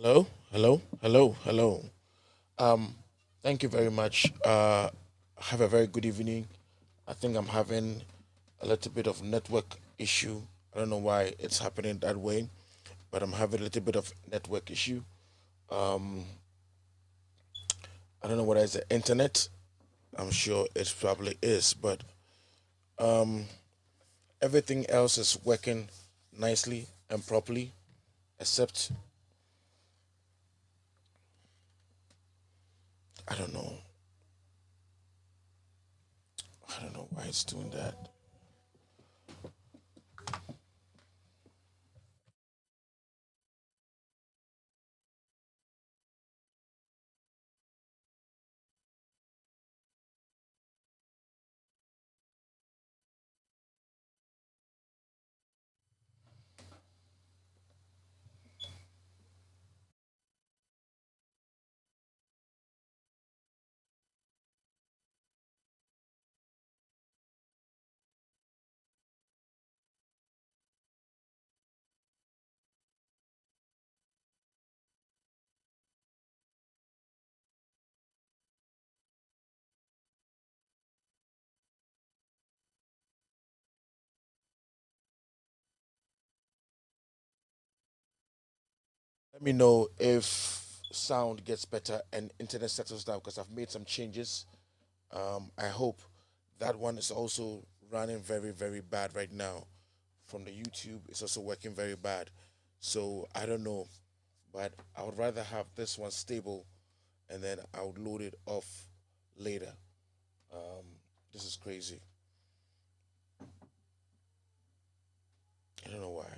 Hello, hello, hello, hello. Um, Thank you very much. Have a very good evening. I think I'm having a little bit of network issue. I don't know why it's happening that way, but I'm having a little bit of network issue. Um, I don't know whether it's the internet. I'm sure it probably is, but um, everything else is working nicely and properly, except I don't know. I don't know why it's doing that. Let me know if sound gets better and internet settles down because I've made some changes. I hope that one is also running very, very bad right now. From the YouTube, it's also working very bad. So I don't know, but I would rather have this one stable and then I would load it off later. Um, this is crazy. I don't know why.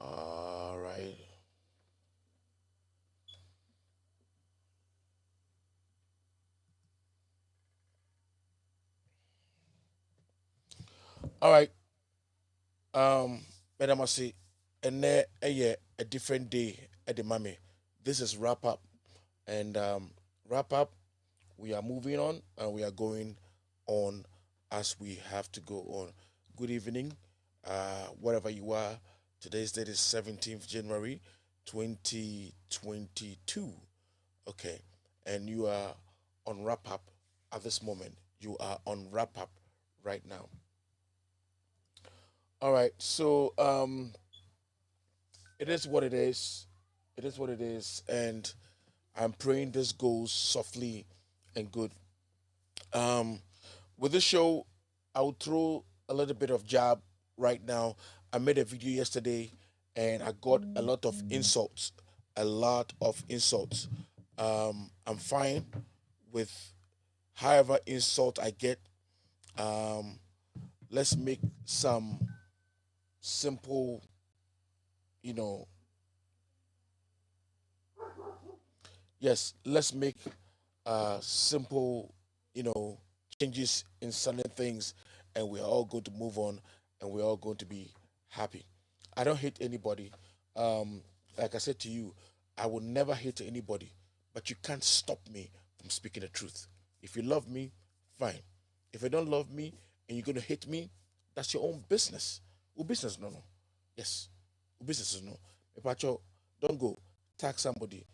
All right. All right. Madam Asi, and there a different day at the mommy. This is wrap up. And wrap up, we are moving on and we are going on as we have to go on. Good evening, wherever you are. Today's date is 17th January 2022. Okay, and you are on wrap up at this moment. You are on wrap up right now. All right, so it is what it is. It is what it is, and I'm praying this goes softly and good. Um, with this show, I'll throw a little bit of jab right now. I made a video yesterday and I got a lot of insults. A lot of insults. I'm fine with however insult I get. Um, let's make some simple, you know, yes, let's make simple, you know, changes in certain things, and we're all going to move on, and we're all going to be happy. I don't hate anybody. Um, like I said to you, I will never hate anybody, but you can't stop me from speaking the truth. If you love me, fine. If you don't love me and you're going to hate me, that's your own business. Who business? No, no. Yes. Who business is no. Pacho, don't go. Tag somebody.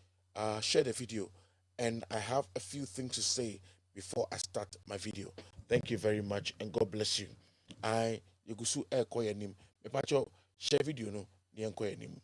Share the video. And I have a few things to say before I start my video. Thank you very much and God bless you. I Yugusu Air Koyanim. Pacho, share video no. Nian Koyanim.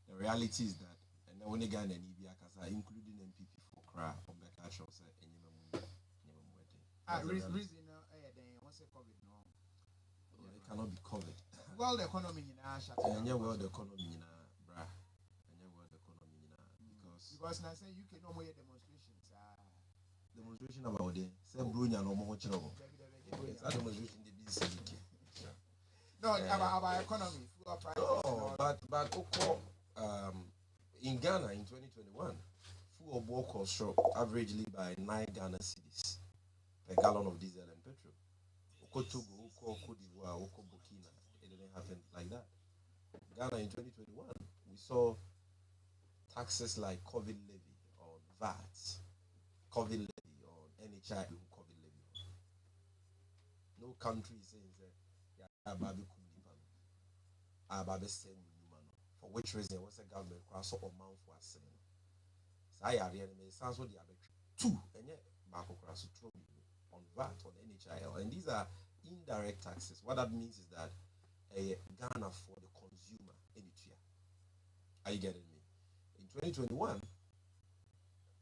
The reality is that and when again and including MPP for cry on the cash or say reason it cannot be covered. world economy shut down. World economy bra. World economy because now say UK no more demonstrations. Demonstration about it. Say Brunya no more trouble. It's a demonstration the BC. No, about economy, fuel prices. No, but in Ghana in 2021, fuel bought cost averagely by 9 Ghana cedis per gallon of diesel and petrol. Togo, Cote d'Ivoire, Burkina, it didn't happen like that. Ghana in 2021, we saw taxes like COVID levy on VAT, COVID levy on NHI, COVID levy. No country is saying that for which reason was a government cross or mount for us. So I sounds what the other two and yet Marco Cross on VAT on NHIL, and these are indirect taxes. What that means is that Ghana for the consumer in it here. Are you getting me? In 2021,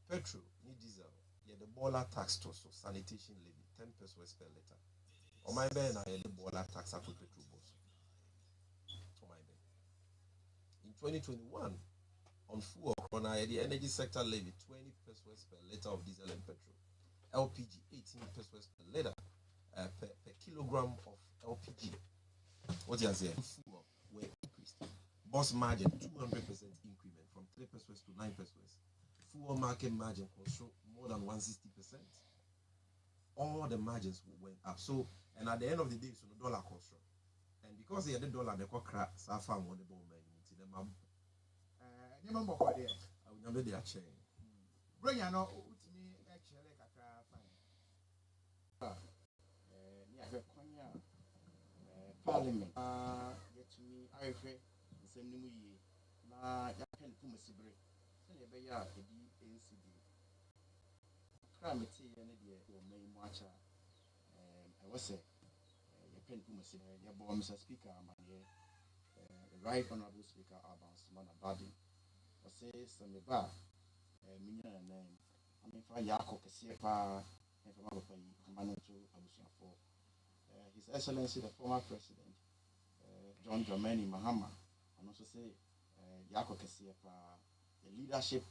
petrol, diesel, the boiler tax to so sanitation levy 10 pesos per liter. On my bed, I had the boiler tax after petrol boss. On my bed. In 2021, on fuel, on the energy sector levy 20 pesos per liter of diesel and petrol. LPG 18 pesos per liter per kilogram of LPG. What you say? Fuel were increased. Boss margin 200% increment from 3 pesos to 9 pesos. Fuel market margin control more than 160%. All the margins went up. So, and at the end of the day, so the dollar control. And because they had the dollar, they could crack Safam on the ball man. You remember what they I will never their chain. Bring you know, me actually like Parliament. Get to me, I refer the same new year. Na Yapen Pumasibre. Send a bear, a DNCD. Crime and the main watcher. I was a Yapen Pumasibre, your bomb, Mr. Speaker, my dear. The Right Honorable Speaker, Alban, Bagbin. I say, some bar, million name. I mean, for Yako, Kasiepa, and from our Manager, Abusia for. His Excellency, the former President, John Dramani Mahama, and also say, Yako Kasiepa, the leadership,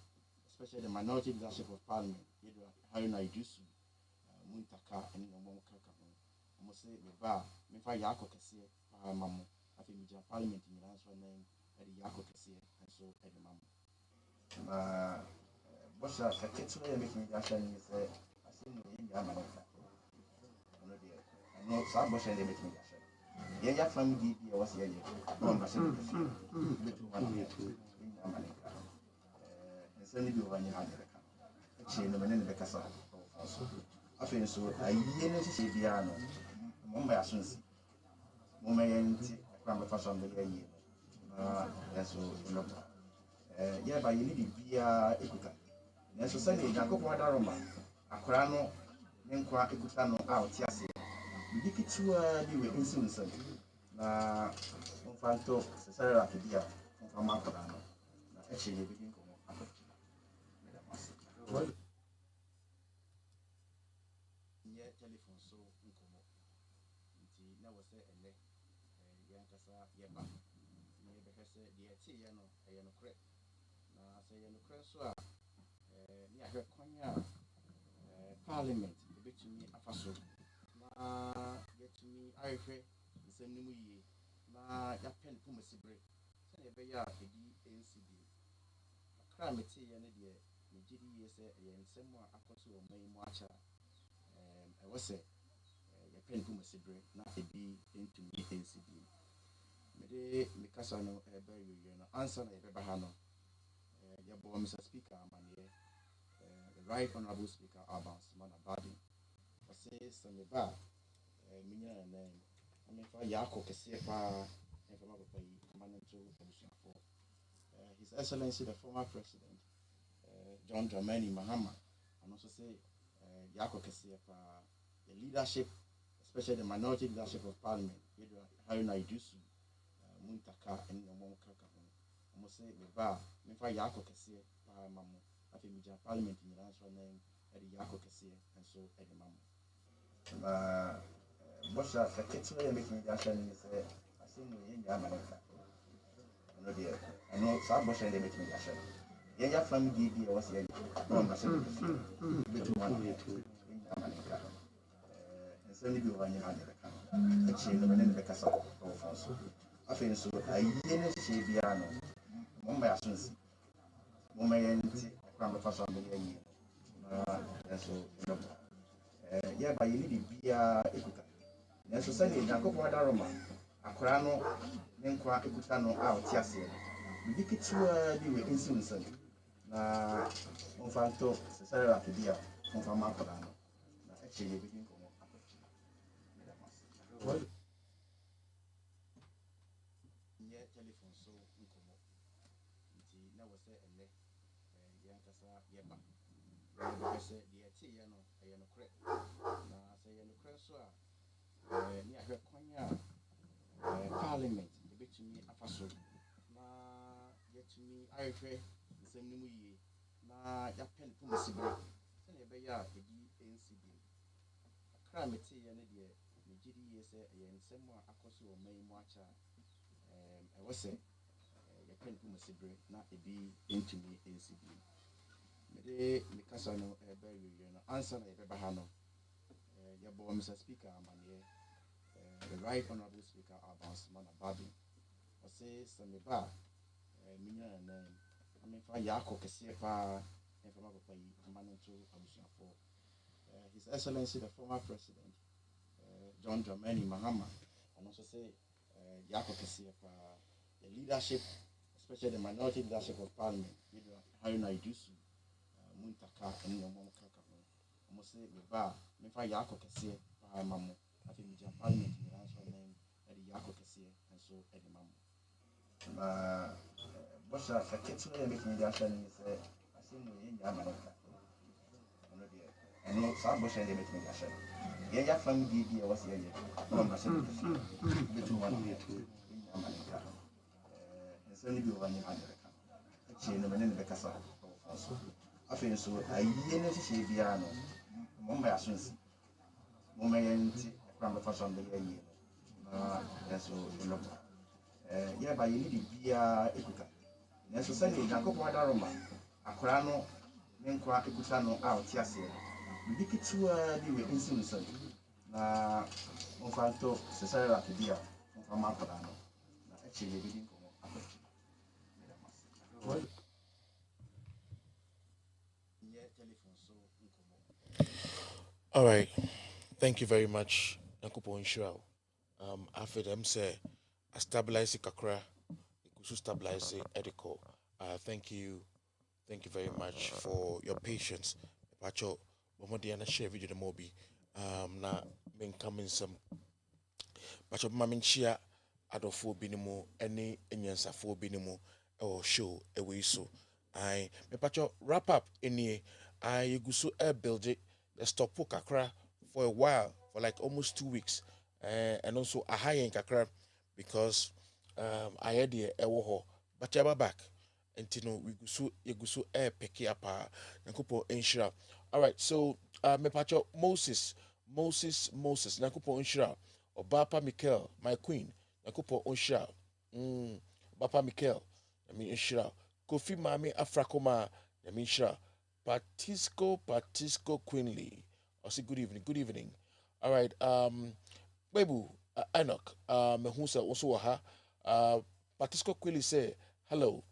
especially the minority leadership of Parliament, Haruna Idusu, Muntaka, and Momokaka. I must say, the bar, Mefa Yako Kasiepa, Mamu, I think the Parliament in the answer name, at the Yako Kasie, and so at the Mamu. What's that? I can't say anything that I say, I think in the America. No, some bush and everything. Yeah, family was here. No, I said, and send you one year. Actually, no man in the Casa. I feel so. I didn't see piano. Mumbai Assunsi. Mumbai and Grandma Fashion the year. That's all. Yeah, but you need to be a equita. Yes, so Sunday, I go for Daroma. A crano, then qua equitano out, yes. We get to be with insulin. Fanto, Sarah Fidia, from Macadano. Actually, we begin to telephone so never say a leg. Yankasa, Yaba. Because the Tiano, I am a crack. Now, say, and the crack, so near her Konya Parliament, a bit to me, a faso. Get to me, I refer the same new year. Na Yapen Pumasibre, send a bear, a DNCD. A crime, a tea, and a dear, the GDSA, and someone a consul may watcher. I was say, Yapen Pumasibre, not a D into me NCD. Mede Mikasano, a very answer, a Babahano. Yabo, Mr. Speaker, Mania, the Right Honorable Speaker, Alban, Bagbin. I say, some bar. Minya name. I mean, for Yako Kasiepa and from our commandant to for His Excellency, the former President, John Dramani Mahama, and also say Yako Kasiepa, the leadership, especially the minority leadership of Parliament, Haruna Idusu, Muntaka, and Momokaka. I must say, the bar, Mefa Yako Kasiepa, Mamu, I think Parliament in the answer name, Eddie Yako Kasie, and so Eddie Mamu. What's that? I can't say anything that I say, I asɛm no yɛnya ama no nka ɔno deɛ ɛno saa bɔhyɛ no deɛ bɛtumi de ahyɛ no yɛnyɛ fam deɛ bi a ɛwɔ sɛ yɛyɛ na ɔmmra sɛ bɛtumi ama no yɛnya ama no nka nsɛm no bi wɔ hɔ nyɛ ma de bɛka no akyire no bɛne ne bɛkasa wɔ fon so afei nso ayie no hyehyɛ biara no momma yɛ aso nsi momma yɛnte ɛkwan bɛfa so a mɛyɛ ayie no na ɛnso ɛbɛbɔ yɛba yɛne biribiara ɛkuta nanso sɛdeɛ nyankopɔn adaroma akwaraa no ne nkwa ɛkuta no a ɔte aseɛ no biribi ketewaa bi wɔ ɛnsi wo nsam na momfa nto sesɛrɛrak bi a momfa ma akwaraa no na ɛkyɛ yɛbɛdi nkɔmmɔ akɔkyi nyɛ telephone so nkɔmmɔ nti na wɔ sɛ ɛnɛ yɛnkasa yɛba yɛbɛhwɛ sɛ deɛ ɛteeɛ no ɛyɛ nokorɛ na sɛ ɛyɛ nokorɛ nso a ne ahwɛ kwan a parliament yɛbɛtumi afa so na yɛtumi ahwehwɛ nsɛm no mu yie na yɛapɛ ne pomasiberɛ sɛnea ɛbɛyɛ a ɛdi ɛnsi bio akra meteeɛ no deɛ megye di yie sɛ ɛyɛ nsɛm a akɔ so wɔ man mu akyɛ a ɛwɔ sɛ yɛpɛ ne pomasiberɛ na ɛbi ɛntumi ɛnsi bio mede me kasa no ɛbɛ wiewie no ansa na yɛbɛba ha no yɛbɔ Mr. Speaker amanneɛ the Right Honorable Speaker Alban Bagbin ɔse sɛ meba a menya nanan na memfa yɛakɔ kɛseɛ paa ɛmfama papa yi ama no nto abusuafoɔ His Excellency the former President John Dramani Mahama ɔno nso sɛ yɛakɔ kɛseɛ paa the leadership especially the minority leadership of Parliament Haruna Idusu Muntaka ɛne na ɔmo kaka ho ɔmo sɛ meba a memfa yɛakɔ kɛseɛ paa ma mo afei megya Parliament nyinaa nso anan ɛde yɛakɔ kɛseɛ nso ɛde ma mo na bɔhyɛ a ketewa yɛ mɛtumi de ahyɛ no ne sɛ asɛm no yɛnya ama no nka ɔno deɛ ɛno saa bɔhyɛ deɛ mɛtumi de ahyɛ no yɛnyɛ fam deɛ bi a ɛwɔ sɛ yɛyɛ na ɔmmra sɛ bɛtumi ma no yɛnya ama no nka nsɛm no bi wɔ hɔ nyɛ ma de bɛka no akyire no mɛne ne bɛkasa wɔ fon so afei nso ayie no hyehyɛ biara no momma yɛ aso nsi momma yɛnte ɛkwan bɛfa so a mbɛyɛ ayie no na ɛnso ɛbɛbɔ yɛba yɛne biribiara ɛkuta nanso sɛdeɛ nyankopɔn adaroma akwaraa no ne nkwa ɛkuta no a ɔte aseɛ no biribi ketewaa bi wɔ ɛnsi wo nsam na momfa nto sesɛrɛrak bi a momfa ma akwaraa no na ɛkyɛ yɛbɛdi nkɔmmɔ akɔkyi All right. Thank you very much. Nyankopɔn nhyira wo. After them say, I stabilize kakra. You could stabilize it at the core. Thank you. Thank you very much for your patience. Pacho, Bomodiana share video the mobi. Na men coming some. Pacho mamin chia adofo binimu any enyansa fo binimu or show away so. I me pacho wrap up any I gusu air build it. Stop kakra for a while for like almost 2 weeks and also a high end kakra because I had the ewo but you're back and you know we go so air pick up nakupo inshira. All right, so me pacho Moses nakupo inshira or Bapa Mikel my queen nakupo inshira Bapa Mikel I mean inshira Kofi Mami Afrakoma I mean inshira Patisco Quinley. I say good evening. Good evening. All right. Bebu Enoch. Mehusa also ha. Patisco Quinley say hello.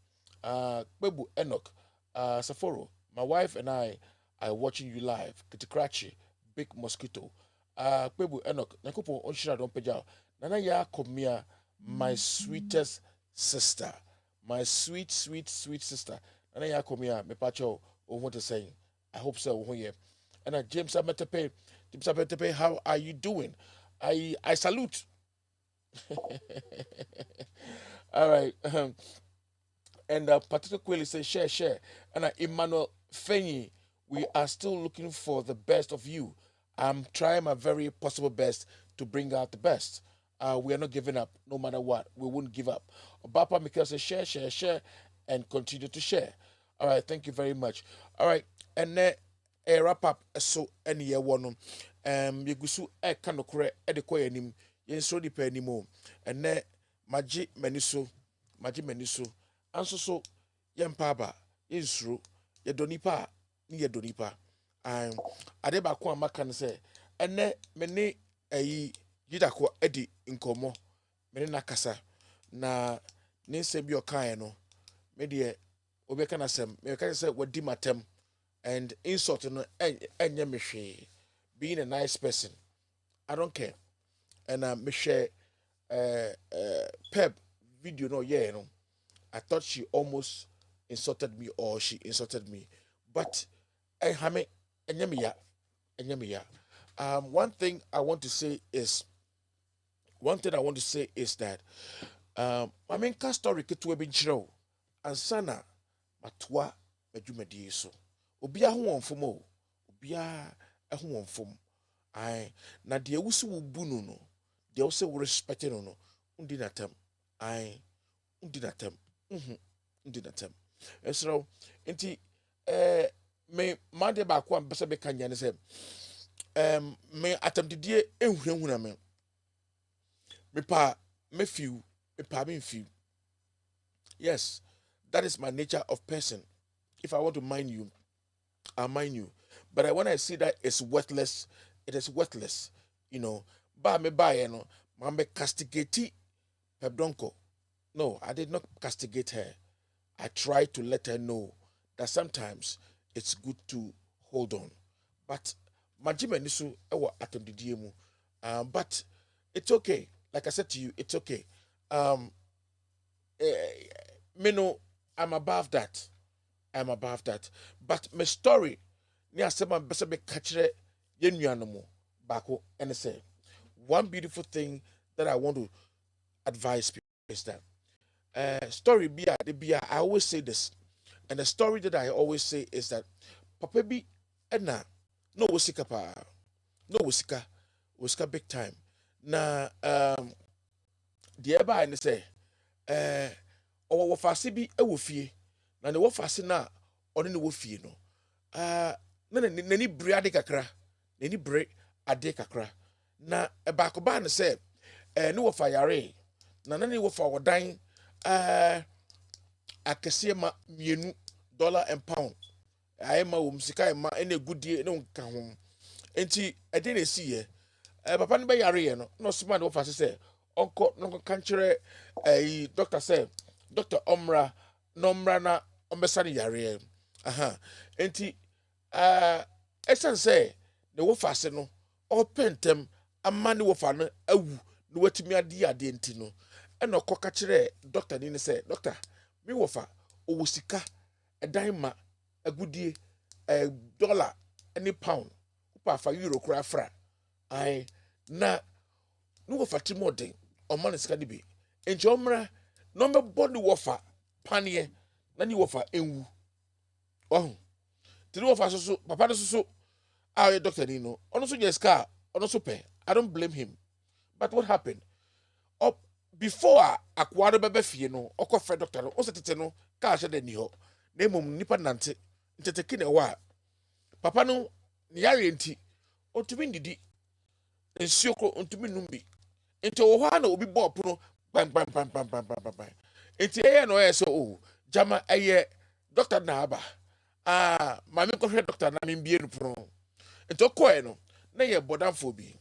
Bebu Enoch. Saforo. My wife and I are watching you live. Kitikrachi. Big mosquito. Bebu Enoch. Nakupo onshira don peja. Nana ya komia. My sweetest sister. My sweet sister. Nana ya komia. Me pacho. What to say? I hope so. Yeah. And James Ametepe, how are you doing? I salute. All right. And particularly say share. And Emmanuel Fenyi, we are still looking for the best of you. I'm trying my very possible best to bring out the best. We are not giving up, no matter what. We won't give up. Bapa Mikel says share, and continue to share. All right, thank you very much. All right, and then a wrap up so any year one. You go so a kind of correct at the coin him. You so the penny more. And then maji meniso anso so yempa aba insuro ye donipa ni ye donipa ade ba ko amaka ne se ene meni ayi yidako edi nkomo meni nakasa na ne nsem bi okan no me de obeka na sem me ka say wadi matem and insult no enye me hwe being a nice person I don't care and me share pep video no yeah no I thought she almost insulted me or she insulted me but hame enye me ya one thing I want to say is that my main cast story ketu ebi nchiro ansana matwa madwumadi so obi aho wonfom o obi aho wonfom ai na de wusu wubu no de wo se wo respect no undi natam ai undi natam undi natam esro enti me made ba ko am pese be kanya ne se me atam didie ehunahuna me pa me few me pa me few yes that is my nature of person if I want to mind you I'll mind you but when I see that it's worthless it is worthless you know ba me ba no ma me castigate pebdonko no I did not castigate her I tried to let her know that sometimes it's good to hold on but majima nisu ewo atondidie mu but it's okay like I said to you it's okay me no I'm above that but my story ni asema bese be kachire yenuanomo bako and say one beautiful thing that I want to advise people is that story bia I always say this and the story that I always say is that papa bi na no wosika pa no wosika big time na the eba and say owo wofase bi ewo fie na ne wofase na one ne wo fie no na ni bre ade kakra na ni bre ade kakra na ba ko ba ne say ne wofa yare na ne wofa wodan akese ma mienu dollar and pound I ma wo msika ma ene gudie ne nka ho enti ade na si ye papa no be yare ye no sima ne wofa say onko no kan kire doctor say doctor omra nomra na ombesa ne yare enti esan say ne wofa se no opentem ama ne wofa no awu ne watimi ade enti no ena okoka kire doctor ni say doctor me wofa owusika edan ma agudie dollar any pound upa fa euro kura fra ai na no wofa timodin o man sika de bi enje omra no me body wofa panie na ni wofa enwu oh ti wofa so papa no so doctor ni no ono so jeska ono so pe I don't blame him but what happened up before akwado bebe fie no okofe doctor no o setete no ka hye de ni ho na emom nipa nante nteteki na wa papa no ne yare enti otumi ndidi ensioko ontumi numbi enti wo ha na obi bop no bam enti eye no eye so jama eye doctor na aba ma me ko hwe doctor na me bie no pro enti okoe no na ye bodanfo bi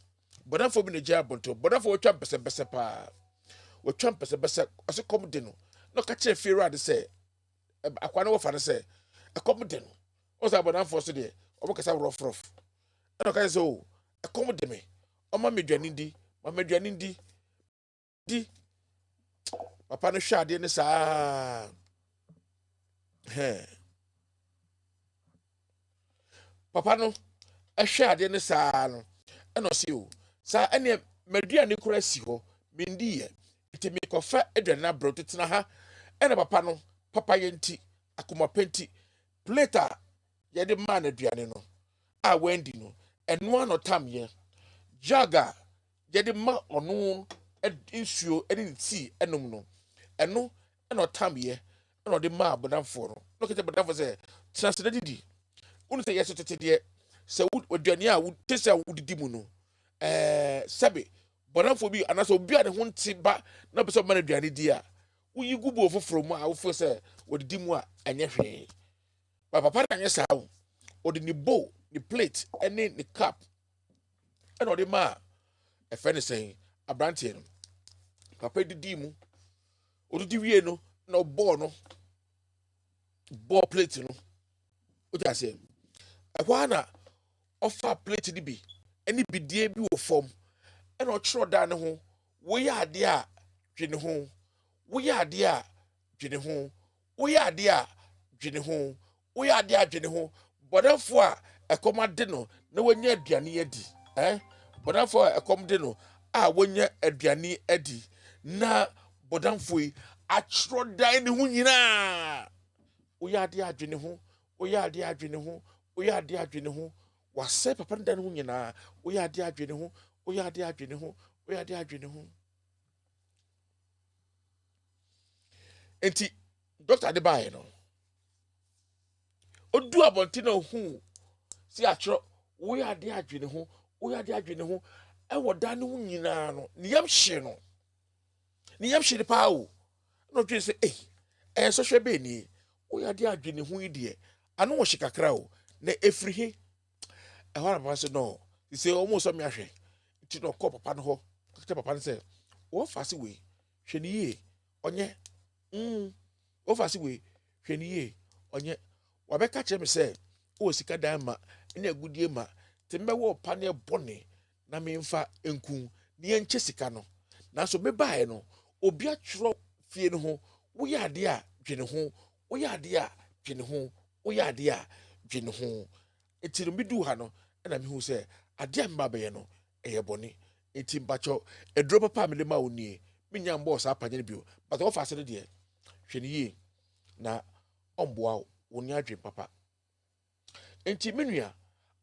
na jia bonto bodanfo otwa pese pa otwa pese ase kom de no no ka kire fira de say akwane wo fa de say ekom de no o sa bodanfo so de o kasa rough na ka say ekom de me o ma medwani di papa no hwa de ne sa papa no hwa de ne sa no no si sa ene maduane kura si ho mendi ye iti mi kofa aduane abro tetena ha ene papa yenti akoma penti plate ye de man aduane no a wendi no eno ano tam ye jaga ye de ma ono nsuo ene tea enom no eno tam ye eno de ma abodamfo no kete abodamfo se transfer didi unu se yeso tete de se aduane a wo tese a wo didi mu no sabe bɔnafo bi anaso obi a ne ho nte ba na pɛ sɛ ɔma no aduane di a woyi gu bo foforɔ mu a wofo sɛ wɔdedi mu a ɛnyɛ hwee ba papa na nyɛ saa wo ɔde ne bowl ne plate ɛne ne cup ɛna ɔde ma a ɛfɛ ne sɛn aberanteɛ no papa didi mu ɔdidi wie no na ɔbɔɔ no bɔɔ plate no wogya sɛ ɛhɔ a na ɔfa plate no bi ɛne bidie bi wɔ fam ɛna ɔkyerɛ ɔdaa ne ho woyɛ adeɛ a dwe ne ho woyɛ adeɛ a dwe ne ho woyɛ adeɛ a dwe ne ho woyɛ adeɛ a dwe ne ho bɔdɛfoɔ a ɛkɔm ade no na wɔnyɛ aduane adi bɔdɛfoɔ a ɛkɔm de no a wɔnyɛ aduane adi na bɔdɛfoɔ yi akyerɛ dan ne ho nyinaa woyɛ adeɛ a dwe ne ho woyɛ adeɛ a dwe ne ho woyɛ adeɛ a dwe ne ho wasɛ papa no da ne ho nyinaa woyɛ adeɛ a dwe ne ho woyɛ adeɛ a dwe ne ho woyɛ adeɛ a dwe ne ho enti doctor de baeɛ no odu abɔnten na ohu si akyerɛ woyɛ adeɛ a dwe ne ho woyɛ adeɛ a dwe ne ho ɛwɔ da ne ho nyinaa no ne yam hye no ne yam hye ne paa o na ɔdwene sɛ ɛyɛ sɔhwɛ bɛɛ nie woyɛ adeɛ a dwe ne ho yi deɛ ano wɔ hye kakra o na ɛfiri he ɛhɔ na papa sɛ no sɛ ɔmo sɔ me ahwɛ nti na ɔkɔ papa no hɔ kyerɛ papa no sɛ wɔfa se wei hwɛ ne yie ɔnyɛ wɔfa se wei hwɛ ne yie ɔnyɛ wabɛka kyerɛ me sɛ wowɔ sika dan ma ne agudie ma te mbɛwɔ ɔpa ne ɛbɔne na memfa nku ne yɛnkyɛ sika no nanso mebaeɛ no obi atwerɛ fie no ho woyɛ adeɛ a dwe ne ho woyɛ adeɛ a dwe ne ho woyɛ adeɛ a dwe ne ho enti no medu ha no ɛna mehu sɛ adeɛ a mma bɛyɛ no ɛyɛ bɔne enti mpakyɛw aduro papa a mede ma wo nie menya mbɔɔ saa apanyɛ no bio but wɔfa ase no deɛ hwɛ ne yie na ɔmboa wo ne adwen papa enti me nua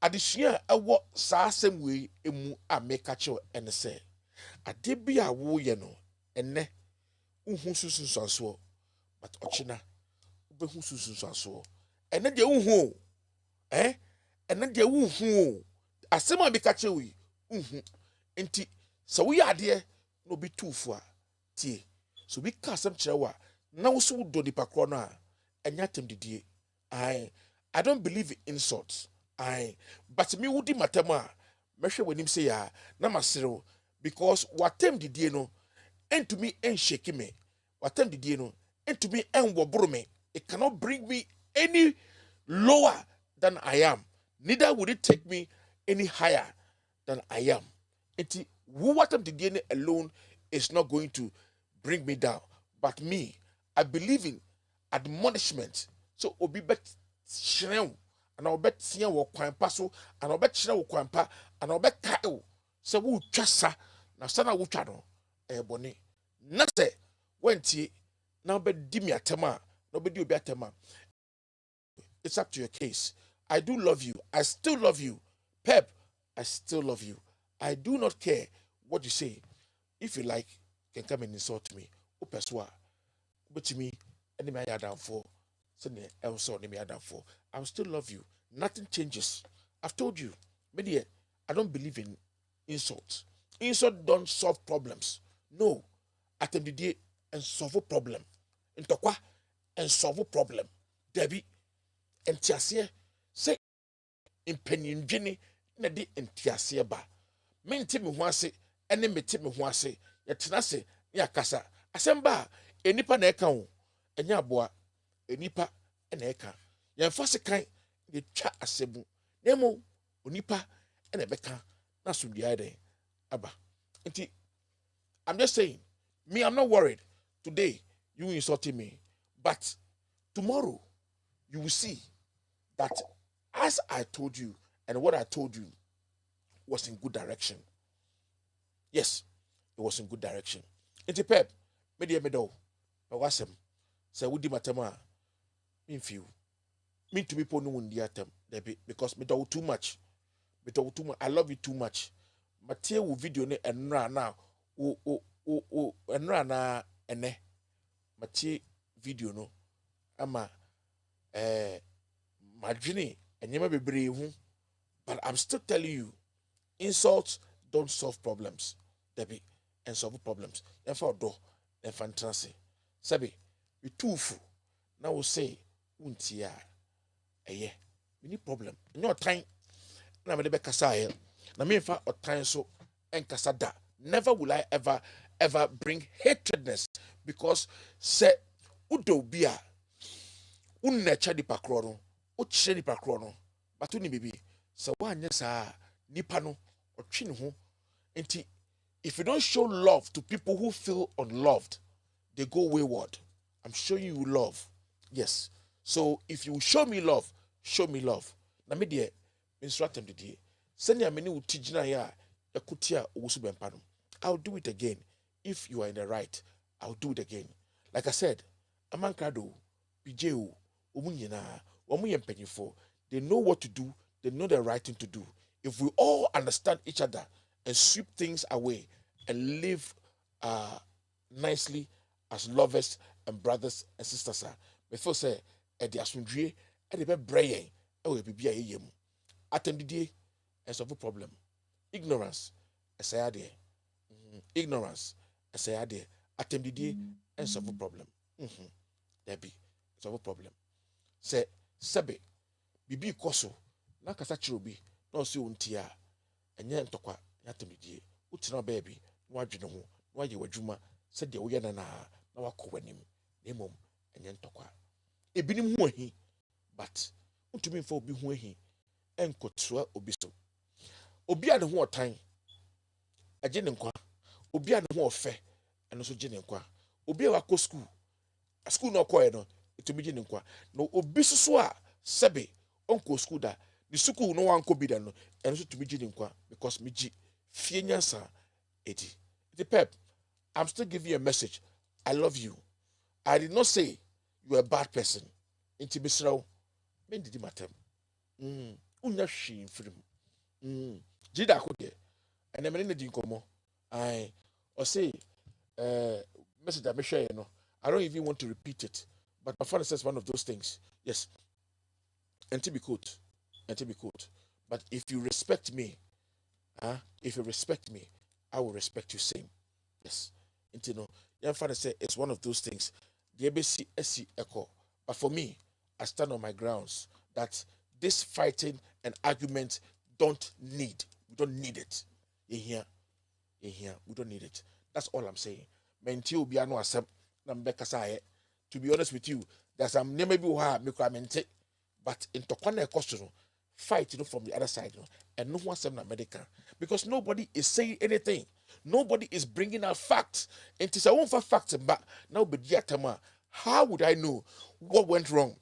adesua a ɛwɔ saa asɛm wei emu a meka kyerɛw ɛne sɛ adeɛ bi a woyɛ no ɛnɛ wohu susunsuansoɔ but ɔkyena wobɛhu susunsuansoɔ ɛnɛ deɛ wohu o ɛnɛ deɛ wohu o asɛm a meka kyerɛw yi wohu enti sɛ woyɛ adeɛ na obi tuufo a tie so obi ka asɛm kyerɛ wo a na wo so wodɔ nipa korɔ no a ɛnyɛ atem didie I don't believe in insults but me wodi matam a mɛhwɛ w'anim sɛ ya na maserew because watem didie no entumi enshake me watem didie no entumi enwoboro me it cannot bring me any lower than I am neither would it take me any higher than I am enti watem didie no alone is not going to bring me down but me I believe in admonishment so obi bet shrem and I'll bet tia wo kwan pa so and I'll bet kyerɛ wo kwan pa and I'll bet ka wo sɛ wo twa sa na sa na wo twa no bɔne na sɛ wantie na bet di me atema na bet di obi atema it's up to your case I do love you I still love you Pep I still love you I do not care what you say if you like you can come and insult me o peswa but me any me adam for send also any me adam for I will still love you nothing changes I've told you media I don't believe in insults don't solve problems no atem the day and solve a problem ntokwa and solve a problem debi entiasie say impenindwene na de entiasie ba menti me ho ase ene meti me ho ase yetena se ne akasa asem ba enipa na eka ho enya aboa enipa na eka yemfa se kan ye twa asebu nemo onipa na beka na sumdia den aba nti I'm just saying me I'm not worried today you insulting me but tomorrow you will see that as I told you and what I told you was in good direction. Yes, it was in good direction. Nti Pep, me dey me do. But wasem say wodi matema me feel. Me to people no wundi atem because me do too much. Me do too much. I love you too much. Matie wo video ne enra na o enra na ene. Matie video no ama madwene enyema bebree hu but I'm still telling you insults don't solve problems Debbie and solve problems. And for do and fantasy. Sabi, we too fu. Now we say untia. Eh, we need problem. In your time, na me de be kasa here. Na me fa o time so and kasada. Never will I ever bring hatredness because say udo bia unnecha di pakro no uchire di pakro no but uni bibi so wanye sa nipa no otwe ne ho enti if you don't show love to people who feel unloved they go wayward. I'm showing you love, yes, so if you show me love na me de instruct them today send ya many utijina ya yakutia ugusu bempa no. I'll do it again. If you are in the right, I'll do it again. Like I said, Amankado, PJU, Umunyana, Omuyempenyifo, they know what to do, they know the right thing to do. If we all understand each other and sweep things away and live nicely as lovers and brothers and sisters, before say, Edi Asundrie, Edi Bebraye, Ewe Bibia Yemu. Attend and solve a problem. Ignorance, Esayade. Ignorance, I say, I attempt the and solve a problem. There be solve a problem. Say, Sabe, Bibi Koso, Nakasachubi, no see untia, and yan tokwa, yatemidi, Utina baby, Wajino, why you were Juma, said the Uyana, no Kowenim, Nemum, and yan tokwa. A binim he, but unto me for be he, and Kotsua Obiso. Obia the war time, a genuine. Obi a ne ho ofe eno so gye ne nkwa obi a wako school no koye no etumi gye ne nkwa no obi soso a sebe onko school da the school no wanko bi da no eno so tumi gye ne nkwa because me gye fie nyansa edi the pep I'm still giving you a message. I love you. I did not say you are a bad person inti bisraw me ndidi matem unya hwe mfirim jida akode ene me ne di nkomo I or say message that I share, you know. I don't even want to repeat it. But my father says one of those things. Yes. And to be good. But if you respect me, I will respect you same. Yes. And you know, your father said it's one of those things. The ABC SC echo. But for me, I stand on my grounds that this fighting and argument don't need. We don't need it. You hear? We don't need it. That's all I'm saying. Menti obi ano asem na mbeka sae. To be honest with you, there's some name bi wa me kwa mente, but in tokwana e cost no fight from the other side and no one na medical because nobody is saying anything. Nobody is bringing out facts. And it's a one for facts but now be diatama. How would I know what went wrong?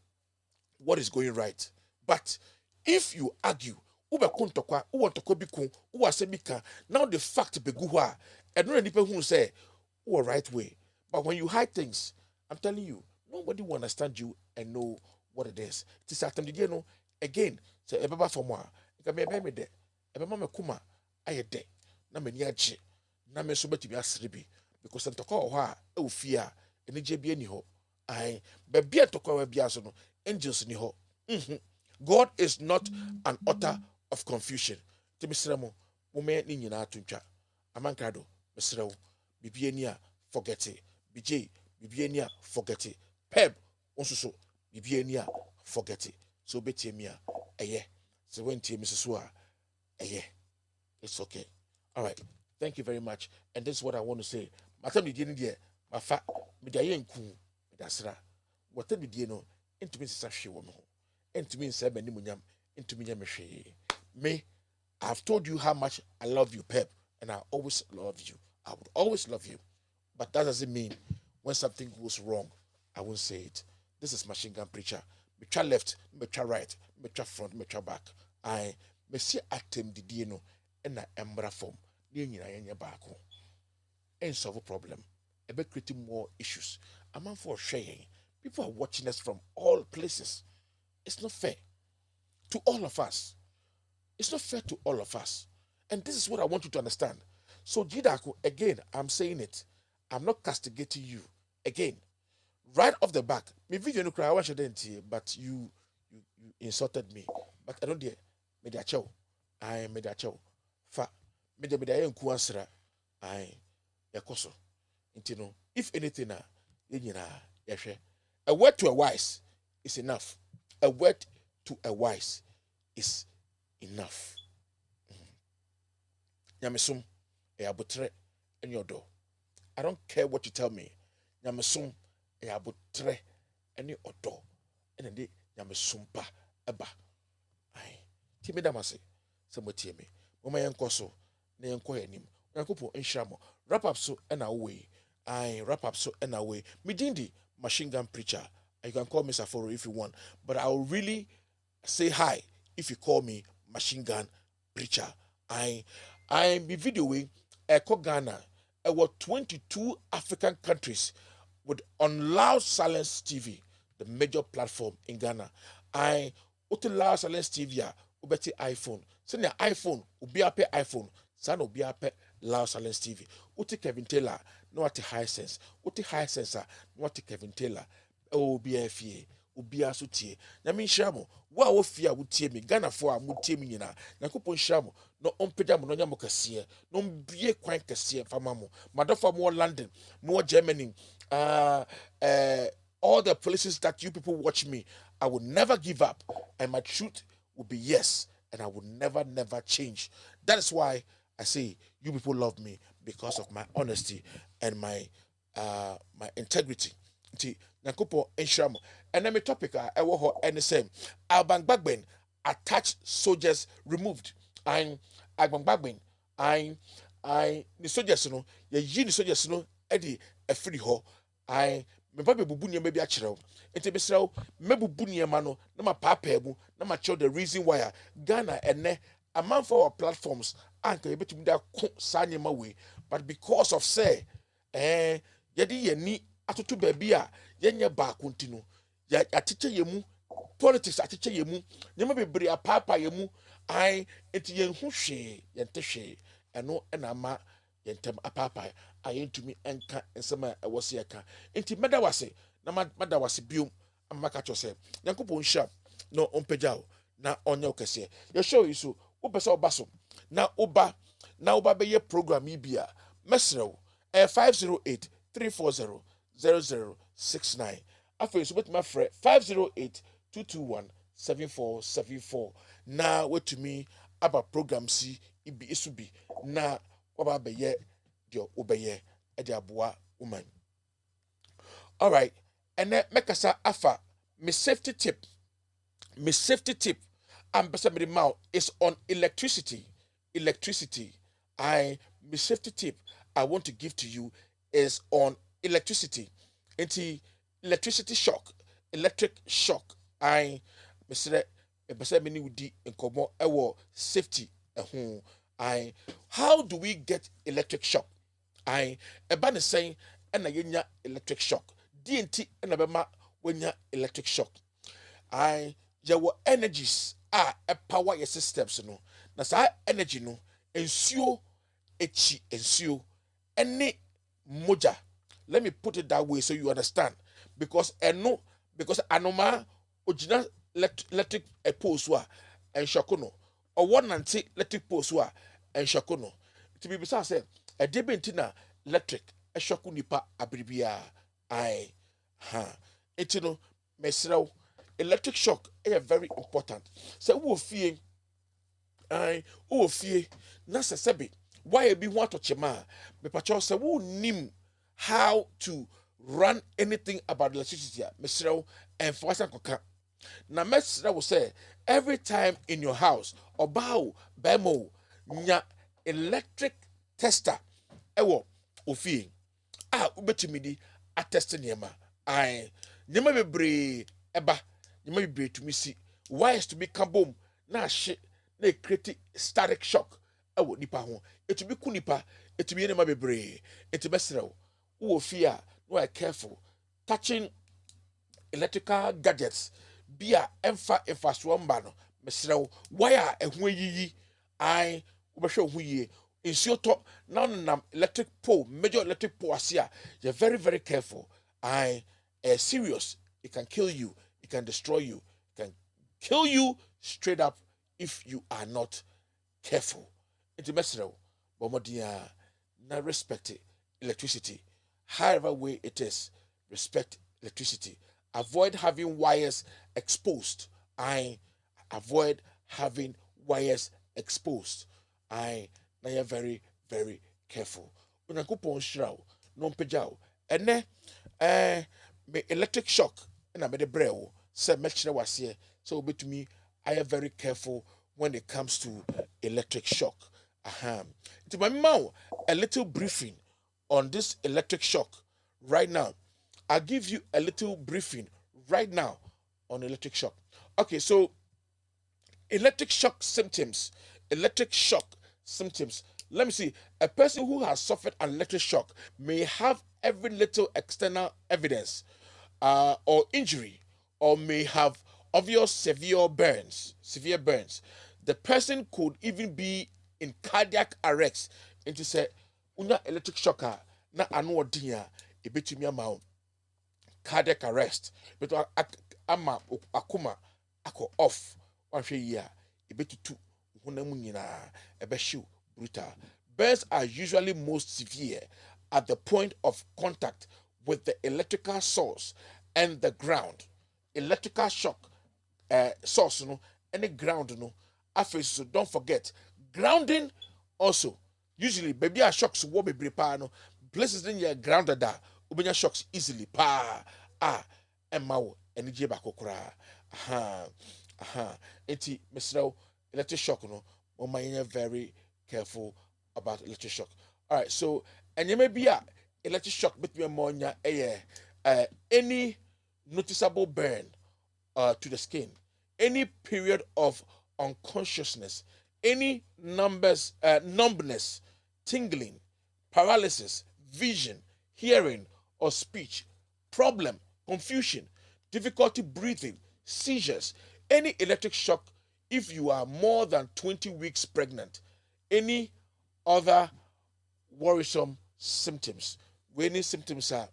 What is going right? But if you argue ube kuntokwa uwantoko biku uwasemika now the fact begu hwa and no people who say oh right way but when you hide things I'm telling you nobody will understand you and know what it is. It is at the no again say ebaba for moi ka me be me de ebaba me kuma aye de na me ni agye na me so beti bi asrebi because ntokwa ho a e ofia eni je bi ani ho ai be bia ntokwa wa bia so no angels ni ho God is not an author of confusion. Ti misramo mo ni nyina atutwa amankado misrawo bibiania forget it bj bibiania forget it peb onsuso bibiania forget it so betiemia eye so when tie misusu a eye it's okay. All right, thank you very much. And this is what I want to say. Matam di ni de mafa me da yenku me da sra watam di no entumi sisa hwe wo me ho entumi nsa ba ni munyam entumi nya me hwe me. I've told you how much I love you, Pep, and I always love you. I would always love you. But that doesn't mean when something goes wrong, I won't say it. This is Machine Gun Preacher. Me try left, me try right, me try front, me try back. I me see atem didie no and na embra form. Ni nyina yenya back. Ain't solve a problem. Ebe creating more issues. I'm on for sharing. People are watching us from all places. It's not fair to all of us. It's not fair to all of us. And this is what I want you to understand. So, Jidako, again, I'm saying it. I'm not castigating you. Again, right off the back, me video no cry, I watch it, but you insulted me. But I don't dare. Me da chow. I made a chow. Fa. Me da nku ansra. I yakoso. Intino, if anything yehwe. A word to a wise is enough. A word to a wise is enough. Nyamesum abotre in your door. I don't care what you tell me. Nyamesum abotre any odo. And then nyamesum pa eba. Aye. Timi damase. Some me. Mama yanko so na yanko yanim. Yankopo enshamo. Wrap up so and away. I wrap up so and away. Midindi machine gun preacher. You can call me Saforo if you want, but I'll really say hi if you call me machine gun preacher. I'm be videoing Echo Ghana. I was 22 African countries with on Loud Silence TV, the major platform in Ghana. I uti Loud Silence TV ubeti iPhone. Send your iPhone ubi ape iPhone. San ubi ape Loud Silence TV. Uti Kevin Taylor no ati high sense. Uti high sense no ati Kevin Taylor. Obi afie obi asotie nyame nhyamo wo a wo fie a wotie me Ghana fo a mutie me nyina yakopon nhyamo no ompeda mo no nyamo kase no mbie kwan kase fama mo madofo mo London mo Germany all the places that you people watch me, I will never give up and my truth will be yes and I will never change. That is why I say you people love me because of my honesty and my integrity. Nyankopon enhyamo enemy topic I wo ho any same Alban Bagbin attached soldiers removed and Alban Bagbin I the soldiers no ye the soldiers no e di afiri ho I me ba bebubu niam bi a kyerɛw enti besrɛw mebubu niam no na ma papa mu na ma kyerɛw the reason why Ghana ene amount for our platforms anka ye betum da ko sa niam we but because of say yedi yani atoto baby a yenye ba kontinu ya atiche yemu politics atiche yemu nyema bebre apapa yemu ai enti yen hu hwe yente hwe eno na ma yentem apapa ayentumi enka ensema ewose eka enti meda wase na meda wase biom amaka chose yankopon hia no ompejao na onye okese ye show you so wo pese obaso na oba be ye program ibia mesrew 508 340 0069. After so with my friend 508-221-7474. Now wait to me about program C ibi isubi na waba beye dio obeye ediabua woman. All right, and then mekasa afa my safety tip. My safety tip I'm me mouth is on electricity. My safety tip I want to give to you is on electricity. Into electric shock. I Mr. Mini Woody and Komo Ewo safety. How do we get electric shock? Eban is saying and a electric shock. DNT and Abema when ya electric shock. Your energies are a power your systems no. Nasa energy no ensure ensure any moja. Let me put it that way so you understand. Because anoma original electric post wa and shakono or one anti electric post wa and shakono. To be precise, a debentina electric a shakunipa abribia etino mesrel electric shock is very important. So who fear nasa sebi why be want to chema me pacho se who nim how to run anything about electricity, Mr. and Fasa Koka. Now, Mr. will say every time in your house, or bow, bemo, nya electric tester, ewo, ofi, ubetimidi, a tester niema, nyema be eba, nyema be to me see, why is to be kaboom, na shit, na create static shock, ewo, nipa hon, it to be kunipa, it to be nyema be brave, it to Mr. Who fear, no are careful. Touching electrical gadgets, be a infrastructure, Mr. Wire and we I show we in your top now electric pole, major electric pole here. You're very careful. Serious, it can kill you, it can destroy you, it can kill you straight up if you are not careful. It's a message. Bomodia na respect electricity. However way it is, respect electricity. Avoid having wires exposed. I avoid having wires exposed. I na you're very, very careful. Unakupon shroud, non pejao. And me electric shock, and I made a brew, said Metchner was here. So be to me, I am very careful when it comes to electric shock. To my mouth, a little briefing on this electric shock right now. I'll give you a little briefing right now on electric shock. Okay, so electric shock symptoms. Electric shock symptoms. Let me see. A person who has suffered an electric shock may have every little external evidence or injury, or may have obvious severe burns. Severe burns. The person could even be in cardiac arrest. And to say, una electric shocker na anu odiya ebetumi ama cardiac arrest. But ama akuma ako off. Wanhwe yi a ebetutu hunamu nyina ebehyew brutal. Burns are usually most severe at the point of contact with the electrical source and the ground. Electrical shock source no any ground no. So don't forget grounding also. Usually baby are shocks wo bebre pa no places in your grounded da ubenya shocks easily pa emma wo eni je ba kokora. Enti mesrel electric shock no o man very careful about electric shock. All right, so and you may be electric shock between monya any noticeable burn to the skin, any period of unconsciousness, any numbness, tingling, paralysis, vision, hearing or speech, problem, confusion, difficulty breathing, seizures, any electric shock if you are more than 20 weeks pregnant, any other worrisome symptoms. When any symptoms are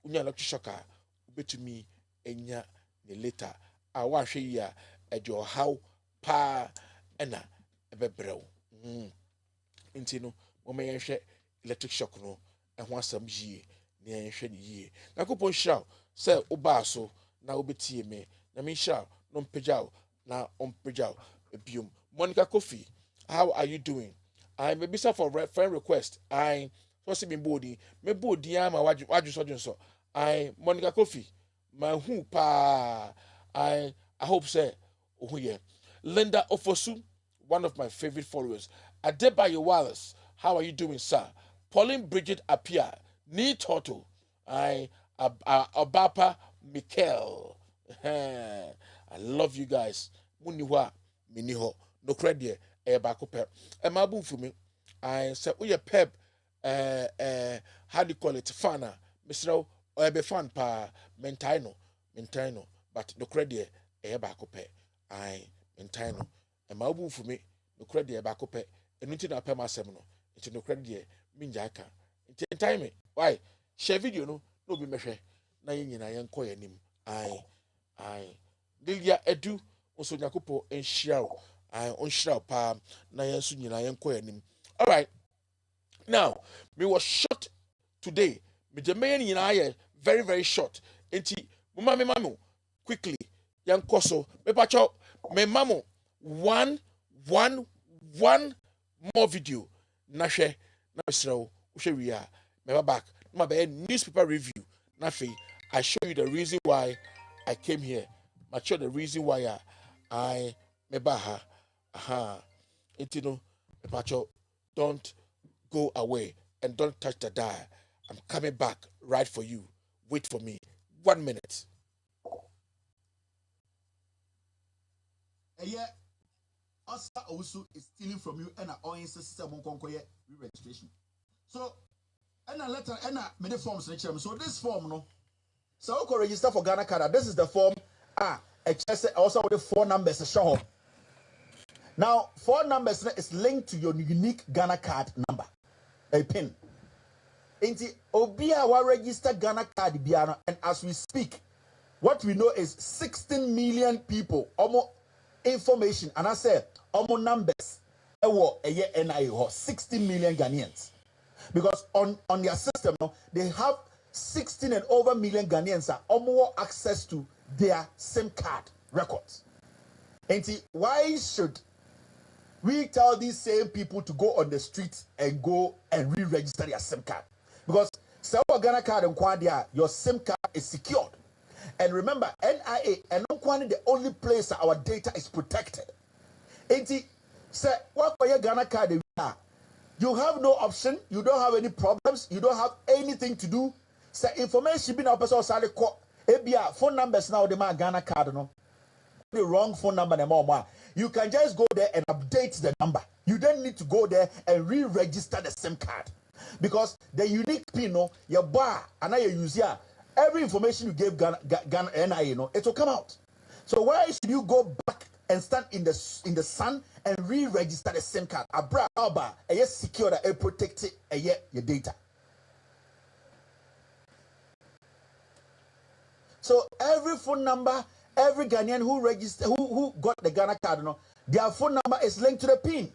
unya electric shock ubetumi enya ne later awahwe yi a ejo how pa ena ebebrew nti no mo me yenhwe electric shock no ho asam yie na yenhwe ne yie na kopon hira se oba so na obetie me na me hira no mpejao na ompejao biom. Monica Kofi, how are you doing? I may be for friend request. I so me body am waju so. I Monica Kofi, my who pa I hope say oh yeah. Linda Ofosu, one of my favorite followers. Adebayo Wallace, how are you doing, sir? Pauline Bridget Apia, Ni Toto, Abapa Mikel. I love you guys. Muniwa miniho no credit bako pep. And my boo for me. I said, oh, yeah, pep, how do you call it? Fana, Mr. Or be fan pa mentino, but no credit bako pep. I mentino. And my boo for me, no credit bako pep. And nothing I pay my seminal. It's no credit, minjaka. It's time. Why? Share video no be measure. Na yin na yan koye nim. I Lilia edu also nyakupo enhia on shira pa na yansu nyina yenko anim. All right, now me was short today me the main nyina very very short enti mama me mamu quickly yanko so me pacho me mamu one more video na hwe na srew hwe wi a me back ma be newspaper review na fe I show you the reason why I came here. I show the reason why I mebaha. Intino, Pacho, don't go away and don't touch the dial. I'm coming back right for you. Wait for me. 1 minute. Yeah, Oscar also is stealing from you and our system on re-registration. So, and a letter and a many forms. So this form, no. So you can register for Ghana Canada. This is the form. Also with the 4 numbers show. Now, 4 numbers is linked to your unique Ghana card number, a pin. Inti Obia wa register Ghana card biano, and as we speak, what we know is 16 million people. Almost information, and I said almost numbers. 60 million Ghanaians. Because on their system, no, they have 16 and over million Ghanaians are more access to their SIM card records. And see, why should we tell these same people to go on the streets and go and re-register their SIM card? Because Ghana card and Kwadia, your SIM card is secured. And remember, NIA and Kwani the only place our data is protected. And see, say what for your Ghana card you have no option, you don't have any problems, you don't have anything to do. Say information being a person sale call phone numbers now the man Ghana card no. The wrong phone number anymore. You can just go there and update the number. You don't need to go there and re-register the SIM card. Because the unique pin, no, your bar and I use here, every information you gave Ghana NIA, no, it will come out. So why should you go back and stand in the sun and re-register the SIM card? Abra Alban, secure that protect your data. So every phone number, every Ghanaian who registered, who got the Ghana card, no, their phone number is linked to the PIN.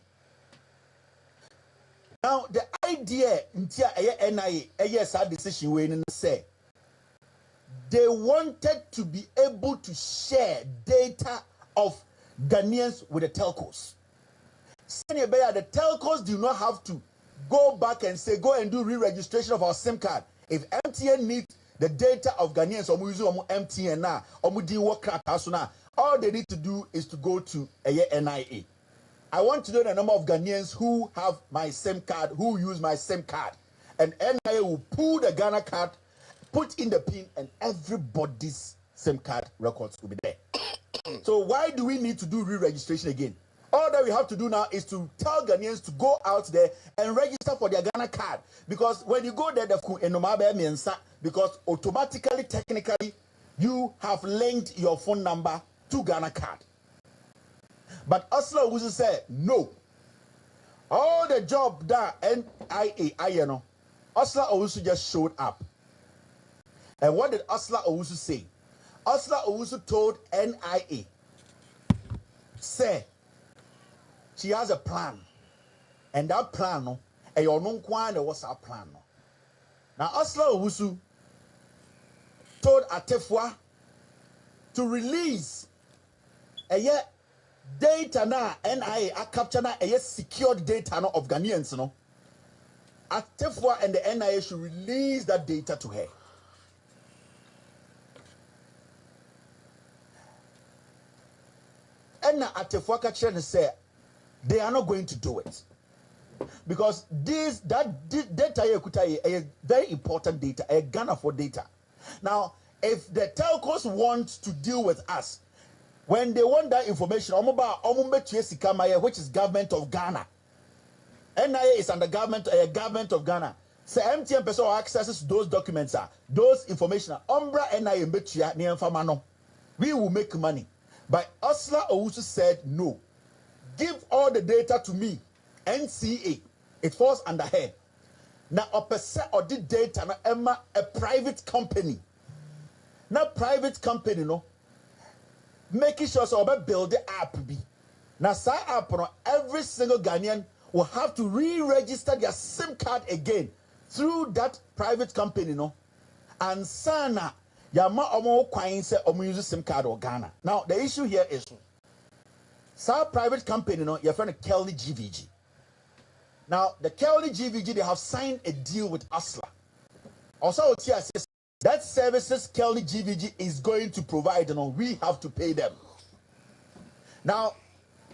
Now the idea until NIA, sad decision when say they wanted to be able to share data of Ghanaians with the telcos. The telcos do not have to go back and say, go and do re-registration of our SIM card. If MTN needs the data of Ghanaians, or MTN now, all they need to do is to go to NIA. I want to know the number of Ghanaians who have my SIM card, who use my SIM card. And NIA will pull the Ghana card, put in the PIN, and everybody's SIM card records will be there. So why do we need to do re-registration again? All that we have to do now is to tell Ghanaians to go out there and register for their Ghana card. Because when you go there, because automatically, technically, you have linked your phone number to Ghana card. But Oslo Owusu said, no. All the job that NIA, Oslo Owusu just showed up. And what did Oslo Owusu say? Oslo Owusu told NIA, say, she has a plan. And that plan, what's our plan? Now, Oslo Owusu told Atefwa to release a data na NIA capture na secured data no of Ghanaians no. Atefwa and the NIA should release that data to her. And Atefwa Kachere say they are not going to do it because that data is very important data, a Ghana for data. Now, if the telcos want to deal with us, when they want that information, which is government of Ghana, NIA is under government of Ghana. So MTN person accesses those documents, those information. NIA we will make money. But Osla Owusu said no. Give all the data to me. NCA. It falls under her. Now a percent of the data na a private company. Now private company no. Making sure so build the app be. Now sa app no, every single Ghanaian will have to re-register their SIM card again through that private company no. And sana yama omo kwan say omo use SIM card or Ghana. Now the issue here is sa private company no your friend Kelly GVG. Now the Kelly GVG they have signed a deal with Asla. Also says that services Kelly GVG is going to provide, we have to pay them. Now,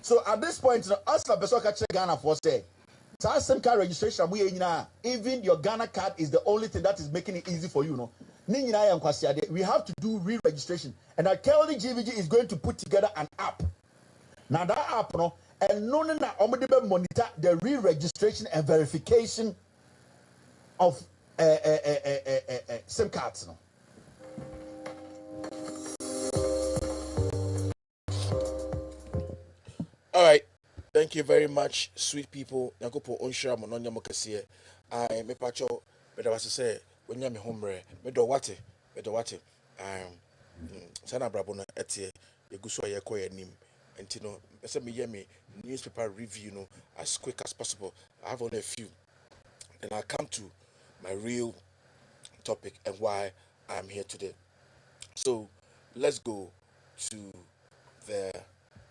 so at this point, Asla Besoka Ghana for say, SIM card registration, even your Ghana card is the only thing that is making it easy for you. We have to do re-registration. And that Kelly GVG is going to put together an app. Now that app, and monitor the re-registration and verification of SIM cards. All right. Thank you very much, sweet people. Nagopo onshira mononya mokasiye. I me pacho better was say when you me hombre me do wate sana brabona etie yeguso ye koye nim entino pese me hear me newspaper review as quick as possible. I have only a few And I'll come to my real topic and why I'm here today. So let's go to the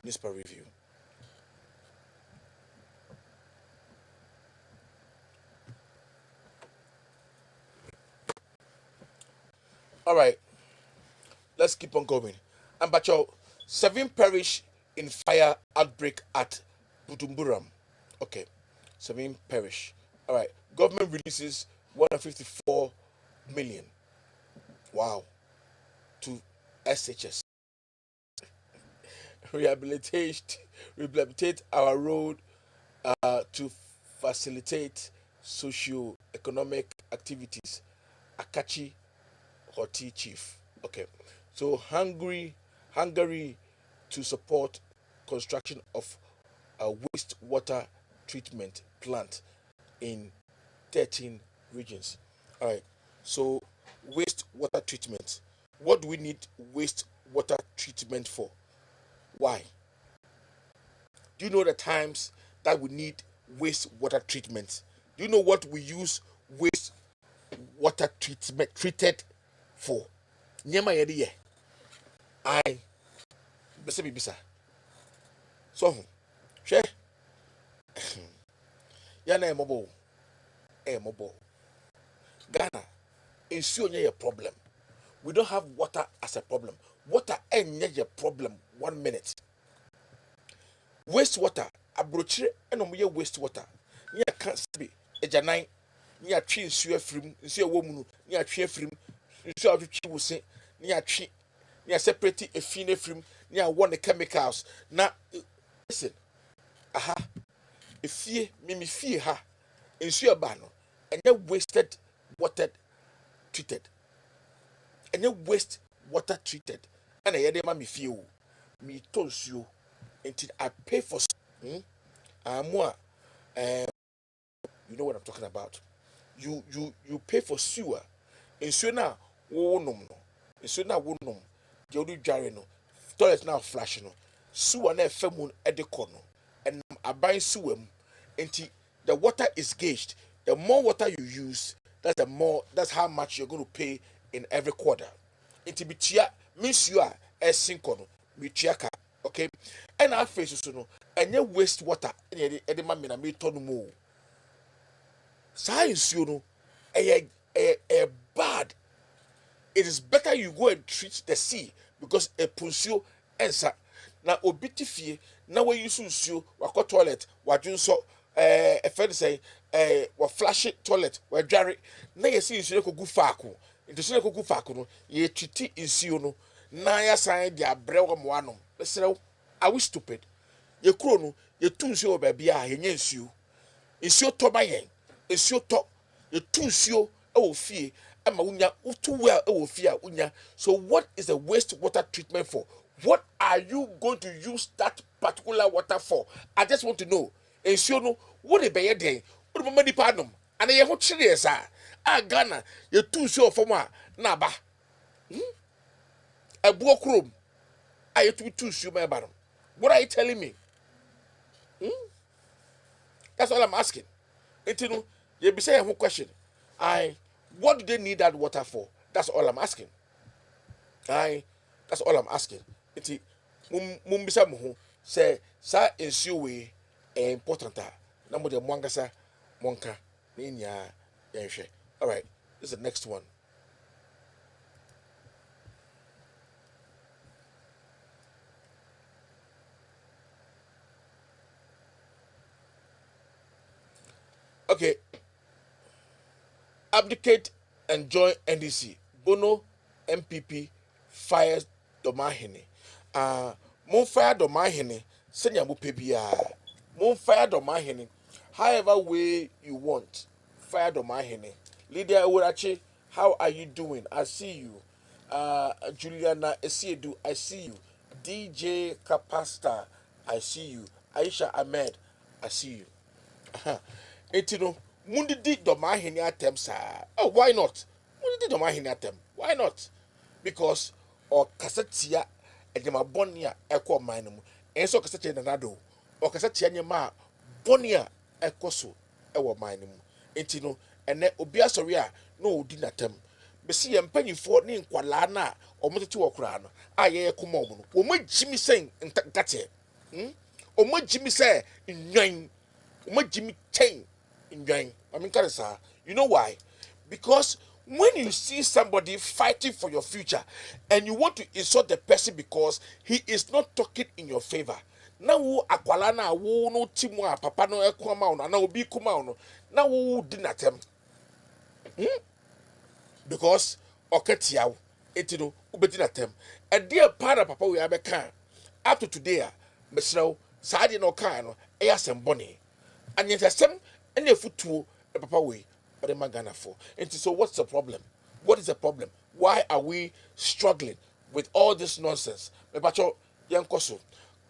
newspaper review. All right, let's keep on going. Ambacho, 7 perish in fire outbreak at Butumburam. Okay, 7 perish. All right, government releases 154 million. Wow, to SHS. Rehabilitate our road to facilitate socio-economic activities. Akachi Hoti Chief. Okay, so Hungary to support construction of a wastewater treatment plant in 13 regions. All right, so wastewater treatment. What do we need wastewater treatment for? Why? Do you know the times that we need wastewater treatment? Do you know what we use wastewater treatment treated for? Nyama yedi ye. I bese bibisa. So hwe ya na emobo. Emobo. Ghana ensuo nye a problem. We don't have water as a problem. Water enye a problem 1 minute. Wastewater abrochire eno mo ye wastewater. Nya ka sabi ejanan nya twe nsuo afrim nsuo wo mu no nya twe afrim nsuo atwetwe wo se nya twe nya separate efin afrim nya won the chemicals na listen aha efie mimi fie ha nsuo ba no enye wasted water treated enye waste water treated and yede ma me fie o me to nsuo until I pay for more you know what I'm talking about. You pay for sewer. Nsuo na wo nom no. Nsuo na wo nom. Je odi dware no. Toilet na flash no. Sewer na efemu e de kɔ no. And aban sewer mu. Until the water is gauged. The more water you use, that's how much you're going to pay in every quarter. Until bitia means you are a sinko no. Bitia ka. Okay? And our face so no. And you waste water. And you ma me na me tonu mo. Science, you know, a bad. It is better you go and treat the sea because a punsio ensa. Na obiti fie na we use nsuo wako toilet wadwunso a friend say wa flash toilet wa dware na yesi nsuo ko gu faako nti so ko gu faako no ye treat nsuo no na ya san dia brewo mo anom besrew are we stupid ye kuro no ye tu nsuo ba bia ye nya nsuo to ba yen nsuo to ye tu nsuo e wo fie ama unya utu well e wo fie a unya. So what is the waste water treatment for? What are you going to use that particular water for? I just want to know. Nsuo no what e be ye den what be mani pa nom ana ye ho kire sa a Ghana ye tu nsuo fom a na ba ebuo krom a ye tu nsuo ma ba no. What are you telling me? That's all I'm asking. You know, you be saying one question. What do they need that water for? That's all I'm asking. That's all I'm asking. Iti mumbisa muhu say sa ensure we important na mo de mwangasa monka ni nya yenhwe. All right, this is the next one. Okay. Abdicate and join NDC. Bono MPP fires Domahene. Mon fire Domahene. Senya mo pebia. Mon fire Domahene. However way you want. Fire Domahene. Lydia Urachi, how are you doing? I see you. Juliana Esiedu, I see you. DJ Capasta, I see you. Aisha Ahmed, I see you. Etino, mundi di Domahene atem sa. Oh, why not? Mundi di Domahene atem. Why not? Because or kasatia ejema bonia ekwo man mu. Enso kasatia nanado. Or kasatia nyema bonia ekoso ewo man mu. enti no ene obi asori a no odi natam be se ye mpanyifo ne nkwala na omotete wokura no a ye kuma omo no wo magimi sen nkate o magimi se nwan o magimi chen nwan I mean karisa you know why because when you see somebody fighting for your future and you want to insult the person because he is not talking in your favor na wo akwala na wo no timu a papa no ekoma no na obi kuma no na wo di natem because oketiawo etino ubedi natem e dey para papa we abeka up to today mesrew saade no kan no e asembone anyesem ene futuo e papa we ode magana for and so what's the problem what is the problem why are we struggling with all this nonsense me pacho yankoso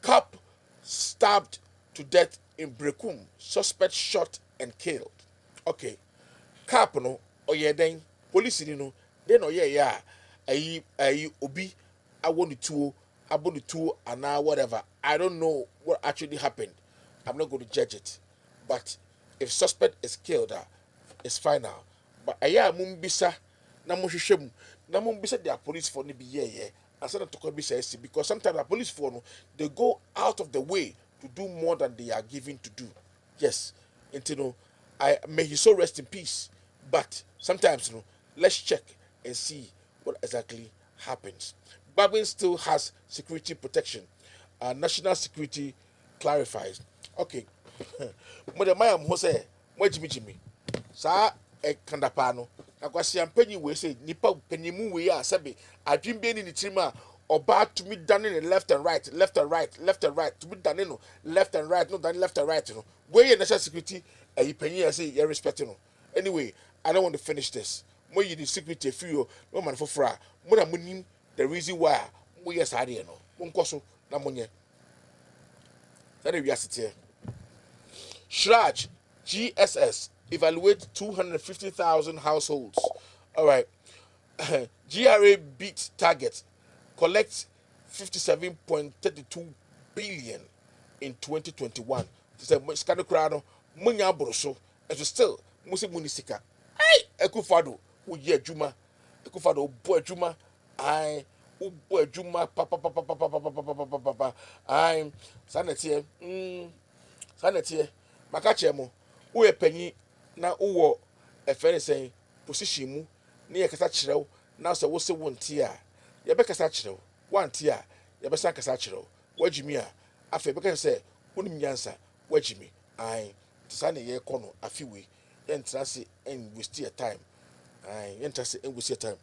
cop stabbed to death in Brekum suspect shot and killed okay cop no oyeden police ni no den oye ya ayi obi abonu tuo and whatever I don't know what actually happened I'm not going to judge it but if suspect is killed it's fine now but aya mumbisa na mohwehwem na mumbisa their police for ni bi ye asana to be say because sometimes the police for no they go out of the way to do more than they are given to do yes I may he so rest in peace but sometimes let's check and see what exactly happens. Bagbin still has security protection. National security clarifies. Okay. Mother Mayam Jose, Jimmy. Sa e kandapano. Nakwasi ampenyi we say nipa penimu we are sabi. Adwin be ni tirima oba to me done in left and right to me done no left and right no done left and right no. Where national security e penyi say you respect no. Anyway, I don't want to finish this. More you the security feel no man for fra. More than the reason why we yes I no. Munkoso na monye. That we are sitting. Shraj GSS evaluate 250,000 households. All right. GRA beat target. Collects 57.32 billion in 2021. It's a scandal crowd. Munya broso. And still, Musi Munisika. Hey, Ekufado. Uye Juma. Ekufado boy Juma. I boy Juma. Papa. I'm Sanetier. Sanetier. Makachemo. Uye penny. Na uwo. A friend saying, position mu. Near Casachero. Now, so what's the one tier? Yabeka Sachero. One tier. Yabasa Casachero. Where Jimmy? I feel because say, Unim Yansa. Where Jimmy? I. Sunday ye kono a few weeks. Entrance and we still time. Entrance and we still time.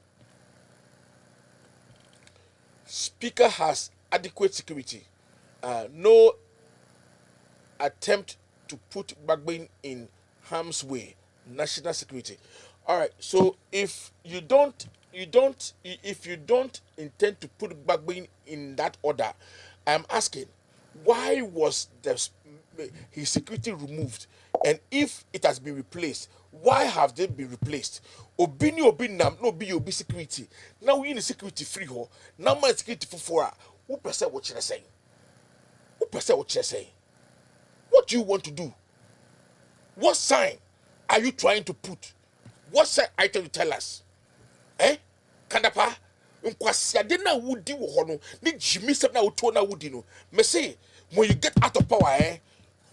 Speaker has adequate security. No attempt to put Bagbin in harm's way. National security. All right. So if you don't intend to put Bagbin in that order, I'm asking, why was his security removed? And if it has been replaced, why have they been replaced? Obinam, no be obi security. Now we in security free ho. Now my security for who percent what you're saying? Who percent what you're saying? What do you want to do? What sign are you trying to put? What sign are you trying to tell us? Kandapa? Nkwasiade na wudi wo ho no ni Jimmy sep na woto na wudi no me say when you get out of power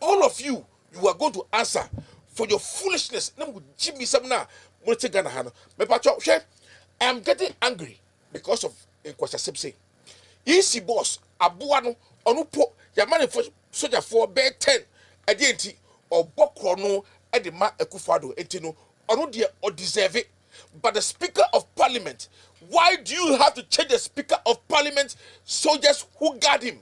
all of you are going to answer for your foolishness na Jimmy sep na mo te Ghana ha no me pa cho hwe I am getting angry because of nkwasa sep say easy boss aboa no onu po ya man for soldier for be 10 ade enti obokro no e de ma Akufo-Addo enti no onu de o deserve it. But the Speaker of Parliament, why do you have to change the Speaker of Parliament soldiers who guard him?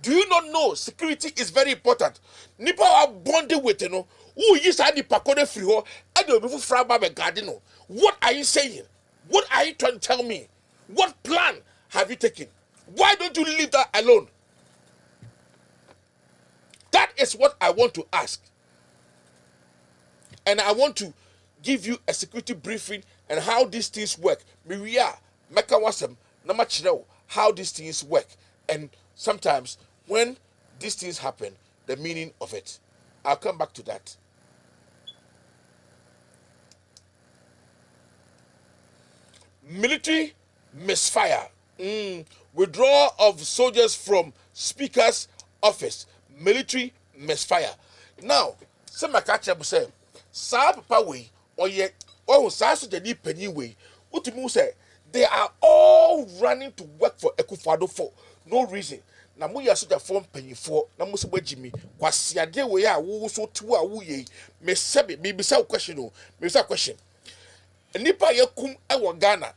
Do you not know security is very important? Nipa are bonded with who is nipa kone free ho and the people from garden. What are you saying? What are you trying to tell me? What plan have you taken? Why don't you leave that alone? That is what I want to ask. And I want to give you a security briefing and how these things work. Miria, Meka Wasem, Namachino, how these things work. And sometimes when these things happen, the meaning of it. I'll come back to that. military misfire. Withdrawal of soldiers from speaker's office. Military misfire. Now, some catch up say, Sa papa way or yet oh sa so the penny way. What you say? They are all running to work for Ekufado for no reason. Na mo ya so the form penny for na mo se Jimmy kwasi ade we a wo so to a wo ye me sebe me bisa question o me bisa question. Nipa ye kum e wo Ghana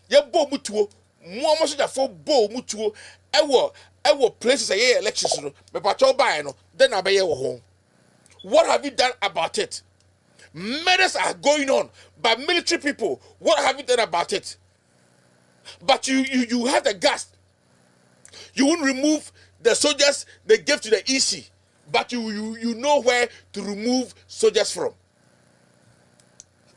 ye bo mutuo mo mo so the for bo mutuo e wo places ye elections no me pacho buy no then abeye wo ho. What have you done about it? Murders are going on by military people. What have you done about it? But you have the gas. You won't remove the soldiers they gave to the EC, but you know where to remove soldiers from.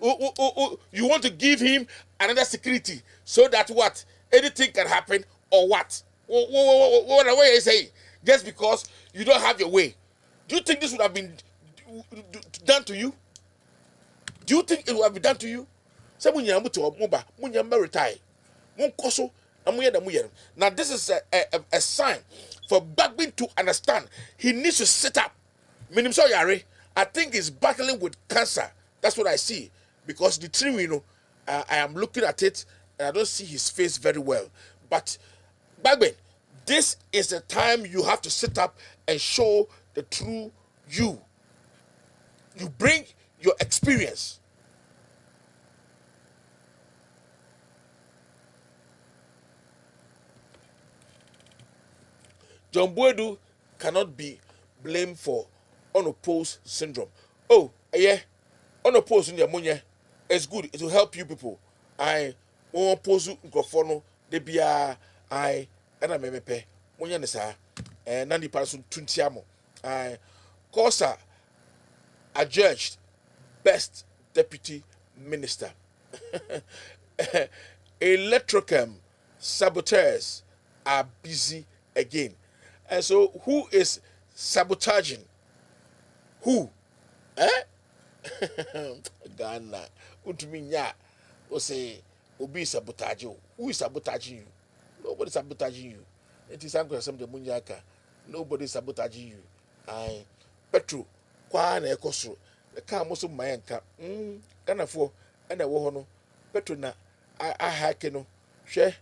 You want to give him another security so that what anything can happen or what? What are you saying? Just because you don't have your way. Do you think this would have been done to you? Do you think it would have been done to you? Say when you retire, now this is a sign for Bagbin to understand. He needs to sit up. I think he's battling with cancer. That's what I see. Because the tree, I am looking at it and I don't see his face very well. But Bagbin, this is the time you have to sit up and show the true you. You bring your experience. John Boedu cannot be blamed for unopposed syndrome. Oh, yeah, unopposed in the money is good. It will help you people. I unopposed microphone. They be I and I mepe. Money nesa. Nandi person tuntiamo. I Kosa adjudged best deputy minister. Electrocam saboteurs are busy again. And so, who is sabotaging? Who? Ghana. Untuminya. O say, Obi sabotage you. Who is sabotaging you? Nobody sabotaging you. It is Uncle Sam de Munyaka. Nobody sabotaging you. I Petro. Kwa na ekosro. The car most of my anka. Ghana for and a wohono. Petro na I hake no. Share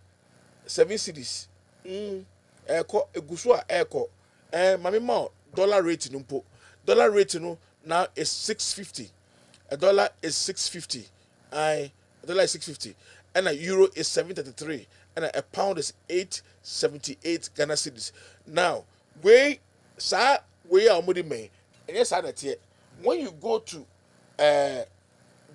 7 cities. Eko egusua eko mami ma dollar rate no dollar rate no now is 650. A dollar is 650. A dollar is 650 and a euro is 733 and a pound is 878 Ghana cedis. Now we are omodi me and yes I that when you go to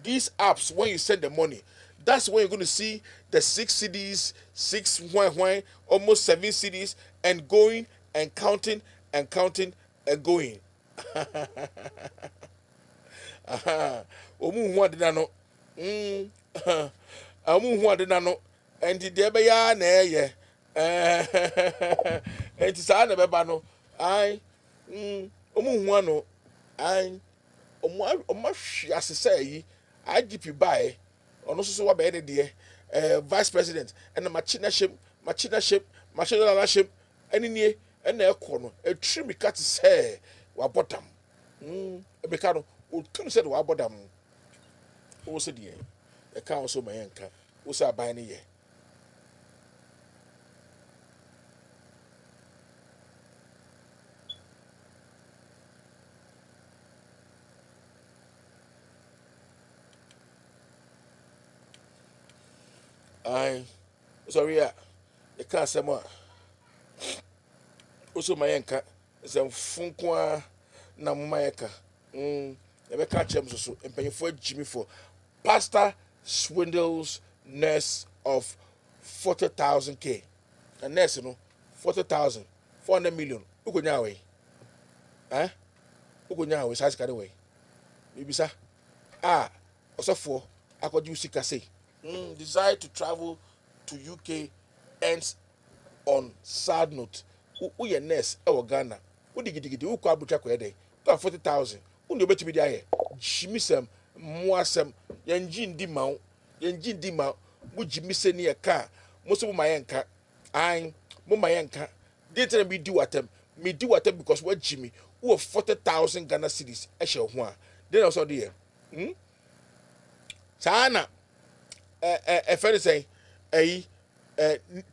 these apps, when you send the money, that's when you're going to see the 6 CDs, 6 almost 7 CDs, and going and counting and counting and going. Omu huwa dina no. Omu huwa dina no. And the debe ya na ye. And sa na beba no. Ai. Omu huwa no. Ai. Omu asese yi. IGP buy. Ono so wa be de vice president and machina ship any nie and na ekọ no etri mi kat say wa bottom ebeka no o tun said wa bottom o se de e ka o so mayenka o se aban ne ye I sorry ya e ka asem a also mayenka sem funko na mayeka e be ka chem so empanyefo Jimmy for pastor swindles nurse of 40,000 K. A nurse no 40,000 400 million ukonya we ukonya we size kare we bibisa osofo akọju sika say desire to travel to UK ends on sad note. Who your nurse ewo Ghana? Who digidi who kwa butwa kwa dey? 40,000. Who no betimi dey aye? Chimisem, muasem, yenji ndi ma. mo jimi se ne ka mo so mo mayenka an mo mayenka dey tell me do watem me do watem because what jimi who 40,000 Ghana cedis e she ho a then also dey sana friend say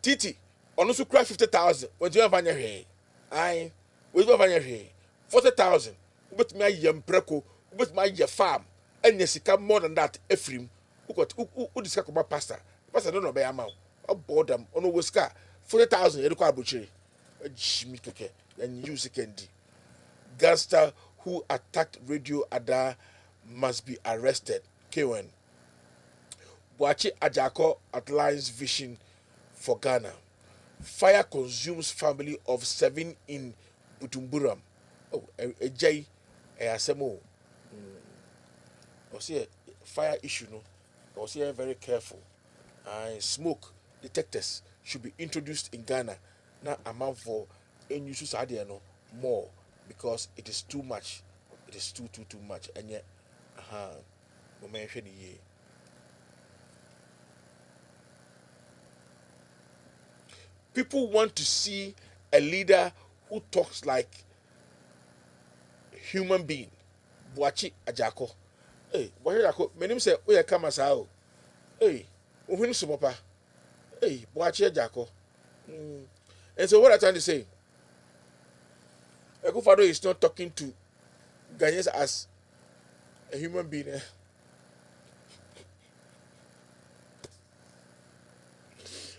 titi ono so cry 50,000 what you have anya hwe an we do have anya hwe 40,000 ubetumi ayem preko ubetumi aye farm enya sika more than that efrim who discuss about pastor don't know by amount boredom on no sika 40,000 you call butchery jimmy keke and use candy gangster who attacked radio Ada must be arrested. K1 Boachi Ajako outlines vision for Ghana. Fire consumes family of 7 in Butumburam. Oh, a J, a Asemo. Was here fire issue, no? I was here very careful. And smoke detectors should be introduced in Ghana. Now, amount for any use no more because it is too much. It is too much. And yet, people want to see a leader who talks like human being. Boachi Ajako. Hey, Boachi Ajako. My name say Oya Kamasao. Hey, Uhini Sumapa. Hey, Boachi Ajako. And so what I'm trying to say, Ekufado is not talking to Ghanaians as a human being.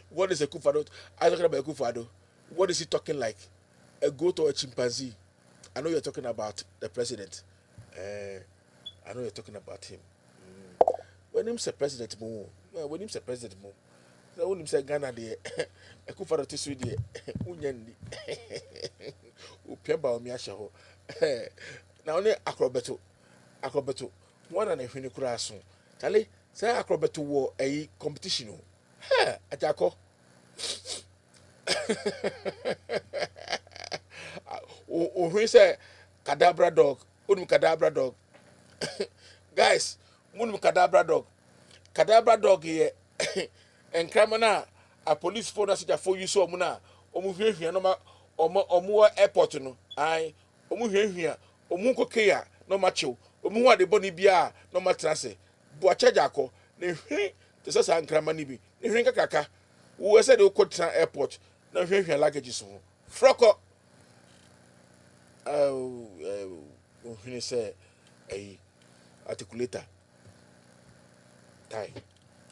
What is Ekufado? I'm talking about Ekufado. What is he talking like? A goat or a chimpanzee? I know you're talking about the president. I know you're talking about him. When him say president, when him say president, when him say Ghana, the Ekufado to Sweden, Unyendi, Upemba Omiashaho. Now only acrobato, more than a finicrason. Tally, say acrobato war a competition. Ajako. Who say cadabra dog? Unum cadabra dog. Guys, munum cadabra dog. Cadabra dog here. And Kramana, a police phone as for you so muna. Omu here no ma omu airport no. I omu here. Omu kokea no macho. Omu wa de boni bia no matrase. Boacha jako. Ne hwi te sasa Kramani bi. Ne hwi kaka. Wo say de ko airport. Na hwi luggage so. Froko. When say a articulator tie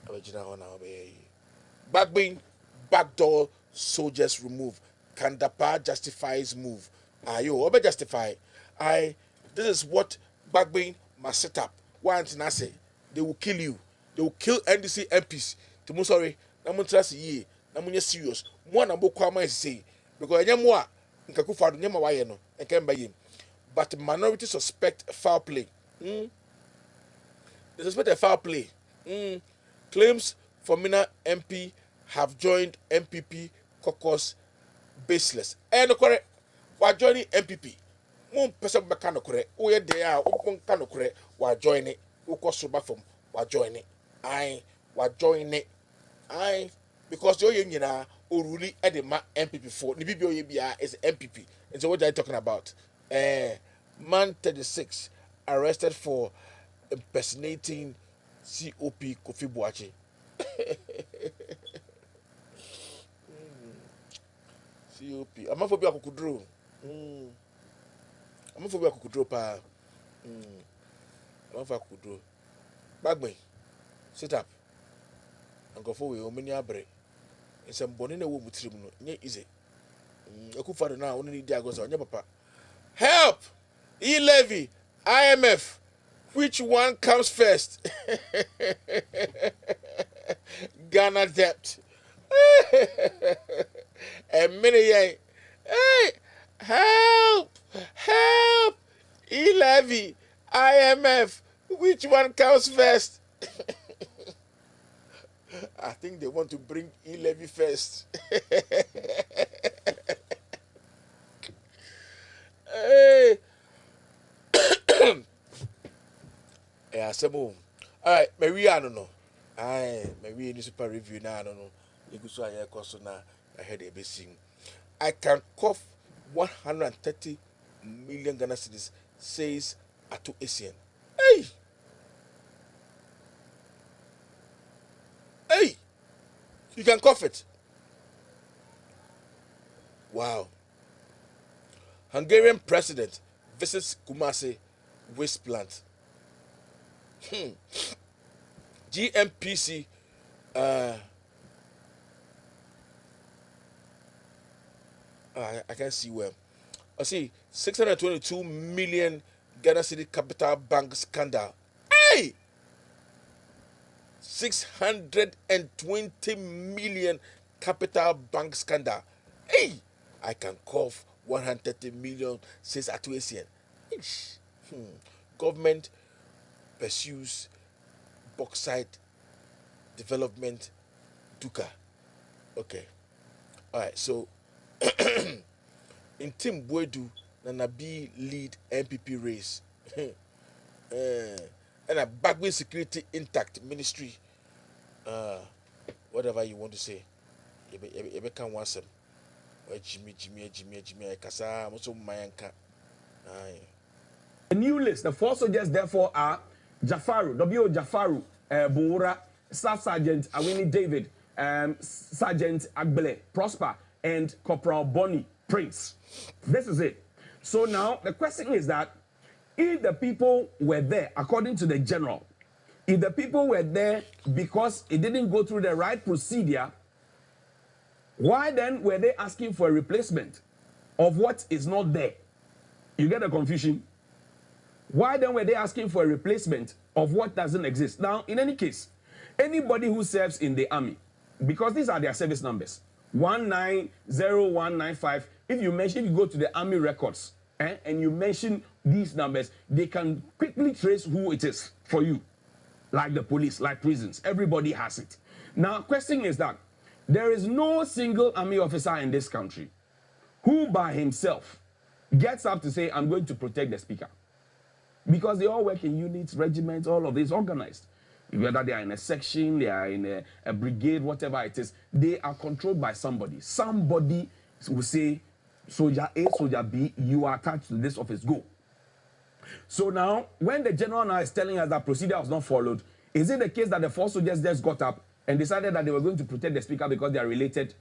original on our Bagbin backdoor soldiers remove. Can Dapa justify his move? Yo, obe justify. This is what Bagbin must set up. One thing I say, they will kill you. They will kill NDC MPs. To sorry, namun trust ye, namun serious. More na bo kwama is say because anyamwa nkakufa do nyama waye no nkemba yim. But minority suspect foul play. They suspect a foul play. Claims Formina MP have joined MPP caucus baseless. No correct. We're joining MPP. Moon person mechanic correct. We they are open can correct. We're joining it. We cross back from we're joining it. We're joining it. Because you're union are really at the MPP for the BBOABR is MPP. And so what are you talking about? Man 36 arrested for impersonating COP Kofi Boachi. COP. I'm not for Bia Kukudro. I'm not for Bia Kukudro pa. I'm not for Kukudro. Bagbin, sit up. And go forward. Omeni abre. And some bonina wo mutrim no. Nye easy. Ekufado na only need dia go so. Nye papa. Help! E-levy, IMF, which one comes first? Ghana debt. And many hey, help! Help! E-levy, IMF, which one comes first? I think they want to bring E-levy first. Hey. All right, Maria, no. Aye, maybe any super review now. I don't know. You could say I cost now. I had a bit. I can cough 130 million Ghana cedis, says Atu Asian. Hey! Hey! You can cough it. Wow. Hungarian president visits Kumasi waste plant. GMPC I can't see well. I see 622 million Ghana City Capital Bank scandal. Hey! 620 million Capital Bank scandal. Hey! I can cough 130 million, says Atuasian. Government pursues bauxite development Duka. Okay. Alright, so in Tim Bwedu, Nanabi lead MPP race. And a Bagbin security intact ministry. Whatever you want to say. You can want some. Jimmy, Kasa, also Mayanka. The new list, the 4 soldiers, therefore, are Jafaru, W. Jafaru, Bura, Staff Sergeant Awini David, Sergeant Agbele, Prosper, and Corporal Bonnie Prince. This is it. So now the question is that if the people were there, according to the general, if the people were there because it didn't go through the right procedure, why then were they asking for a replacement of what is not there? You get the confusion? Why then were they asking for a replacement of what doesn't exist? Now, in any case, anybody who serves in the army, because these are their service numbers, 190195, if you go to the army records and you mention these numbers, they can quickly trace who it is for you. Like the police, like prisons, everybody has it. Now, question is that there is no single army officer in this country who by himself gets up to say, I'm going to protect the speaker. Because they all work in units, regiments, all of this organized. Whether they are in a section, they are in a brigade, whatever it is, they are controlled by somebody. Somebody will say, Soldier A, Soldier B, you are attached to this office, go. So now, when the general now is telling us that procedure was not followed, is it the case that the 4 soldiers just got up and decided that they were going to protect the speaker because they are related?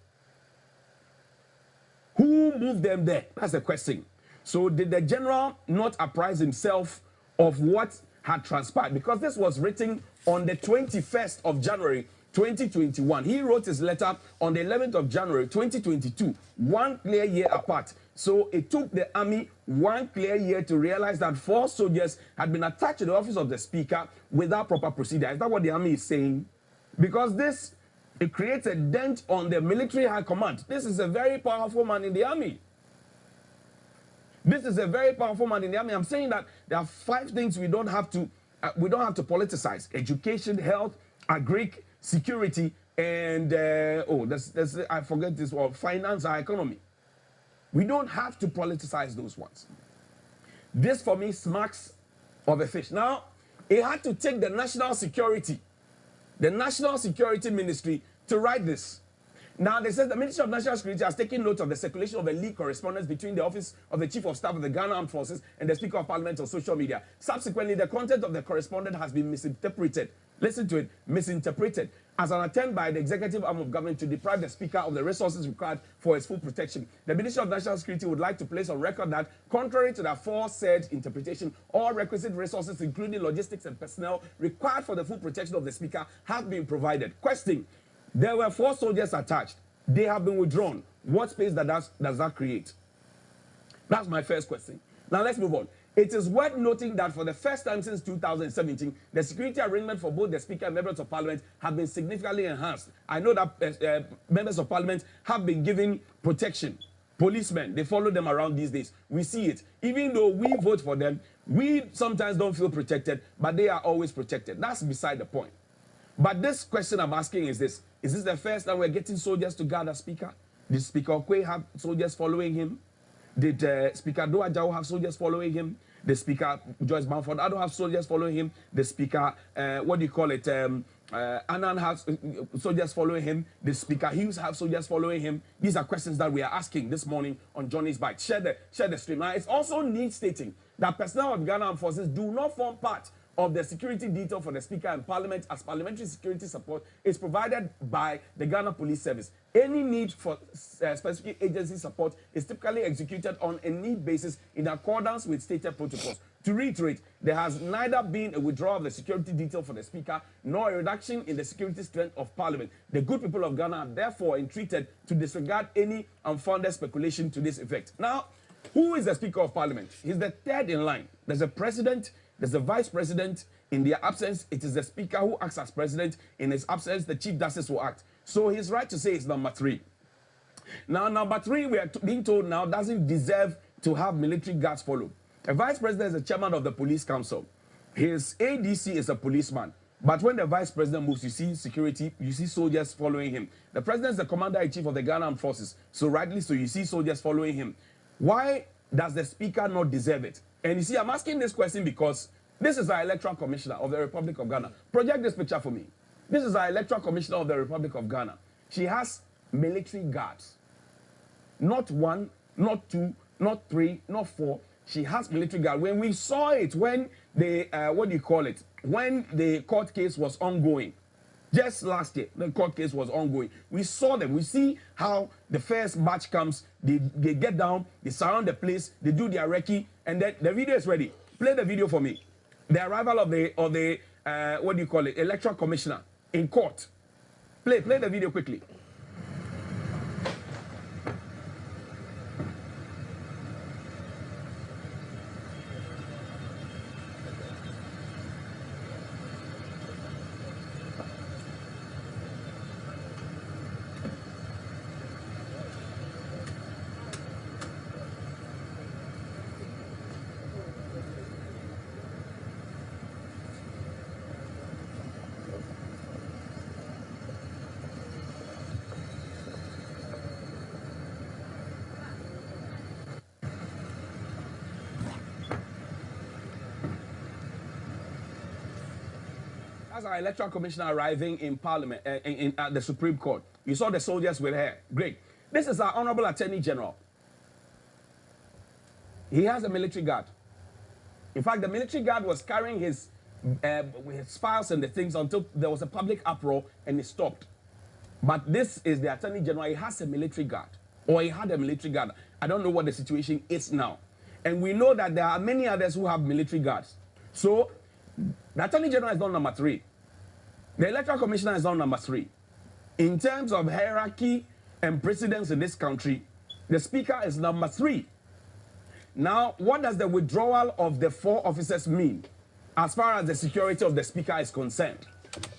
Who moved them there? That's the question. So did the general not apprise himself of what had transpired? Because this was written on the 21st of January, 2021. He wrote his letter on the 11th of January, 2022, 1 clear year apart. So it took the army 1 clear year to realize that 4 soldiers had been attached to the office of the speaker without proper procedure. Is that what the army is saying? Because this, it creates a dent on the military high command. This is a very powerful man in the army. This is a very powerful man in the army. I'm saying that there are 5 things we don't have to politicize: education, health, agri, security, and I forget this one, finance or economy. We don't have to politicize those ones. This for me smacks of a fish. Now, it had to take the national security ministry to write this. Now, they said the Ministry of National Security has taken note of the circulation of a leaked correspondence between the Office of the Chief of Staff of the Ghana Armed Forces and the Speaker of Parliament on social media. Subsequently, the content of the correspondence has been misinterpreted. Listen to it, misinterpreted as an attempt by the executive arm of government to deprive the Speaker of the resources required for his full protection. The Ministry of National Security would like to place on record that, contrary to the aforesaid interpretation, all requisite resources, including logistics and personnel required for the full protection of the Speaker, have been provided. Question: there were 4 soldiers attached. They have been withdrawn. What space does that create? That's my first question. Now let's move on. It is worth noting that for the first time since 2017, the security arrangement for both the Speaker and members of Parliament have been significantly enhanced. I know that members of Parliament have been given protection. Policemen, they follow them around these days. We see it. Even though we vote for them, we sometimes don't feel protected, but they are always protected. That's beside the point. But this question I'm asking is this: is this the first time we're getting soldiers to guard the Speaker? Did Speaker Okwe have soldiers following him? Did Speaker Doajao have soldiers following him? the Speaker, Joyce Bamford Addo have soldiers following him, the Speaker, Annan has soldiers following him, the Speaker Hughes have soldiers following him. These are questions that we are asking this morning on Johnny's Bite. Share the stream. Now, it's also needs stating that personnel of Ghana Armed Forces do not form part of the security detail for the Speaker and Parliament, as parliamentary security support is provided by the Ghana Police Service. Any need for specific agency support is typically executed on a need basis in accordance with stated protocols. To reiterate, there has neither been a withdrawal of the security detail for the Speaker nor a reduction in the security strength of Parliament. The good people of Ghana are therefore entreated to disregard any unfounded speculation to this effect. Now, who is the Speaker of Parliament? He's the third in line. There's a president, there's a vice president. In their absence, it is the Speaker who acts as president. In his absence, the Chief Justice will act. So he's right to say it's number 3. Now, number 3, we are being told now, doesn't deserve to have military guards follow. A vice president is the chairman of the police council. His ADC is a policeman. But when the vice president moves, you see security, you see soldiers following him. The president is the commander-in-chief of the Ghana Armed Forces. So rightly so, you see soldiers following him. Why does the Speaker not deserve it? And you see, I'm asking this question because this is our electoral commissioner of the Republic of Ghana. Project this picture for me. This is our electoral commissioner of the Republic of Ghana. She has military guards. Not 1, not 2, not 3, not 4. She has military guard. When we saw it, when the, when the court case was ongoing, just last year, the court case was ongoing. We saw them. We see how the first batch comes. They get down, they surround the place, they do their recce, and then the video is ready. Play the video for me. The arrival of the electoral commissioner in court. Play the video quickly. As our electoral commissioner arriving in Parliament, at the Supreme Court, you saw the soldiers with her. Great. This is our Honorable Attorney General. He has a military guard. In fact, the military guard was carrying his files and the things until there was a public uproar and it stopped. But this is the Attorney General. He has a military guard, or he had a military guard. I don't know what the situation is now. And we know that there are many others who have military guards. So the Attorney General is not number 3. The Electoral Commissioner is not number 3. In terms of hierarchy and precedence in this country, the Speaker is number 3. Now, what does the withdrawal of the 4 officers mean as far as the security of the Speaker is concerned?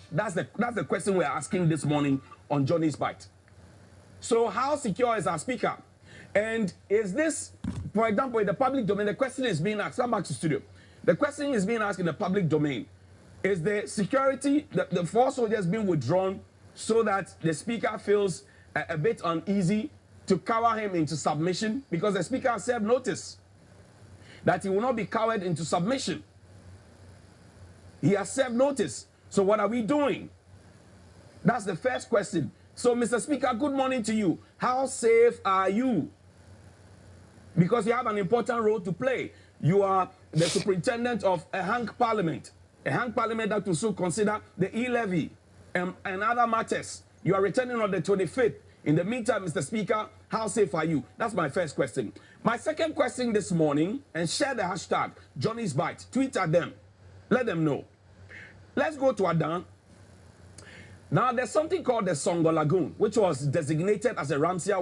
That's the question we're asking this morning on Johnny's Bite. So how secure is our Speaker? And is this, for example, in the public domain, the question is being asked. Come back to studio. The question is being asked in the public domain. Is the security, the 4 soldiers being withdrawn so that the Speaker feels a bit uneasy to cower him into submission? Because the Speaker has served notice that he will not be cowered into submission. He has served notice. So what are we doing? That's the first question. So, Mr. Speaker, good morning to you. How safe are you? Because you have an important role to play. You are the superintendent of a hung parliament. A hung parliament that will soon consider the e-levy and other matters. You are returning on the 25th. In the meantime, Mr. Speaker, how safe are you? That's my first question. My second question this morning, and share the hashtag Johnny's Bite. Tweet at them. Let them know. Let's go to Adan. Now, there's something called the Songo Lagoon, which was designated as a Ramsar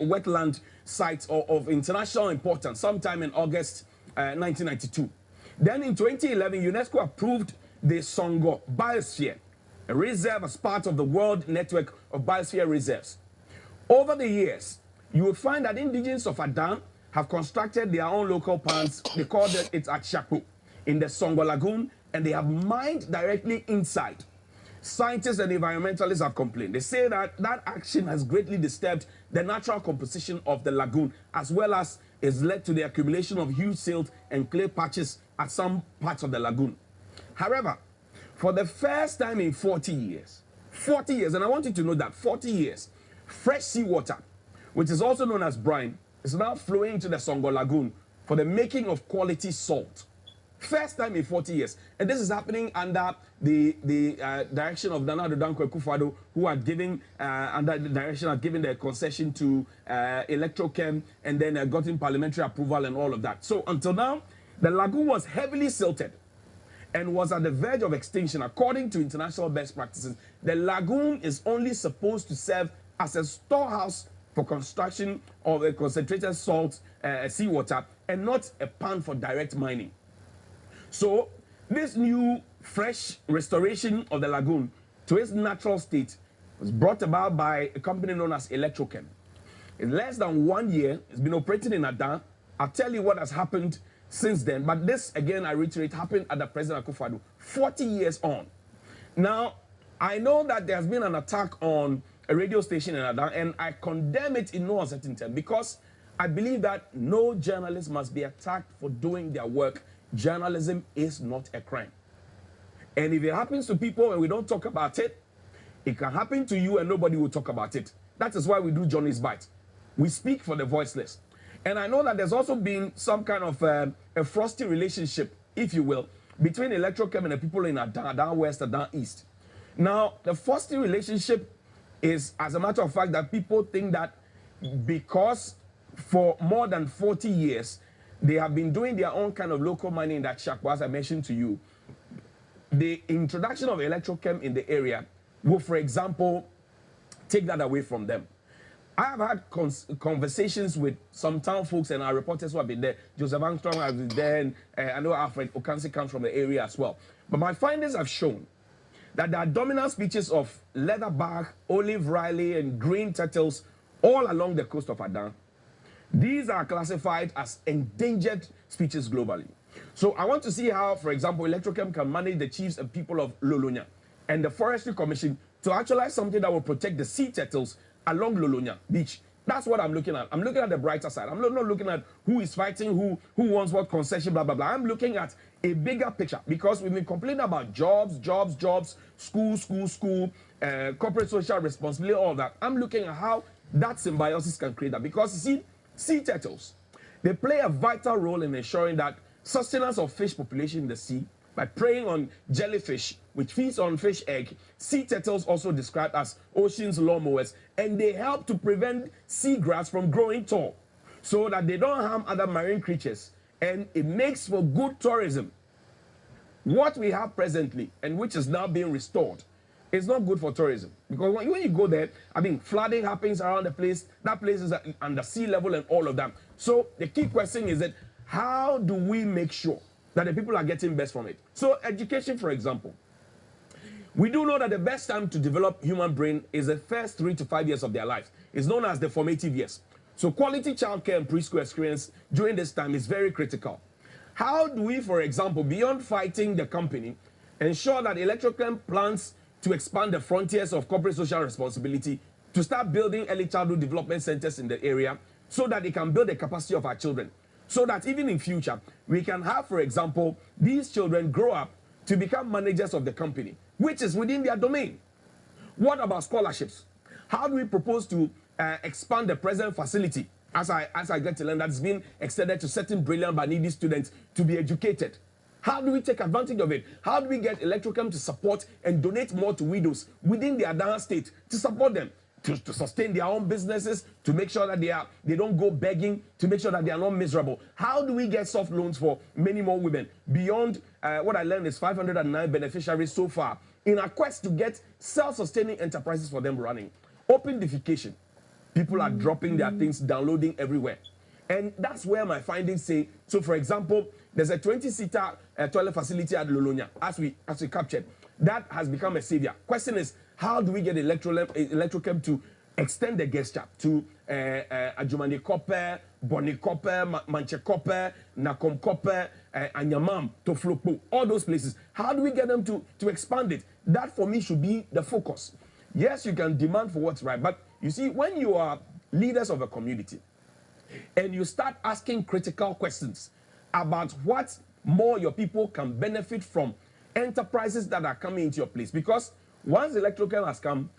wetland site of international importance sometime in August 1992. Then in 2011, UNESCO approved the Songo Biosphere, a reserve as part of the World Network of Biosphere Reserves. Over the years, you will find that indigenes of Adan have constructed their own local ponds. They call it at Chapo in the Songo Lagoon, and they have mined directly inside. Scientists and environmentalists have complained. They say that that action has greatly disturbed the natural composition of the lagoon, as well as has led to the accumulation of huge silt and clay patches at some parts of the lagoon. However, for the first time in 40 years, and I want you to know that 40 years, fresh seawater, which is also known as brine, is now flowing into the Songo Lagoon for the making of quality salt. First time in 40 years. And this is happening under the direction of Nana Addo Dankwa Akufo-Addo, who are giving, under the direction of giving the concession to Electrochem, and then gotten parliamentary approval and all of that. So until now, the lagoon was heavily silted and was at the verge of extinction. According to international best practices, the lagoon is only supposed to serve as a storehouse for construction of a concentrated salt seawater, and not a pan for direct mining. So this new fresh restoration of the lagoon to its natural state was brought about by a company known as Electrochem. In less than 1 year, it's been operating in Adan. I'll tell you what has happened since then, but this, again, I reiterate, happened under President Akufo-Addo 40 years on. Now, I know that there has been an attack on a radio station in Adan, and I condemn it in no uncertain term, because I believe that no journalist must be attacked for doing their work. Journalism is not a crime. And if it happens to people and we don't talk about it, it can happen to you and nobody will talk about it. That is why we do Johnny's Bite. We speak for the voiceless. And I know that there's also been some kind of a frosty relationship, if you will, between Electrochem and the people in Adan West, Adan East. Now, the frosty relationship is, as a matter of fact, that people think that because for more than 40 years, they have been doing their own kind of local mining in that shack, as I mentioned to you. The introduction of Electrochem in the area will, for example, take that away from them. I have had conversations with some town folks and our reporters who have been there. Joseph Armstrong has been there, and I know Alfred Okansi comes from the area as well. But my findings have shown that there are dominant species of leatherback, olive riley, and green turtles all along the coast of Adan. These are classified as endangered species globally. So I want to see how, for example, Electrochem can manage the chiefs and people of Lolonya and the Forestry Commission to actualize something that will protect the sea turtles along Lolonya Beach. That's what I'm looking at. I'm looking at the brighter side. I'm not looking at who is fighting, who wants what concession, blah, blah, blah. I'm looking at a bigger picture, because we've been complaining about jobs, school, corporate social responsibility, all that. I'm looking at how that symbiosis can create that, because you see, sea turtles, they play a vital role in ensuring that sustenance of fish population in the sea by preying on jellyfish, which feeds on fish egg. Sea turtles also described as ocean's lawnmowers, and they help to prevent seagrass from growing tall so that they don't harm other marine creatures, and it makes for good tourism. What we have presently, and which is now being restored, is not good for tourism, because when you go there, I mean, flooding happens around the place. That place is under sea level and all of that. So the key question is that how do we make sure that the people are getting best from it? So education, for example, we do know that the best time to develop human brain is the first 3 to 5 years of their life. It's known as the formative years. So quality childcare and preschool experience during this time is very critical. How do we, for example, beyond fighting the company, ensure that Electrochem plans to expand the frontiers of corporate social responsibility, to start building early childhood development centers in the area, so that they can build the capacity of our children, so that even in future, we can have, for example, these children grow up to become managers of the company, which is within their domain. What about scholarships? How do we propose to expand the present facility, as I get to learn, that's been extended to certain brilliant but needy students to be educated? How do we take advantage of it? How do we get Electrochem to support and donate more to widows within the Adan state, to support them, to sustain their own businesses, to make sure that they don't go begging, to make sure that they are not miserable? How do we get soft loans for many more women? Beyond what I learned is 509 beneficiaries so far in a quest to get self-sustaining enterprises for them running. Open defecation. People are dropping their things, downloading everywhere. And that's where my findings say, so for example, there's a 20-seater toilet facility at Lolonya, as we captured. That has become a savior. Question is, how do we get Electrochem to extend the gesture to Ajumani Kope, Boni Kope, Manche Kope, Nakom Kope, Anyamam, Toflopo, all those places? How do we get them to expand it? That, for me, should be the focus. Yes, you can demand for what's right, but you see, when you are leaders of a community, and you start asking critical questions about what more your people can benefit from enterprises that are coming into your place. Because once electrical has come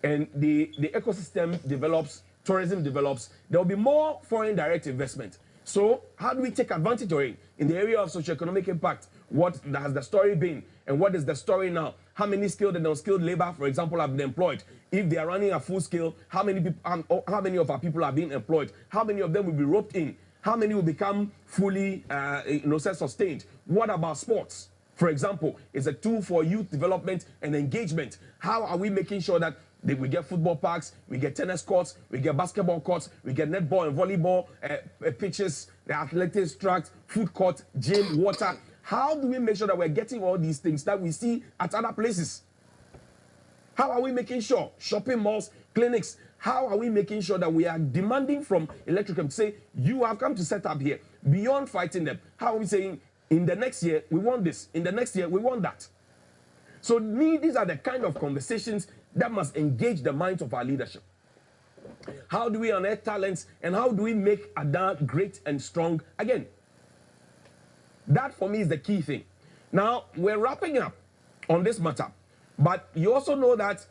and the ecosystem develops, tourism develops, there will be more foreign direct investment. So how do we take advantage of it in the area of socioeconomic impact? What has the story been and what is the story now? How many skilled and unskilled labor, for example, have been employed? If they are running at full scale, how many of our people are being employed? How many of them will be roped in? How many will become fully self-sustained? What about sports? For example, it's a tool for youth development and engagement. How are we making sure that we get football parks, we get tennis courts, we get basketball courts, we get netball and volleyball pitches, the athletics track, food court, gym, water? How do we make sure that we're getting all these things that we see at other places? How are we making sure? Shopping malls, clinics, how are we making sure that we are demanding from Electricum to say, you have come to set up here, beyond fighting them? How are we saying, in the next year, we want this, in the next year, we want that? So these are the kind of conversations that must engage the minds of our leadership. How do we unearth talents and how do we make Ada great and strong again? That for me is the key thing. Now, we're wrapping up on this matter, but you also know that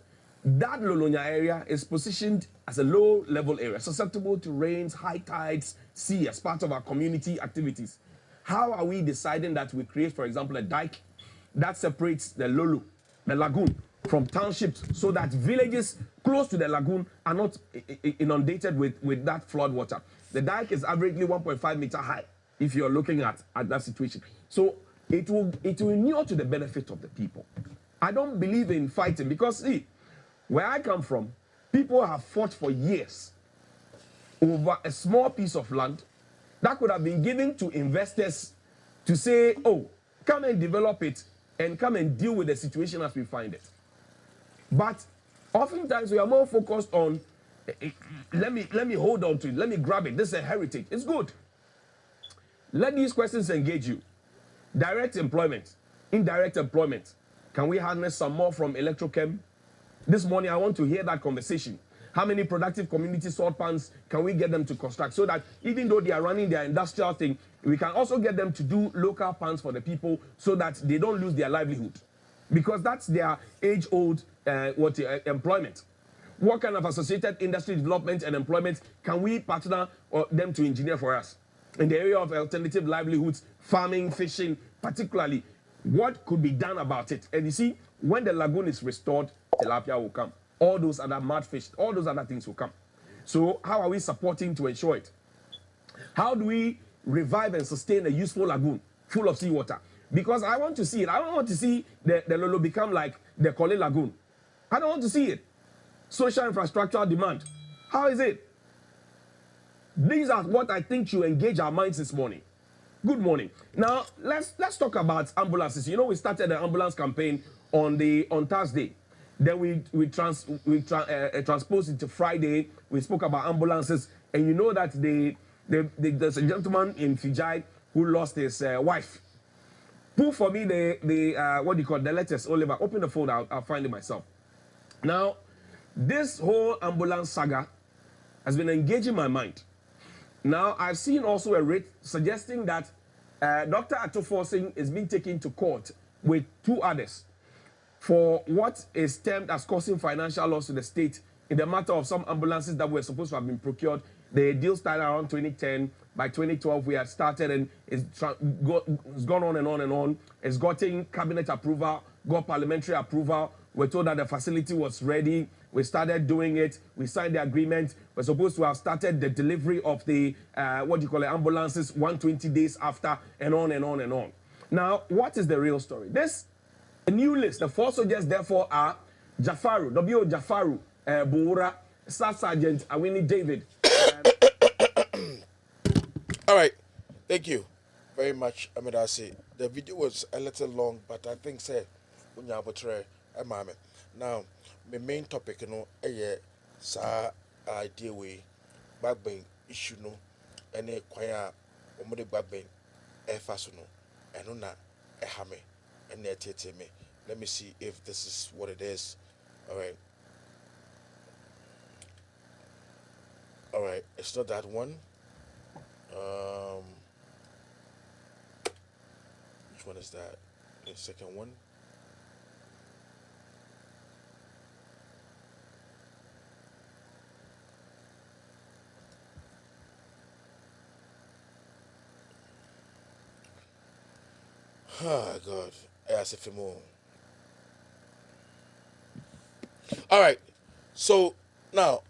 Lolonya area is positioned as a low-level area, susceptible to rains, high tides, sea as part of our community activities. How are we deciding that we create, for example, a dike that separates the lagoon, from townships so that villages close to the lagoon are not inundated with that flood water? The dike is averagely 1.5 meter high if you're looking at that situation. So it will inure to the benefit of the people. I don't believe in fighting because, see, where I come from, people have fought for years over a small piece of land that could have been given to investors to say, oh, come and develop it and come and deal with the situation as we find it. But oftentimes we are more focused on, let me hold on to it, let me grab it, this is a heritage, it's good. Let these questions engage you. Direct employment, indirect employment. Can we harness some more from Electrochem? This morning, I want to hear that conversation. How many productive community salt pans can we get them to construct so that even though they are running their industrial thing, we can also get them to do local pans for the people so that they don't lose their livelihood? Because that's their age-old employment. What kind of associated industry development and employment can we partner them to engineer for us? In the area of alternative livelihoods, farming, fishing, particularly, what could be done about it? And you see, when the lagoon is restored, tilapia will come. All those other mudfish, all those other things will come. So how are we supporting to ensure it? How do we revive and sustain a useful lagoon full of seawater? Because I want to see it. I don't want to see the Lolo become like the Kole Lagoon. I don't want to see it. Social infrastructural demand. How is it? These are what I think should engage our minds this morning. Good morning. Now, let's talk about ambulances. You know, we started an ambulance campaign on Thursday. Then we transposed it to Friday. We spoke about ambulances. And you know that there's a gentleman in Fijai who lost his wife. Pull for me the letters, Oliver. Open the phone, I'll find it myself. Now, this whole ambulance saga has been engaging my mind. Now, I've seen also a writ suggesting that Dr. Atoforsin is being taken to court with two others for what is termed as causing financial loss to the state in the matter of some ambulances that were supposed to have been procured. The deal started around 2010. By 2012, we had started and it's gone on and on and on. It's gotten cabinet approval, got parliamentary approval. We're told that the facility was ready. We started doing it. We signed the agreement. We're supposed to have started the delivery of the, ambulances 120 days after, and on and on and on. Now, what is the real story? The new list, the four soldiers, therefore, are Jafaru, W. Jafaru, Buura, Staff Sergeant Awini David. All right. Thank you very much, Amidasi. The video was a little long, but I think, say, now, my main topic, sa idea we Bagbin issue no, and a choir, Omode Bagbin, Fasuno, and Una, Ehame, and me. Let me see if this is what it is. All right. All right. It's not that one. Um, which one is that? The second one. Oh God. As if more. All right. So now,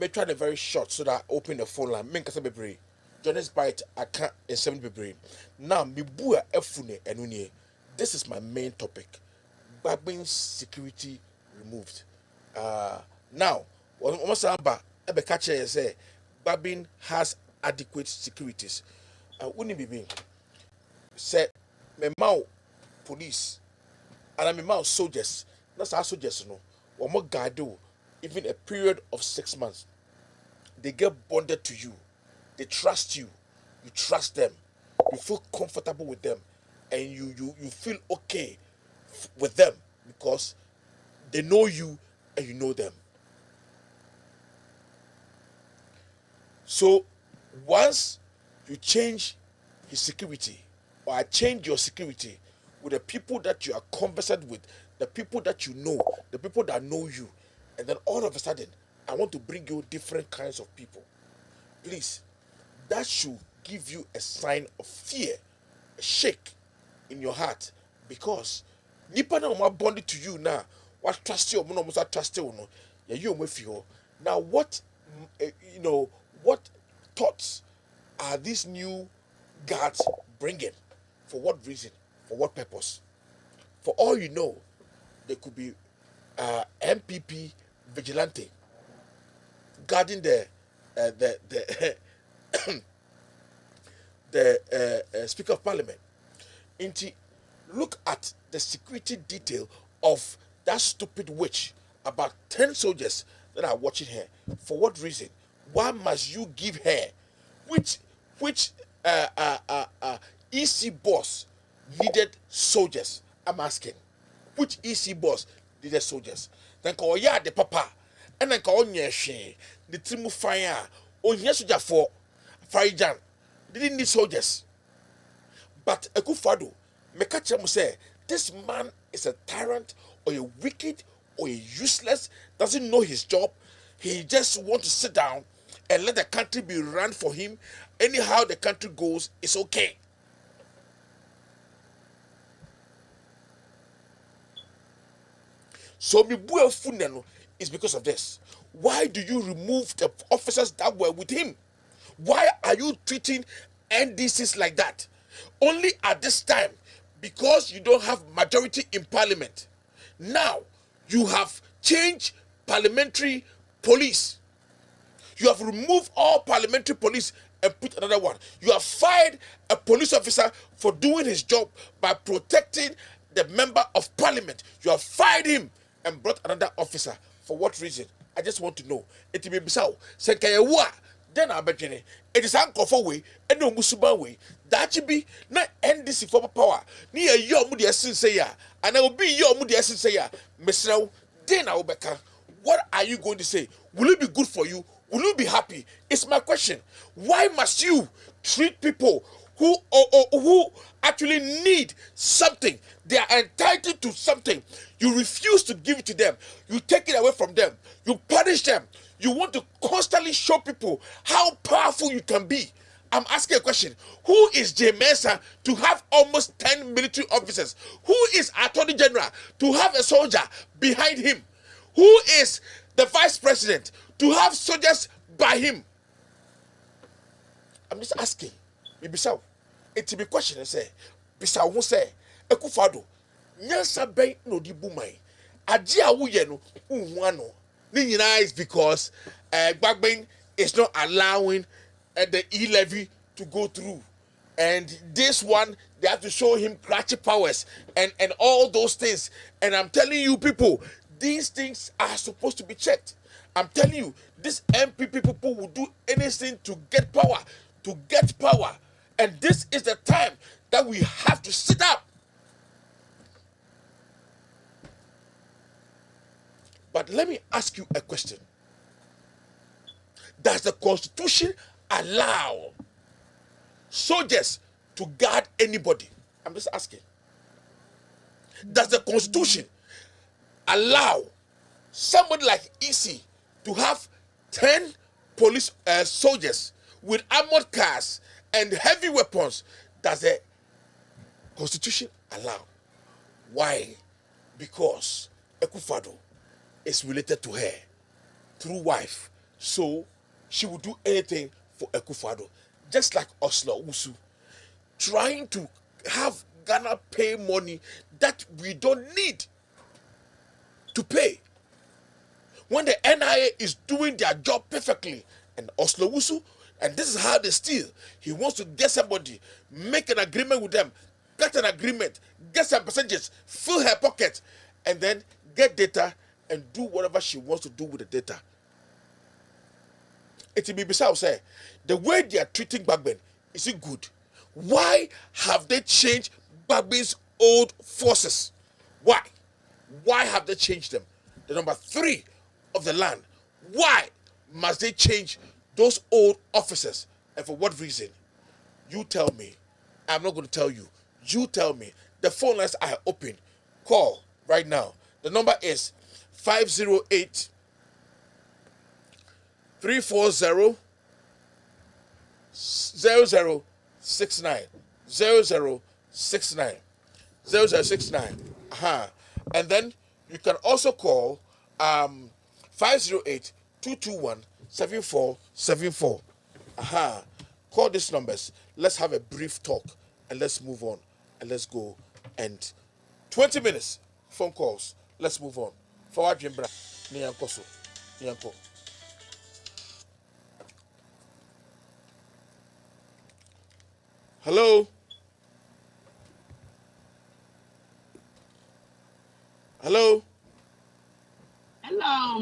me try the very short so that I open the phone line. Me kasa bebre. Jonas bite I can't in 7 bebre. Now me bua efune enunye. This is my main topic. Bagbin security removed. Now, almost aba ebe catch say Bagbin has adequate securities. Wouldn't be say me mau police and me mau soldiers. That's our soldiers no. One more guard even a period of 6 months. They get bonded to you. They trust you. You trust them. You feel comfortable with them, and you feel okay with them because they know you and you know them. So once you change his security, or I change your security with the people that you are conversant with, the people that you know, the people that know you, and then all of a sudden, I want to bring you different kinds of people. Please, that should give you a sign of fear, a shake in your heart, because nipa na uma bonded to you now. What trust you, no trust you, no. Yeah, you with you. Now, what what thoughts are these new guards bringing? For what reason? For what purpose? For all you know, they could be MPP vigilante guarding the the Speaker of Parliament. Inti, look at the security detail of that stupid witch. About 10 soldiers that are watching her. For what reason? Why must you give her? Which EC boss needed soldiers? I'm asking. Which EC boss needed soldiers? Then call ya the papa, and then call nye the trimu fire. Oh yes, soldier for Farijan. Didn't need soldiers. But Ekufado, Mekacha say this man is a tyrant or a wicked or a useless, doesn't know his job. He just wants to sit down and let the country be run for him. Anyhow the country goes, it's okay. So Mibuel Funeno is because of this. Why do you remove the officers that were with him? Why are you treating NDCs like that? Only at this time, because you don't have majority in parliament. Now, you have changed parliamentary police. You have removed all parliamentary police and put another one. You have fired a police officer for doing his job by protecting the member of parliament. You have fired him and brought another officer. For what reason? I just want to know. It may be so. Then I bet it is uncle way and no musuba way. That should be not NDC for power. Near your moody essence say ya, and I will be your moody essence say ya. Miss Now, then I will back. What are you going to say? Will it be good for you? Will you be happy? It's my question. Why must you treat people who actually need something? They are entitled to something. You refuse to give it to them. You take it away from them. You punish them. You want to constantly show people how powerful you can be. I'm asking a question. Who is J. Mensah to have almost 10 military officers? Who is Attorney General to have a soldier behind him? Who is the Vice President to have soldiers by him? I'm just asking. Bibisau. It be question say. Bisau who say. Ekufado. Nyansa ben no di bumai. Aji a wuye no unwano. Is because Bagbin is not allowing the e-levy to go through, and this one they have to show him crutchy powers and all those things. And I'm telling you people, these things are supposed to be checked. I'm telling you, this MPP people will do anything to get power, and this is the time that we have to sit up. But let me ask you a question. Does the Constitution allow soldiers to guard anybody? I'm just asking. Does the Constitution allow somebody like EC to have 10 police soldiers with armored cars and heavy weapons? Does the Constitution allow? Why? Because Ekufado is related to her through wife, so she would do anything for Ekufado, just like Oslo Usu, trying to have Ghana pay money that we don't need to pay. When the NIA is doing their job perfectly, and Oslo Usu, and this is how they steal. He wants to get somebody, make an agreement with them, get an agreement, get some percentages, fill her pocket, and then get data and do whatever she wants to do with the data. It will be beside say the way they are treating Bagbin, is it good? Why have they changed Bagbin's old forces? Why? Why have they changed them? The number 3 of the land. Why must they change those old officers? And for what reason? You tell me. I'm not going to tell you. You tell me. The phone lines are open. Call right now. The number is 508 340 0069 0069 0069. And then you can also call 508 221 7474. Call these numbers. Let's have a brief talk and let's move on and let's go. And 20 minutes phone calls. Let's move on. Forward Jimbra. Niyanko. Niyanko. Hello. Hello. Hello,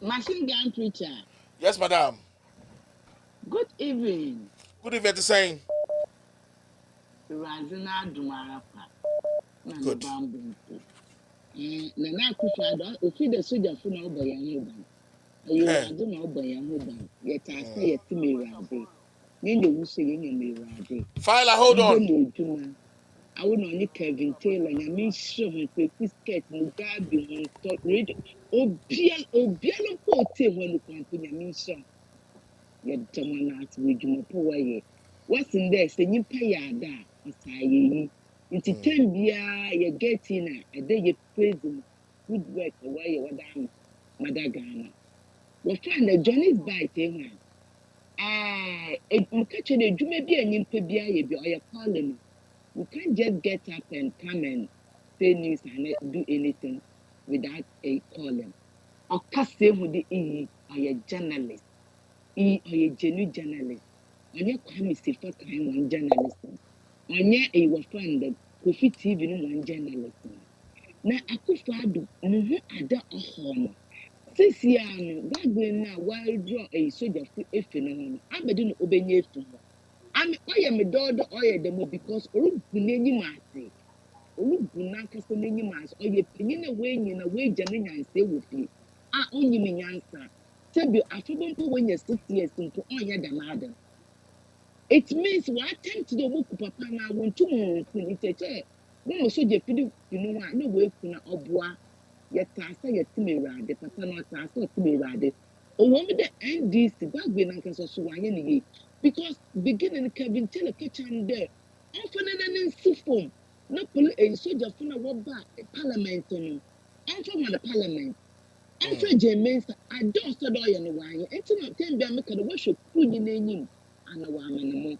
machine gun preacher. Yes, madam. Good evening. Good evening, saying. Razina Dumarapa. Good. Nana Kufado, if you the soldier for no by Yahuban. You are doing by Yahuban. Yet I say it to me, Rabbi. Ninde will say in me, Rabbi. File, hold on. I would only Kevin Taylor, and I mean, show me quick skirt, no Bagbin, talk radio. Oh, Biano Pote when you come to your mission. Yet, someone asked with you, poor. What's in there? Say you pay ya da, as I into 10 year, you get in a day you praising good work away, your damn Madagana. We find the Johnny's bite, eh? It will catch a you may be an impebia, or your parliament. You can't just get up and come and say news and not do anything without a calling. Or cast with the E or a journalist. E or a genuine journalist. On your coming for kind one journalist. On your a wafanda, Kofi TV one journalist. Now I could find no other home. Since you Bagbin now, while draw a soldier for a phenomenon, I didn't obey you. I am a daughter or a demo because Urubunani Masi, Urubunaka Sonini Mas, or your opinion away in a way, Janina and stay with you. I only mean answer. Tell you, I forgot when you're 6 years into all your madam. It means what time to the work, Papa, now want to move in it. No, so you feel you know, I know where kuna obwa, yet I say a timira, the Papa not I saw timira. Oh, one with the NDC, Bagbin and Castle, because beginning Kevin tell a kitchen there, often an insufom, not a soldier from a rubber parliament on I'm from the parliament. I'm from James, I don't study any wine, and to not tell them, make a worship, put in name, and a woman.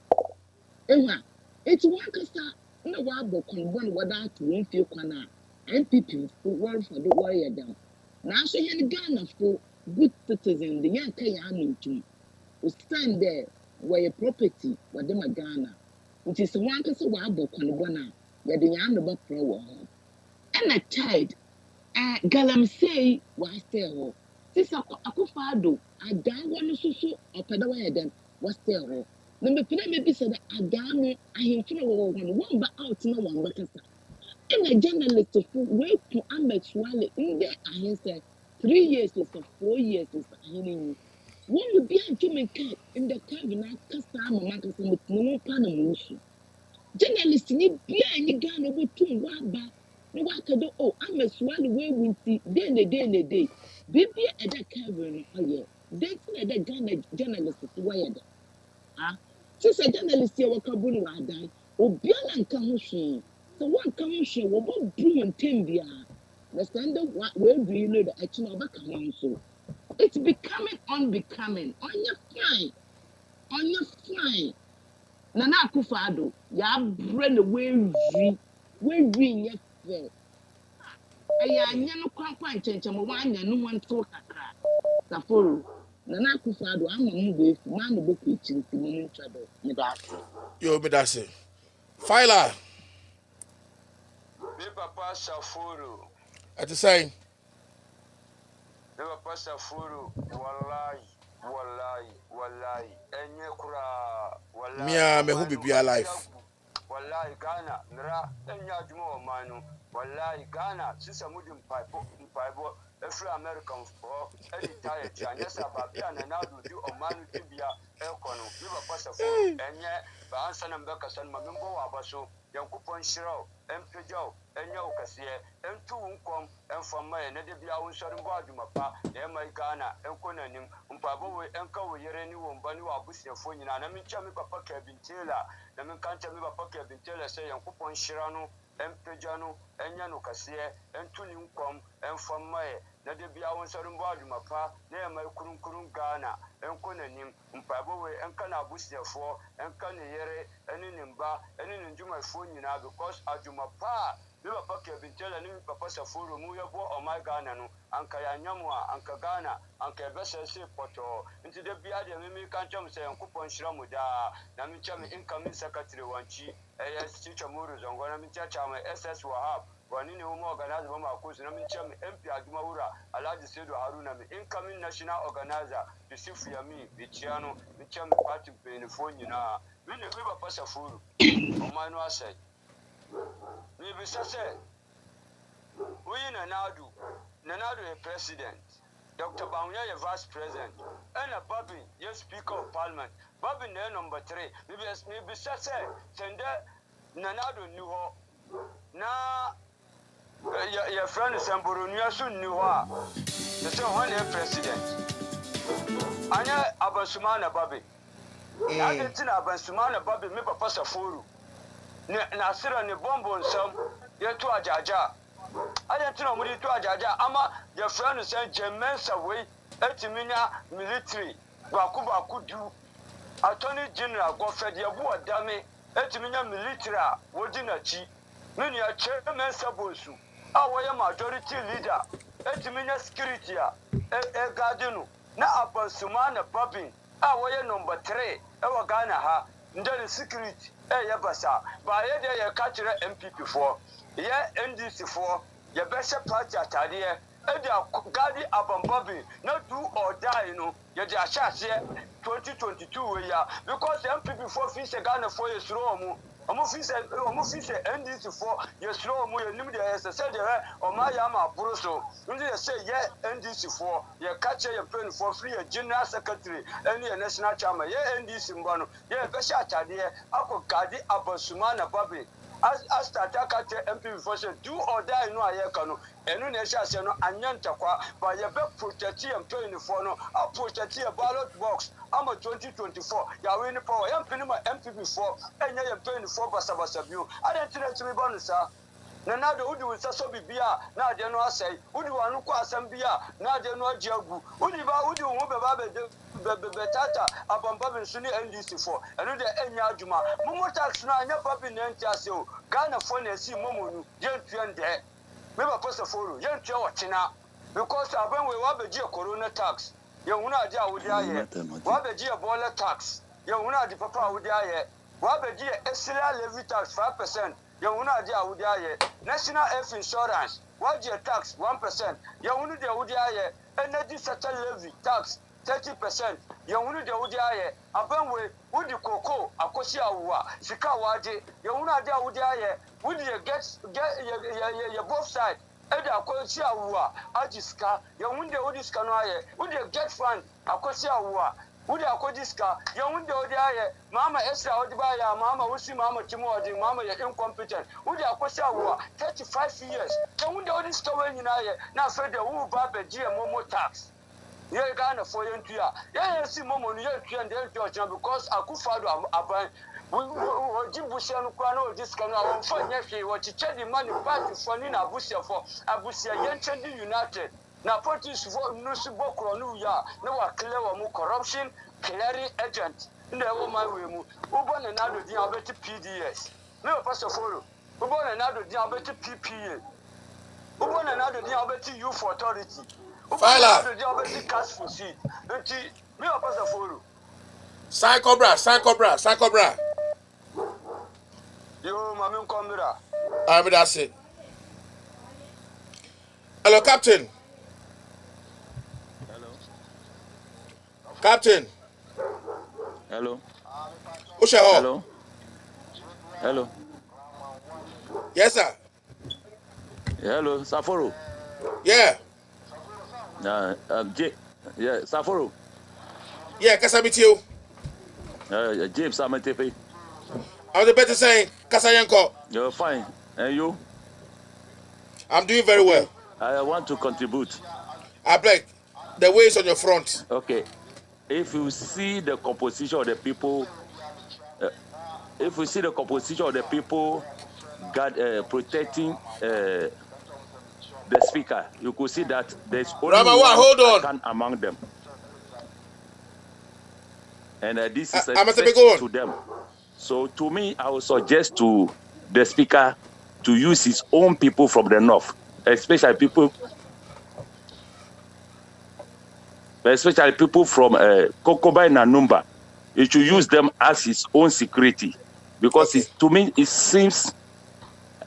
It's one cassa, no wabble, one without one few corner, and people who work for the warrior down. Now, so you Ghana for good citizen, the young Kayan to stand there. Where property, what them a Ghana, which is one person who have Conibona, where the young about pro. And a child, Galam say, was there. This a Akufado, I down one so or Padawa then was there. Number three maybe said, I down I am one but out no one but and a journalist of wait to Ahmed Swale in there, I said 3 years or 4 years is When you be a human cat in the cabin, I cast out my market with no kind of motion. Journalist ni bia ni Ghana obotum waba na waka do oh I'm a swallow we winti day baby e da Kevin no oye then na da Ghana journalist to why da ah since a journalist here waka bu ni wadan obi ala nka ho hwe so one ka ho hwe wo bo bru ntem bia na stand we do you know that actually obaka ho so it's becoming unbecoming on your fine Nana Akufo-Addo, ya brand we ye fe. Aya anya no kwankwan chenchen mo wanya no wanto kakra. Saforo. Nana Akufo-Addo ama mu be fu ma no boku ichinti mo ntwa do. Me da ase. Yo, me that's it. Filer. Me papa Saforo. At the same. Me papa Saforo. Wallahi. Enye kura. Wallahi. Mia me who be alive. Wallahi Ghana. Nra. Enya adwuma o manu. Wallahi Ghana. Sisa mudi mpaibo. Every American for any tire chanyesa babia na nadu di o manu tibia ekono. Me papa Saforo. Enye ba ansa na mbeka san mamimbo wa abaso. Yankupon shiro. Empejao. Enya ukasiye. Entu unkom. Enfama ne de bia unsori mbo adwuma pa. Ema Ghana. Enkona nim. Mpabo we enka we yere ni wo mba ni wa abusiafo nyina na mencha me papa Kabintela na menkancha me papa Kabintela se Yankupon shira no empeja no enya no kasiye entu ni nkom enfama na de bia unsori mbo adwuma pa na ema kurunkurun Ghana enkona nim mpabo we enka na abusiafo enka ne yere eni nimba eni njumafo nyina because adwuma pa me papa Kabintela ni papa Saforo mu yebo o my Ghana no anka ya nyamwa anka Ghana anka besese poto nti de bia de me kan cham se Yankupon shira mu da na mi cham incoming secretary wanchi teacher muru zongo na mi chama SS Wahab wani ne mu organizer ba ma ko na mi cham MP Aduma Wura Alhaji Sedu Haruna mi incoming national organizer Yusuf Yami Bichiano mi cham party benefo nyina mi ne me papa Saforo o manu asai mi bisase we Nanadu a president. Dr. Baunya a vice president. And a Bagbin, yes, speaker of parliament. Bagbin number 3. Maybe say send Nanadu knew her. Now your friend is Samburunia soon knew her. The same one president. Anya Abasumana Babi. I didn't Abasumana Babi, me papa Saforo. Nasira ni bombo nsam yetu ajaja adentina muri to ajaja ama your friend say Jemensa way etiminya military baku du attorney general go fed ye bu odame etiminya military a wodi na chi mini a Jemensa bosu a woye majority leader etiminya security a gadenu na Abasuma na Babin a woye number 3 e wa Ghana ha ndere security yabasa ba ye de ye catch MPP for ye NDC for ye best party atade e de gadi abambabi na do or die no ye de achase 2022 we ya because MPP for fi se Ghana for ye suro mu omo fi se NDC for ye suro mu ye nim de ye se de o ma ya ma buru so ndi ye say ye NDC for ye catch ye pen for free ye general secretary any national chairman ye NDC mbano ye best atade e akọ gadi Abasuma na Babi as start catch MPP for say do or die no ayeka no enu na ehia se no anyantakwa ba ye be protect ye mpeni for no a protect ye ballot box ama 2024 ya win power ye mpeni ma MPP for enye ye mpeni for basabasa bio adentina timi bonu sa na nado udi wonsaso bibia na ade no asai udi wanu kwa asam bia na ade no agiagu udi ba udi wo beba be tata abamba bensu ni NDC for enu de enya adwuma mumu tax na anya papi na entiase o Ghana for na si momonu yentua nde me ba Saforo yentua wochina because aban we wa beji corona tax ye hunu ade awudi aye wa beji boiler tax ye hunu ade papa awudi aye wa beji esila levy tax 5% Yawuna dia wudiaye National Health Insurance waje tax 1% yawunu dia wudiaye Energy Sector Levy tax 30% yawunu dia wudiaye abenwe wudi koko akosi awwa sika waje yawuna dia wudiaye wudi get both side ɛde akɔsi awo a agye sika yɛhu deɛ wode sika no ayɛ wode get fund akɔsi awo a wode akɔgye sika yɛhu deɛ wode ayɛ maama ɛsra wode baayɛ a maama wosi maama timu ɔde maama yɛ incompetent wode akɔsi awo a 35 years yɛhu deɛ wode sika wɔ nyinaa yɛ na afei deɛ woba abɛgye yɛ momo tax yɛ Ghanafoɔ yɛntua yɛyɛ si momo no yɛntua deɛ yɛntua ɔkyena because Akufo-Addo aban wɔgye busia no koraa na wɔgye sika no a wɔmfa nyɛ hwee wɔkyekyɛ de ma ne partyfoɔ ne n'abusuafoɔ abusia yɛnkyɛn de united na politicifoɔ no so bɔ korɔ no wie a na wɔakele wɔ mu corruption clearing agent na ɛwɔ man wei mu wobɔ ne nado din a wobɛte PDS me wɔ Pastor Foro wobɔ ne nado din a wobɛte PPA wobɔ ne nado din a wobɛte youth authority wobɔ ne nado din a wobɛte cash for seed nti me wɔ Pastor Foro Sign Cobra. Yo, mami nkomira. That's it. Hello, Captain. Hello. Captain. Hello. Hello. Hello. Yes, sir. Hello, Saforo. Yeah. Yeah, Saforo. Yeah, Kasabit you. James Amatepe. I was better saying Kasayanko. You're fine. And you? I'm doing very well. I want to contribute. I beg. The way is on your front. Okay. If you see the composition of the people, protecting the speaker, you could see that there's only hold on. among them. And this is a threat to them. So to me, I would suggest to the speaker to use his own people from the north, especially people from Kokoba and Numba. He should use them as his own security, because to me it seems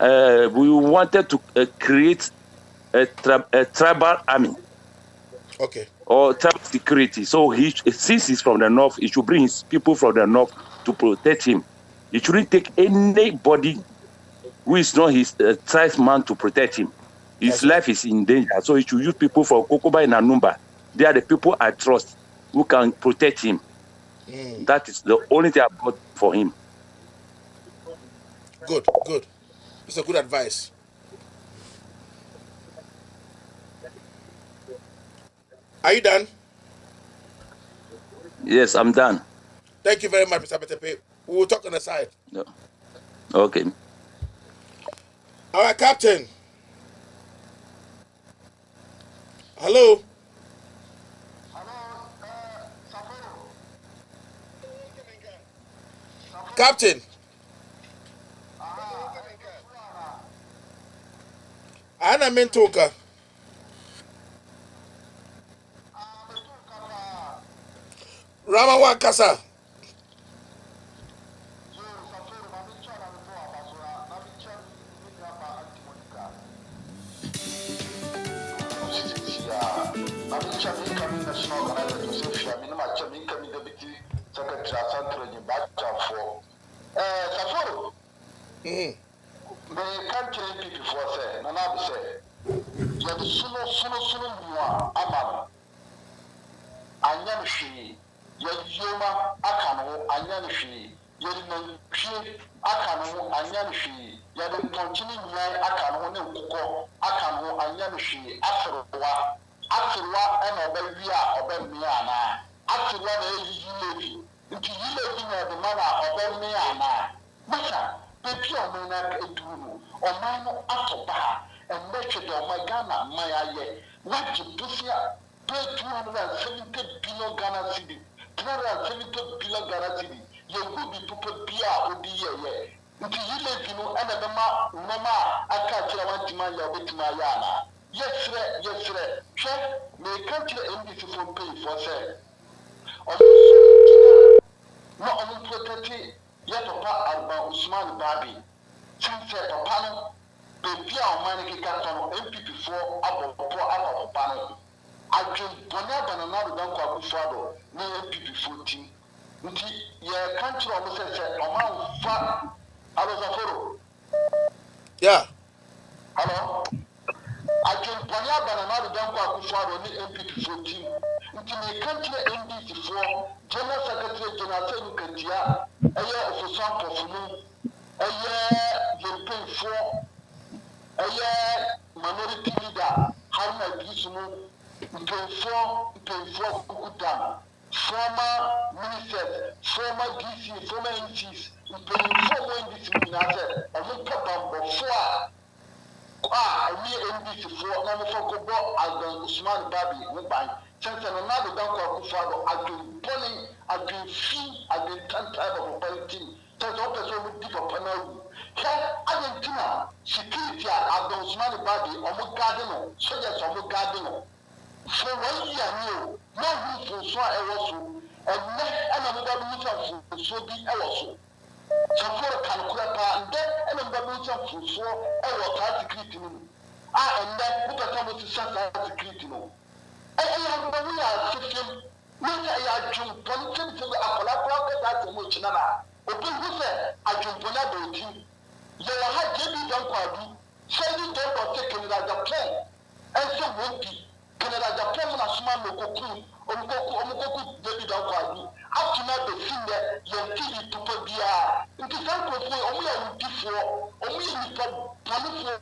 we wanted to create a tribal army. Okay. Or tribal security. So since he's from the north, he should bring his people from the north to protect him. He shouldn't take anybody who is not his tribesman to protect him. His life is in danger. So he should use people from Kokoba and Anumba. They are the people I trust who can protect him. That is the only thing I've got for him. Good. It's a good advice. Are you done? Yes, I'm done. Thank you very much, Mr. Betepe. We will talk on the side. No. Okay. All right, Captain. Hello. Captain. Ana Mentoka. Rama Wakasa. Bagbin. Chance papa no baby a ɔman no keka tɔ no MPP foɔ abɔbɔ aba papa no adwembɔne abanana do dankɔ Akufo-Addo ne MPP foɔ tim nti yɛka nkyerɛ ɔmo sɛ ɔman fa alosaforo. Yeah. Hello. adwempɔne aba na Nana Dankwa Akufo-Addo ne MPP 14 nti meka kyerɛ NDC foɔ General Secretary General Senu Kantia ɛyɛ Ofosu Ampɔfo ɛyɛ yɛmpanyinfoɔ ɛyɛ minority leader Haruna Idris no mpanyinfoɔ Kuku Dam former ministers former DC former MPs mpanyinfoɔ wɔ NDC mu nyinaa sɛ ɔmo pɛ bambɔfoɔ a ɛyɛ NDC foɔ na ɔmo fɔ kɔbɔ Alban Usman Babi ho ban kyɛn sɛ Nana Dankwa Akufo-Addo adwempɔne adwemfi adwentantan bɔ papa tim kyɛn sɛ ɔpɛ sɛ ɔmo di papa no awu hwɛ Argentina security a Alban Usman Babi ɔmo gaade no soldiers ɔmo gaade no for 1 year no na ɔmo mfonso a ɛwɔ so ɛnɛ ɛna mo ba mo nsa mfonso bi ɛwɔ so sɛforo kanokora paa ndɛ ɛna mo ba mo nsa mfonso ɛwɔ saa security no mu a ɛnɛ mo pɛ sɛ mo sisa saa security no ɛyɛ agba wo yɛ asefiem na sɛ ɛyɛ adwempɔne sɛbisɛbi akɔlakora kɛta asɛ mu akyina no a obi hu sɛ adwempɔne ada ɔtim yɛwɔ ha JB Dankwa sɛdi Dankwa sɛ Canada Japan ɛnsɛ wɔn bi Canada Japan mu na soma no ɔmokoku JB Dankwa atuma bɛsi nnɛ yɛnti nipa biara nti sɛ nkurɔfoɔ ɔmo yɛ awudifoɔ ɔmo yɛ nipa panefoɔ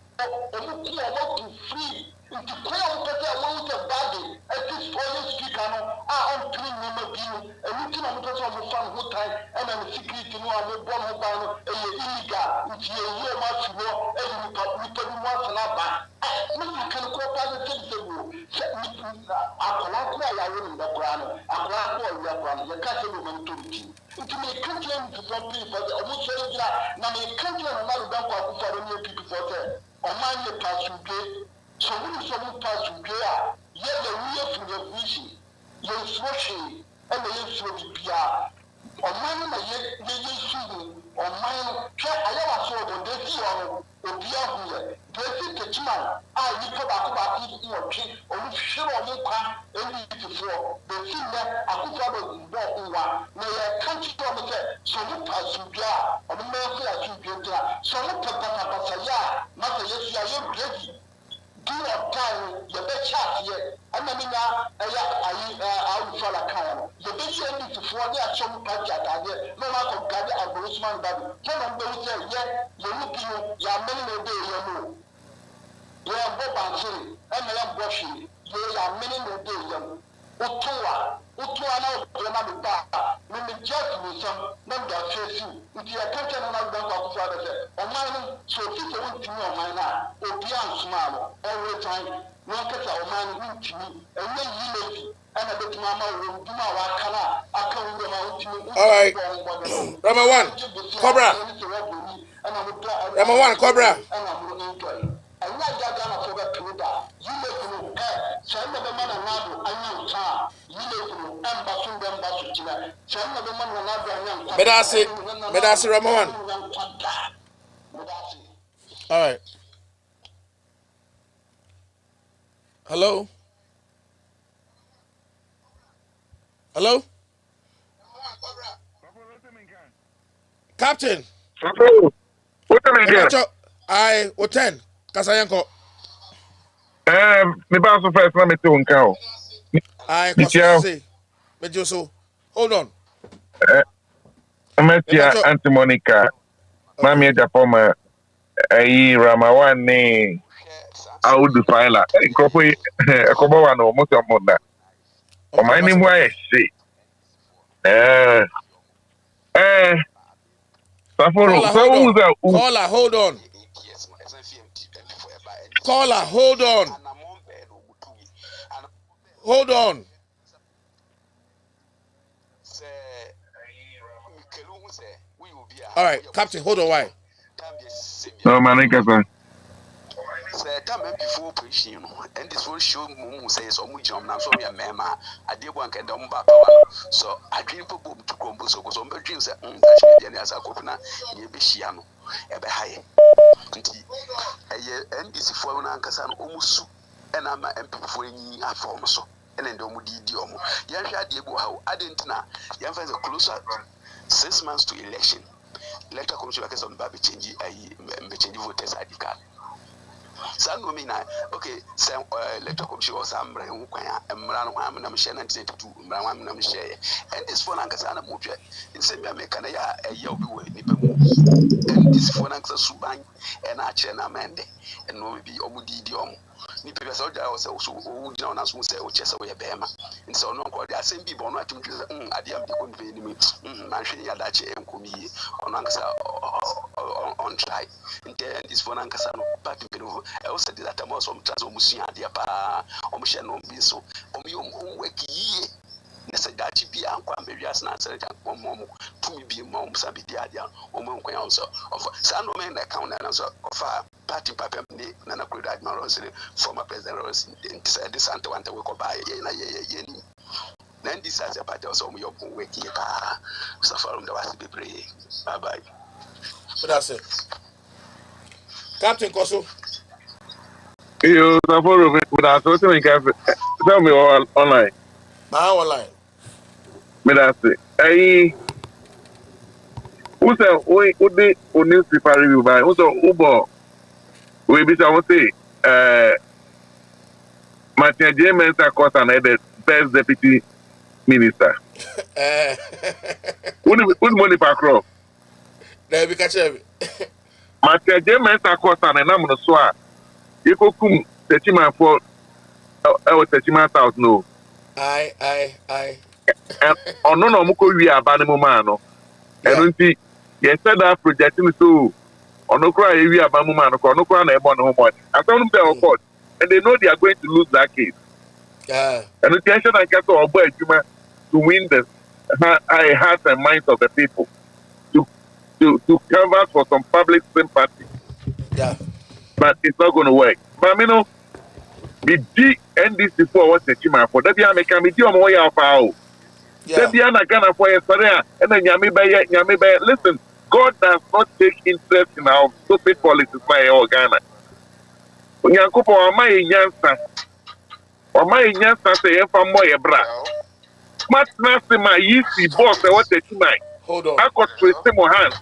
ɔmo ku ɔmo free nti kwan a wopɛ sɛ wɔn sɛ baage ɛti ɔyɛ speaker no a ɔmpiri nneɛma bi no ɛnu ti na wopɛ sɛ ɔmo fa no ho tan ɛna ne security no a wɔbɔ no ho ban no ɛyɛ illegal nti yɛyi ɔmo afi hɔ ɛyɛ nipa bi mu asena aba ne sika no kora paa ne sɛ wo sɛ akwadaa kora a yɛawo ne ndɛ koraa no akwadaa kora a ɔwia koraa no yɛka sɛ ɔmo nto ne ti nti meka kyerɛ mpipɔ mpanyinfoɔ sɛ ɔmo sɔre gyina na meka kyerɛ Nana Dankwa Akufo-Addo ne MPP-foɔ sɛ ɔman yɛ paasudwe so we so we pass to there yet the real from the vision you switching and the issue of the or mine na ye shooting or mine try I saw the they see on Obia here they see the chima you put back or sure on kwa any before they see that Akufo-Addo walk na ye can't from say so we pass to there or the man say to there so we put back ya not the yes you ready do your time, you bet chat here. And I mean, I will follow Kyle. You bet you need to forward their some party at idea. No matter what, I will Usman Babi. Come on, go there, yeah, you're looking, you're many day, you know. You are Bob and Philly, and I am brushing. You are many day, you know. Utua now, the bar. When the judge will some number face you. If you are catching another Dankwa Akufo-Addo, or mine, so if you want to know mine now, or beyond smile, every time, no catch our man to me, and then you lady, and a bit mama will do my cana, I come with my All right. Number one, Cobra. Number one, Cobra. And I'm going to enjoy. And like that, I forgot to that. You make no hair. Send the man another. I know time. You make no embassy, embassy. Send the man another. Medasi, Ramon. All right. Hello. Hello. Captain. I 10. Kasayanko. Me ba so first na me te wonka o. I say. Me so. Hold on. Amatia Auntie Monica. Mami Japoma. Ayi Ramawan ne. Audu Faila. Kopo kobo wa no mo so mo da. O mai ni mo aye se. Saforo. Caller, hold on. Caller, hold on. Hold on. All right, Captain, hold on. Why? No, Manika. Time before preaching, and this will show Moon says, "Oh, John, now so me a mamma. I did one can dumb back. So I dream for boom to crumble, so was on the dreams that as a coconut, ye be shiano, ebe high. And this for an ankasan almost, and I'm a MP for any form so, and then don't do diomo. Yansha Diego, how I didn't know. Yan finds a closer 6 months to election. Later comes to a case on Babi change, I change voters ID card. San Nomina, okay, Sam electoral commission or some Mran, Mran, I'm sharing 1992, Mran, share, and this phone Ankasana Muja, in Sembia Mekanaya, a Yobu, Nipamu, and this phone Anka Suban, and Achena Mende, and no be Omudidium. Nipa soja was also down as we say, or Chesawa Bema, and so no, the same people not to I am the conveying me, Manchini Adachi and Kumi on Ankasa on try. And this phone Ankasano, but I also did that most of Tazomusia, the Apa, Omushano Biso, Omium Weki. Nessa dati bi ankwa mbewias na answer ta momo tumi bi mom sabi dia dia omo nkwan also of sano men na count na so of party papa ni na na kuda admiral former president Ross said this ante wante we ko buy ye na ye ni then this as a party also mo yobun we ki pa so from the was be pray bye bye. But that's it. Captain Koso. You follow me without something tell me all online. My online. Me that's it. Hey, who say we newspaper review by who say Uber we be say Martin James course and the first deputy minister. Who money per crop? There we catch it. Martin James course and I'm no so you go come 30 man for 30 man south no. Aye. And ono no mo ko wi aba ne mo ma no. Eno nti ye said that project ni so ono kura ye wi aba mo ma no ko ono kura na e bo no ho money. Asem be of course and they know they are going to lose that case. And the tension and get to win the hearts and minds of the people to cover for some public sympathy. Yeah. But it's not going to work. But you know, the NDC for what's the chima for that be can be on way out. That be an Ghana for a and then Yami listen, God does not take interest in our stupid politics by all Ghana. Yankupo Ama Yansa. Oma Yansa say if I'm more bra. Smart nursing my easy boss and what the chima. Hold on. I got to my hands.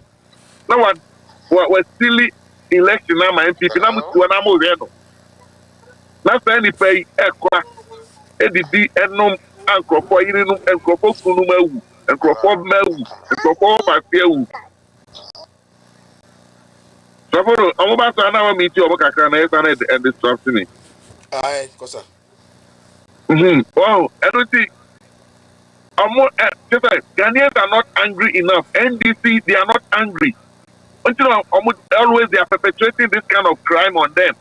Now what silly election now my MPP now to an amo. That's any pay equa edidi enum ankrofo yirinum enkrofo kunu mawu enkrofo mawu enkrofo mafiawu so for omo ba sa na wa meet you omo kakra na yesa na and disrupt me Aye, kosa. Wow, I don't think Ghanaians are not angry enough. NDC, they are not angry. Until always they are perpetrating this kind of crime on them.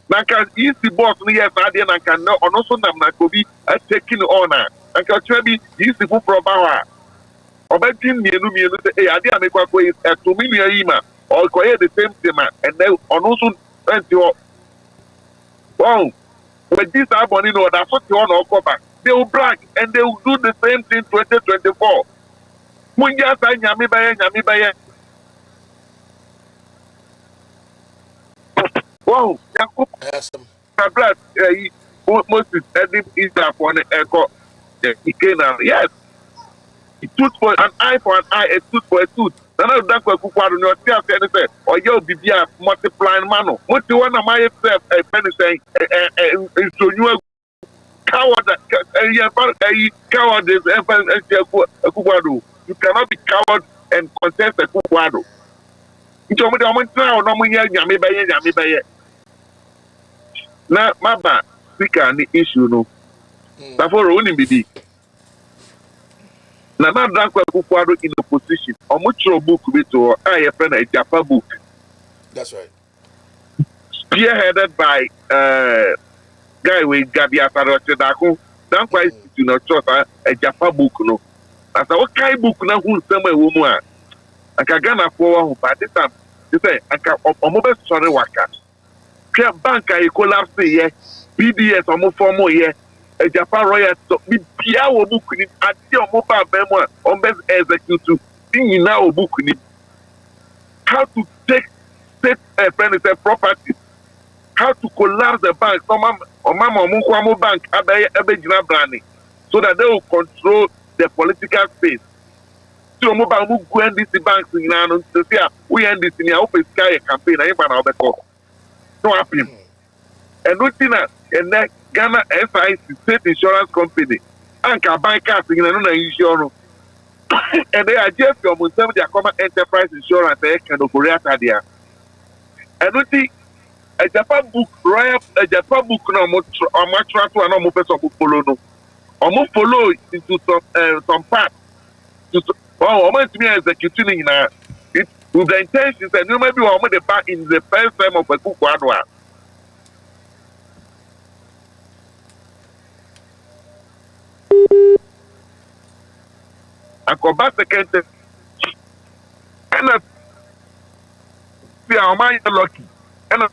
Naka easy boss ni yes ade na kan no ono so nam na ko bi taking on naka twa bi easy fu proba wa obedin mienu say ade amekwa ko is to me yi ma or ko the same thing man and then ono so enti wow with this aboni no that's what you want to back they will brag and they will do the same thing 2024 munja sa nyame baye wow Awesome. blood Moses Edim Israel for the echo yes tooth for an eye for an eye, a tooth for a tooth. None of that could no tell say, or you'll be multiplying mano. What do you want to my self a penny saying, so you coward, a coward is a kuwado. You cannot be coward and contest a kuwado. You told me the moment now, no one yami baye. Now, my bad, speaker, the issue, no. Therefore, only be. Na na Dankwa Kukwado in opposition. Omucho book to a friend a Japa book. That's right. Spearheaded by guy with Gabi Asaroche Dako. Dankwa is to not trust a Japa book no. As a okay book na who somewhere woman. Anka Ghana for who by this time. You say anka omobe sorry waka. Kya banka e collapse ye. BDS omo formo ye. A Japan Royal so be Pia wo book ni ati omo ba bemo on best execute in now book ni how to take state property, how to collapse the bank, mama bank abejina branding so that they will control the political space. So omo ba mu go NDC banks in no to see we NDC ni open sky campaign na ba na obeko no happen. And nothing and that Ghana SIC State Insurance Company and bank casting in another insurance. And they are just from some their common enterprise insurance they can operate there. And nothing a Japan book royal a Japan book no much to an almost book follow no. Almost follow into some part to almost me executing in it with the intentions and you maybe almost the back in the first time of a book one. And come back second and see how my lucky and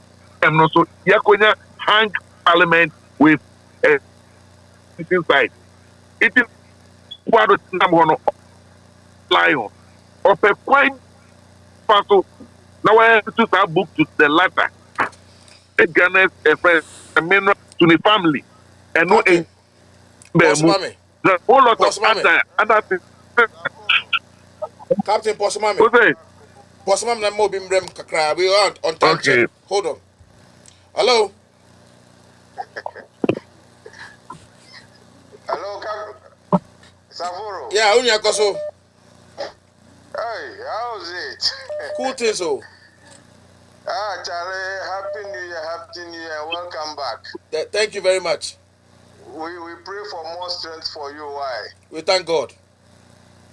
I'm not so Yakonia hang parliament with inside. It is what the number one lion of a quite parcel. Now I have to start book to the latter. It Ghana's a friend, a member to the family, and no in Posmami. the whole lot of Posmami. other things. Captain Posmami. Okay. Posmami na mo bimrem kakra. We are on time Okay. check. Hold on. Hello. Hello, Savoro. Yeah, Unya Koso. Hey, how's it? Cool things, oh. Charlie, happy New Year, welcome back. Thank you very much. We pray for more strength for you. Why? We thank God.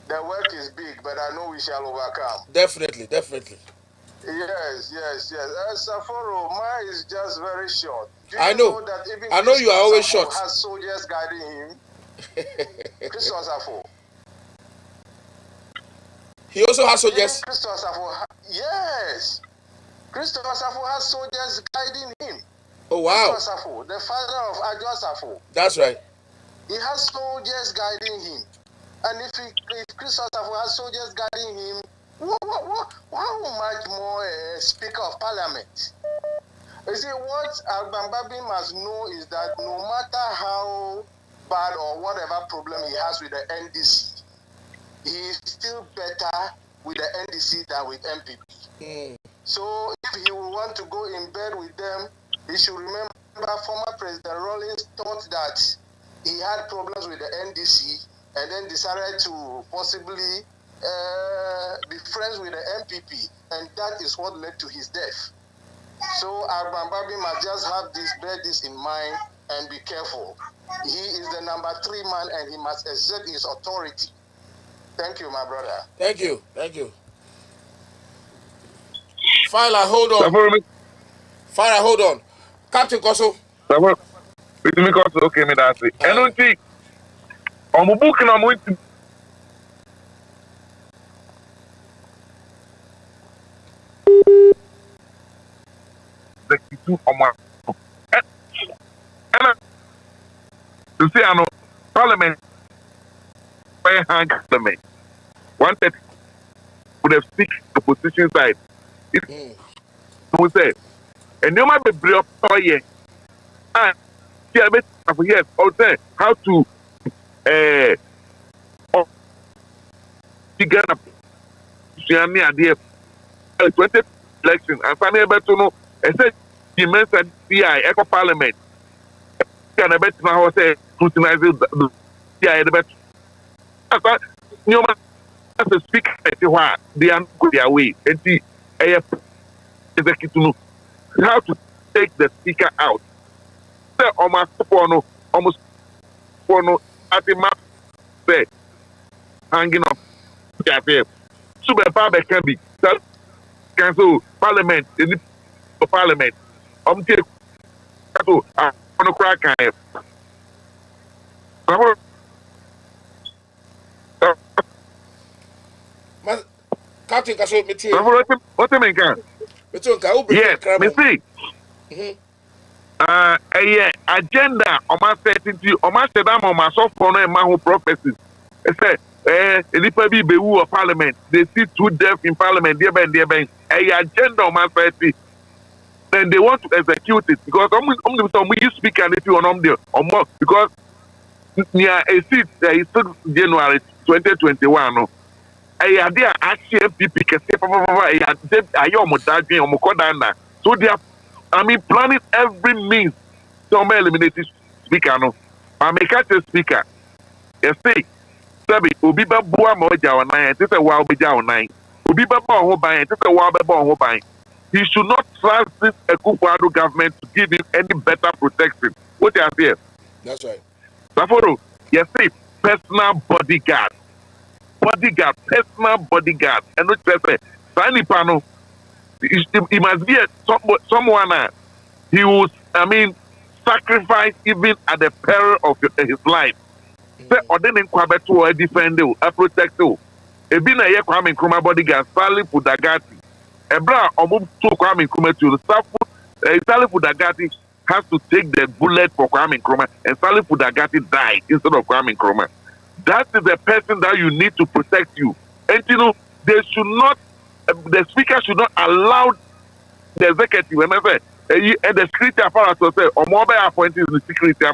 The work is big, but I know we shall overcome. Definitely. Yes. Saforo, mine is just very short. Do you I know that even I know you are always short. Has soldiers guiding him. Christos Safo. He also has soldiers. Christos Safo, yes. Christos Safo has soldiers guiding him. Oh wow. Christos Safo, the father of Adjo Safo. That's right. He has soldiers guiding him. And if Christos Safo has soldiers guiding him, how much more Speaker of Parliament? You see, what Alban Bagbin must know is that no matter how bad or whatever problem he has with the NDC, he is still better with the NDC than with MPP. So if he will want to go in bed with them, he should remember former President Rawlings thought that he had problems with the NDC and then decided to possibly be friends with the MPP, and that is what led to his death. So Alban Bagbin must just bear this in mind and be careful. He is the number 3 man and he must exert his authority. Thank you, my brother. Thank you. Fila, hold on. Captain Koso. Okay, me that's it. I don't think I'm booking I'm going to the two to see I know Parliament by hand Parliament. 130 would have stick the opposition side. It we say and you might be brought for year. And yeah, yes, I'll say how to Ghana 20 election and Sunday to know and say the mentioned CI Eco Parliament can a bet now say scrutinize the CI the bet. You must as a speaker they are their way and see executive how to take the speaker out. Say almost at the map say hanging up cafe. Super Power can be cancel Parliament in the Parliament. Take on a crack. Captain Kaso, what do you mean? Yes, me see. Agenda on my certainty, on my sedan, on my soft phone, and my whole prophecies. It said, Elipa be Bewu of Parliament. They see too deaf in Parliament, dear Ben, agenda on my certainty. Then they want to execute it because we speak and if you on there or more because near a seat there is January 2021. No, I idea actually MPP can say I am Mutadji or Mukodana. So they are planning every means to eliminate speaker. No, I make a speaker. You see, Sabi, Obi Babua Moja on 9, this is a wild bija on 9. Obi Baba on Hobine, this is a wild Baba on Hobine. He should not trust this Ekufuado government to give him any better protection. What you say? That's right. Saforo, you see, personal bodyguard, personal bodyguard, and not just say, Sani Pano, he must be someone. He will, sacrifice even at the peril of his life. Say, or then in Kwabetu, a defender, a protector. Ebi na ye Kwame Nkrumah bodyguard Salif Udagati. Ebra omu to Kwame Nkrumah to Salif Udagati has to take the bullet for Kwame Nkrumah, and Salif Udagati died instead of Kwame Nkrumah. That is the person that you need to protect you. And they should not, the speaker should not allow the executive, and the security apparatus say, or mobile appointees in the security,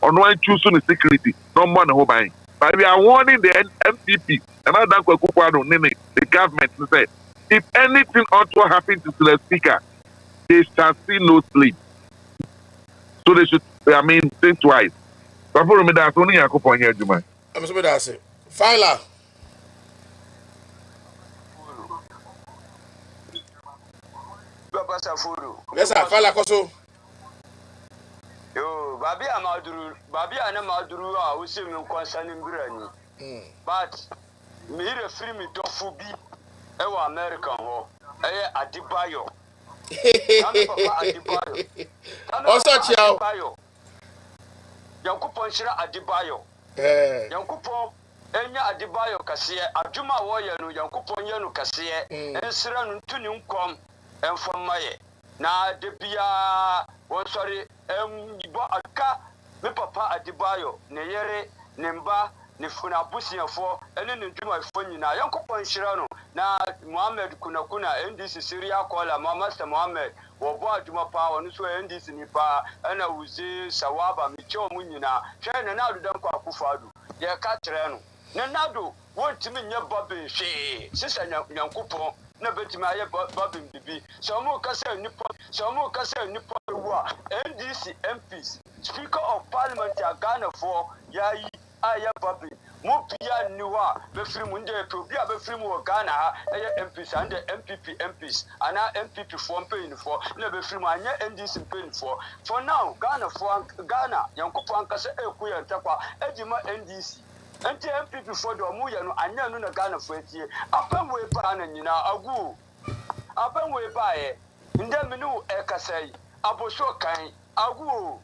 or no one choosing the security, no one who buying. But we are warning the MPP, and I don't the government to say, if anything ought to happen to the speaker, they shall see no sleep. So they should, think twice. Before me, that's only a couple here, Juma. I'm sorry, that's it. Fila. Yes, sir. Fila Koso. Yo, Babi Anamaduru, we see me concerning Granny. But me here free me dofubi, Ewa American ho, Adibayo. Also, Chiao. Yankupon Shira Adibayo. Yankupon Enya Adibayo Kasia, Adjuma Warrior, Yankupon Yanu Kasia, and Siran Tunim and from Maye. Na debia one sorry aka me papa Adibayo Neyere Nemba Nifuna Busia for and then into my phone na Yankupon Shirano na Mohammed Kunakuna NDC Syria Kola Master Mohammed Wabo Juma Power Nusu NDC Nipa and I was Sawaba Micho Munina China now don't kwa Kufadu ya Katrano Nanado want to mean your Bobby she Sister Yankupon na betima ye Bagbin bibi so mo kasa nipa wa NDC MPs Speaker of Parliament ya Ghana for yayi aya Bagbin mo bia niwa be free mu nde to bia be free mu wa Ghana ha MPs and MPs ana MPP for paying for na be free mu anya NDC paying for now Ghana yankopɔ ankasa ekuya ntakwa ejima NDC Anti MPP for the Omuya no anya no na Ghana for etie apan we ba na nyina agu apan we ba e nda menu ekasai aboso kan agu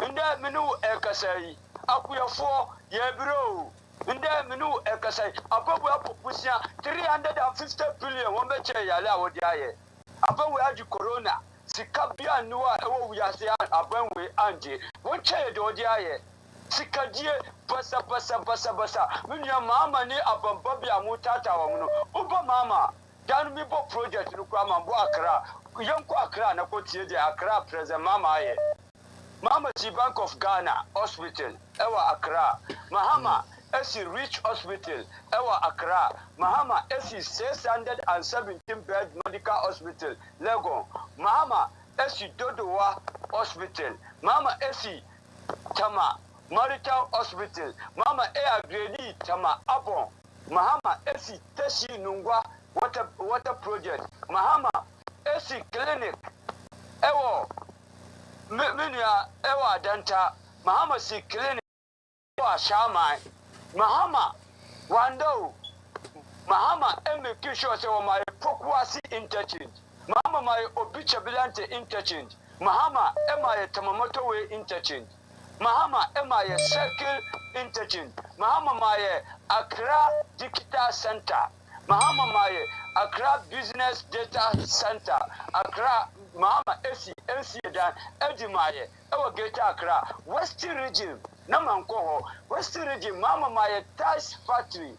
nda menu ekasai akuyafo ye biro nda menu ekasai ababu apopusia 350 billion won be che yale awodi aye apan we aju corona sika bia nuwa ewo wiase apan we anje won che de odi aye Sikadie basa minya mama ni abamba bia mutata wa muno uba mama dan mi bo project no kwa mambo Accra yanko Accra na ko tie de Accra present mama aye mama si Bank of Ghana Hospital ewa Accra mahama esi Rich Hospital ewa Accra mahama esi 617 bed medical hospital Legon mahama esi Dodowa Hospital mama esi Tama Marital Hospital, Mama Air Grady, Tama Abon, Mahama Esi Teshi Nungwa water project, Mahama Esi Clinic, Ewo Minya Ewa Danta, Mahama Si Clinic, Ewa Shamai, Mahama Wando, Mahama Emi Kisho Sewa my Pokwasi interchange, Mahama my Obichabilante interchange, Mahama Ema Tamamoto Way interchange. Mahama Emaye Circle Interchange, Mahama Maye Accra Digital Center, Mahama Maye Accra Business Data Center, Accra Mahama Esi Dan Edimaye Ewa Geta Accra Western Region Namankoho Western Region Mahama Maye Tice Factory,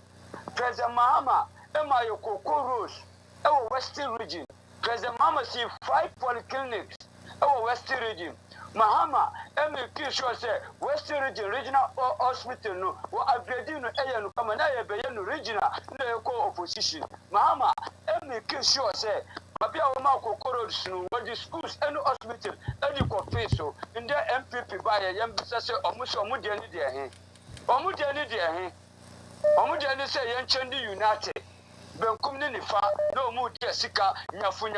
President Mahama Emaye Cocoa Rose Ewa Western Region, President Mahama see 5 polyclinics Ewa Western Region. Mahama, MQ sure say Western Region Regional Hospital no, what upgrading no air no come na regional no opposition. Mahama, MQ sure say Mabia Oma Kokoro Snu, what the schools and hospital, any coffeso, in their MPP by a young business almost Omudiani dear. Omudiani dear. Omudiani say Yanchendi United. Benkum ni fa no mu de sika nyafu.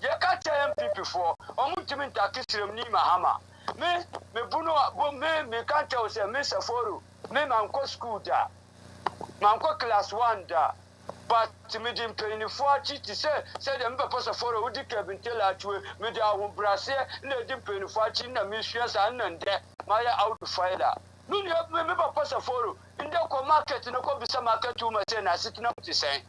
Ye ka cha MPP for omutimi ntakisirem ni mahama. Me bunu bo me kan tell say me saforo me manko school da. Manko class 1 da. But me dim peni for chiti say dem papa saforo udi kebintela atwe me da wo brase na dim peni for chi na me hwia sa nnande maya out filer. No ni me papa saforo inde ko market no ko bisa market tu ma say na sitina muti say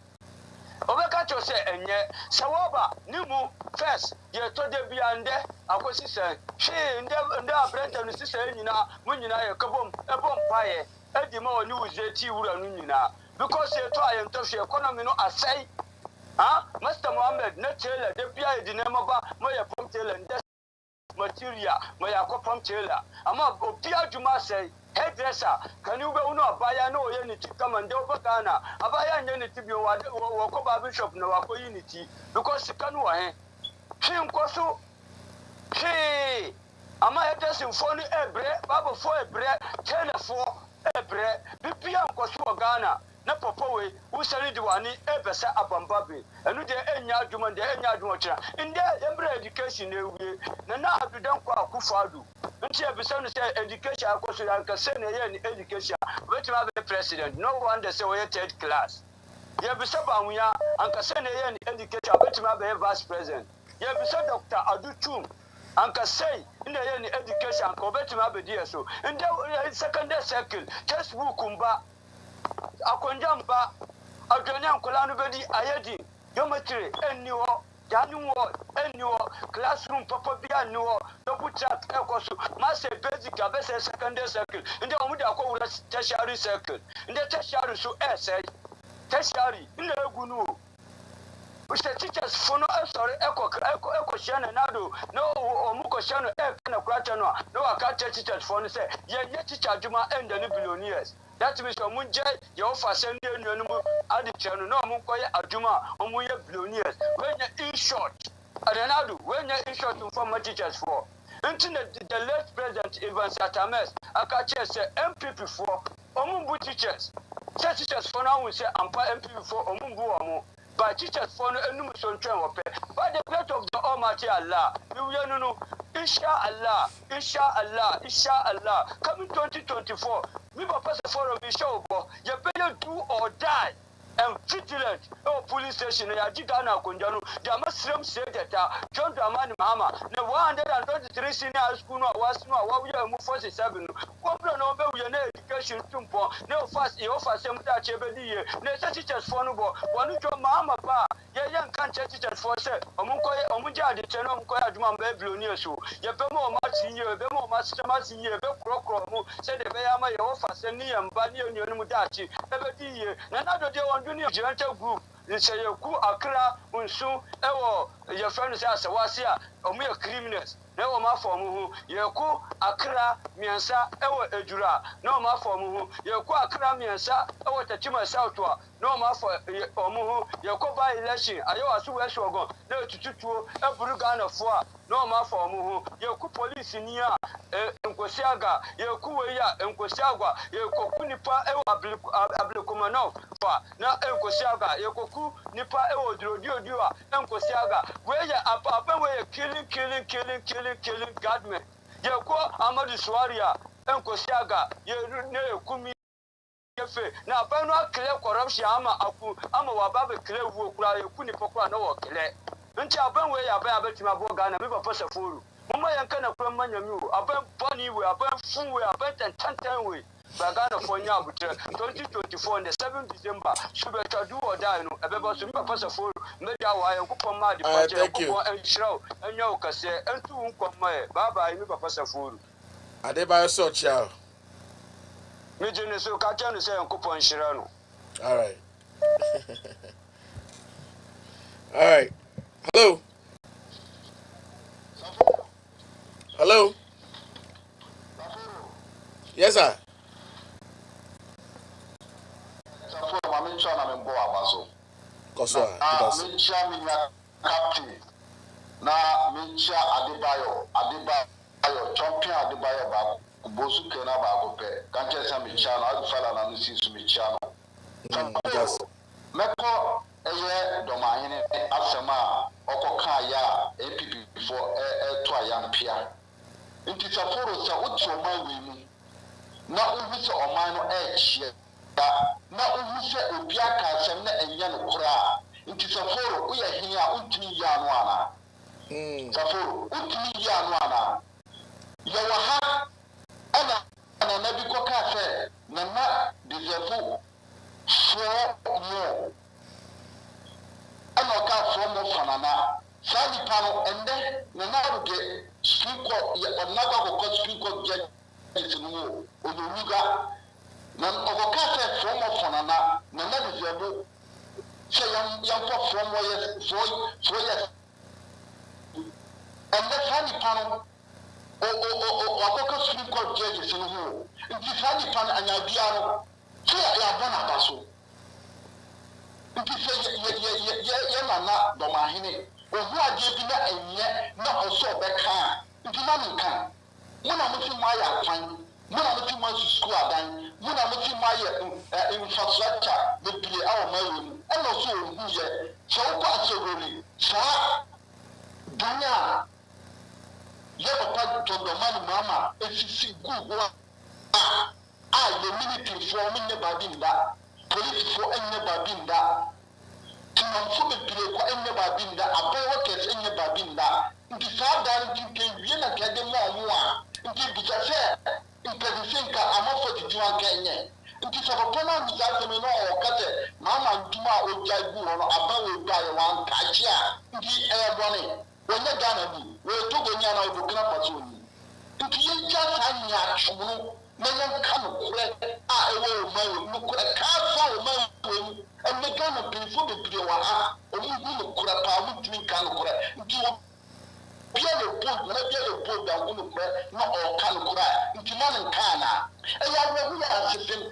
Obeka to say enye sawaba nimu first ye to de biande akosi say she nde abrenta no sise nyina munyina ye kabom ebom paye edi ma oni uzeti wura no nyina because ye to aye to she economy no asai Master Mohammed na tela de bia edi ne maba mo ye pom tela nde material mo ya ko pom tela ama obia dwuma say hairdresser can you be uno abaya no ye ni kama nde obagana abaya nye ni tibio wa ko barber shop na wa ko unity because can wa he nkoso ama hairdressing for ni ebre babo for ebre tailor for ebre bibia nkoso ogana na papa we usari diwani ebesa abambabe enu de enya adwuma de enya adwuma kira inde embre education na ewie na adudan kwa akufadu nti ebisa no say education akoso yanka say na ye ni education wetima be president no wonder say we third class ye bisa banwuya anka say na ye ni education wetima be vice president ye bisa Dr. Aduchum anka say inde ye ni education anka wetima be die so inde secondary circle textbook mba akonjamba adwanya nkolanu bedi ayedi geometry eniwo januwo eniwo classroom papa bia niwo double track ekoso masse basic abese secondary circle inde omude akowura tertiary circle inde tertiary so essay tertiary inde egunu Mr. Teachers fono sorry eko shana nado no omuko shano na kwacha no akacha teachers fono say ye teacher juma end the billionaires that means omunje ye offer send enu addiction no omunko ye aduma omunye billionaires when you in short adenado when you in short from teachers for until the late president Ivan Satames akacha say MPP for omumbu teachers teachers for now we say ampa MPP for omumbu omu by teachers for no son train by the grace of the Almighty Allah. Inshallah, coming 2024, we will pass for a show, you better do or die. And vigilant, police station, Yajigana Kunjanu, the Muslim said that John Dramani Mama, the 123 senior school was no, what we are moved 47. One over we are education tumpo, no fast, you offer some that Chebedi, no teachers for no one who told Mama, young can't teachers for set, Omuja, the Chenom Koyadman Babylonian, so your Bemo Martin, Bemo Master Martin, Bemo, said the Bayama, your offer, Seni and Bani and Yomudachi, Ebedi, another day on Junior Gentle Group. Say you cool Accra, Unsu, your friends as a wasia, or mere criminals. No ma for mu yeku Accra miensa ewo ejura no ma for mu yeku Accra miensa ewo tachima southwa no ma for omu yeku by election ayo asu we shogon na tututuo eburu Ghana fo a no ma for mu yeku police ni a nkosiaga yeku we ya nkosiagwa yekoku nipa ewo ablikomano fa na nkosiaga yekoku nipa ewo drodiodio a nkosiaga we ya apa we killing government. You go Amadu Swaria, Uncle Siaga, you know, Kumi. Now, by no clear corruption, I'm a Baba clear work, Kunipokra, no clear. Until I way I bet my Bogana, we were first of all. Mama and kind of from Manu, about Bonnie, we are about Fu, we are about 10 way. Bagana for now, 2024 and the 7th December, should better do or die. A baby to me, first of all, maybe I will put my departure and show, and no cassette, and two come my Baba, I never pass a fool. Are they by a sort, child? Major so catch say and coupon Shirano. All right. All right. Hello. Hello. Yes, sir. Kosoa. captain na Mincha Adebayo champion Adebayo ba Bosu Kena ba ko kanche sa Mincha na adufala na nusi su Mincha no Yes. meko eye domahene asema okoka ya APP before to ayampia nti saforo sa uti oman we mu na uhu se oman no ehye na uhu se obi aka asem na enya no kura nti saforo uye hini a untimi ya no ana saforo untimi ya no ana ya wa ha ana na bi ko ka se na deserve for more ana ka for more fanana sadi pano ende na ruge speaker ya onaga ko speaker judge isinu oduruga na okoka se for more fanana na deserve say yam for from where for yes and the sadi pano o akoka speaker judge isinu nti sadi pano anya biaro so ya bona baso nti ye na domahene ohu ade bi na enye na oso beka nti na nka muna muti maya kwan muna muti ma school adan muna muti maya infrastructure be pie awo mawo e no so ohu ye so ko asogori sa danya ye papa to domani mama esisi gugu ye military for me ne babinda police for enye babinda tinamfo bebire kwa enye babinda abawo kes enye babinda nti sada nti wie na kede mo a nti bisa se impedisenka amofo titiwa kenye nti sababu na mzaze me no okate mama ntuma oja igu no abawo gba ye wan kachia nti bone wonye gana bi we to gonya na obukina pasoni nti ye jasa nya chomo men kan kure a ewo mawo nukure ka fa o mawo emme gana pinfo bebire wa ha o mu kure pa mu timi kan kure nti o bia le po da ngunu kure na o kan kure nti man kan na e ya wo ya sifin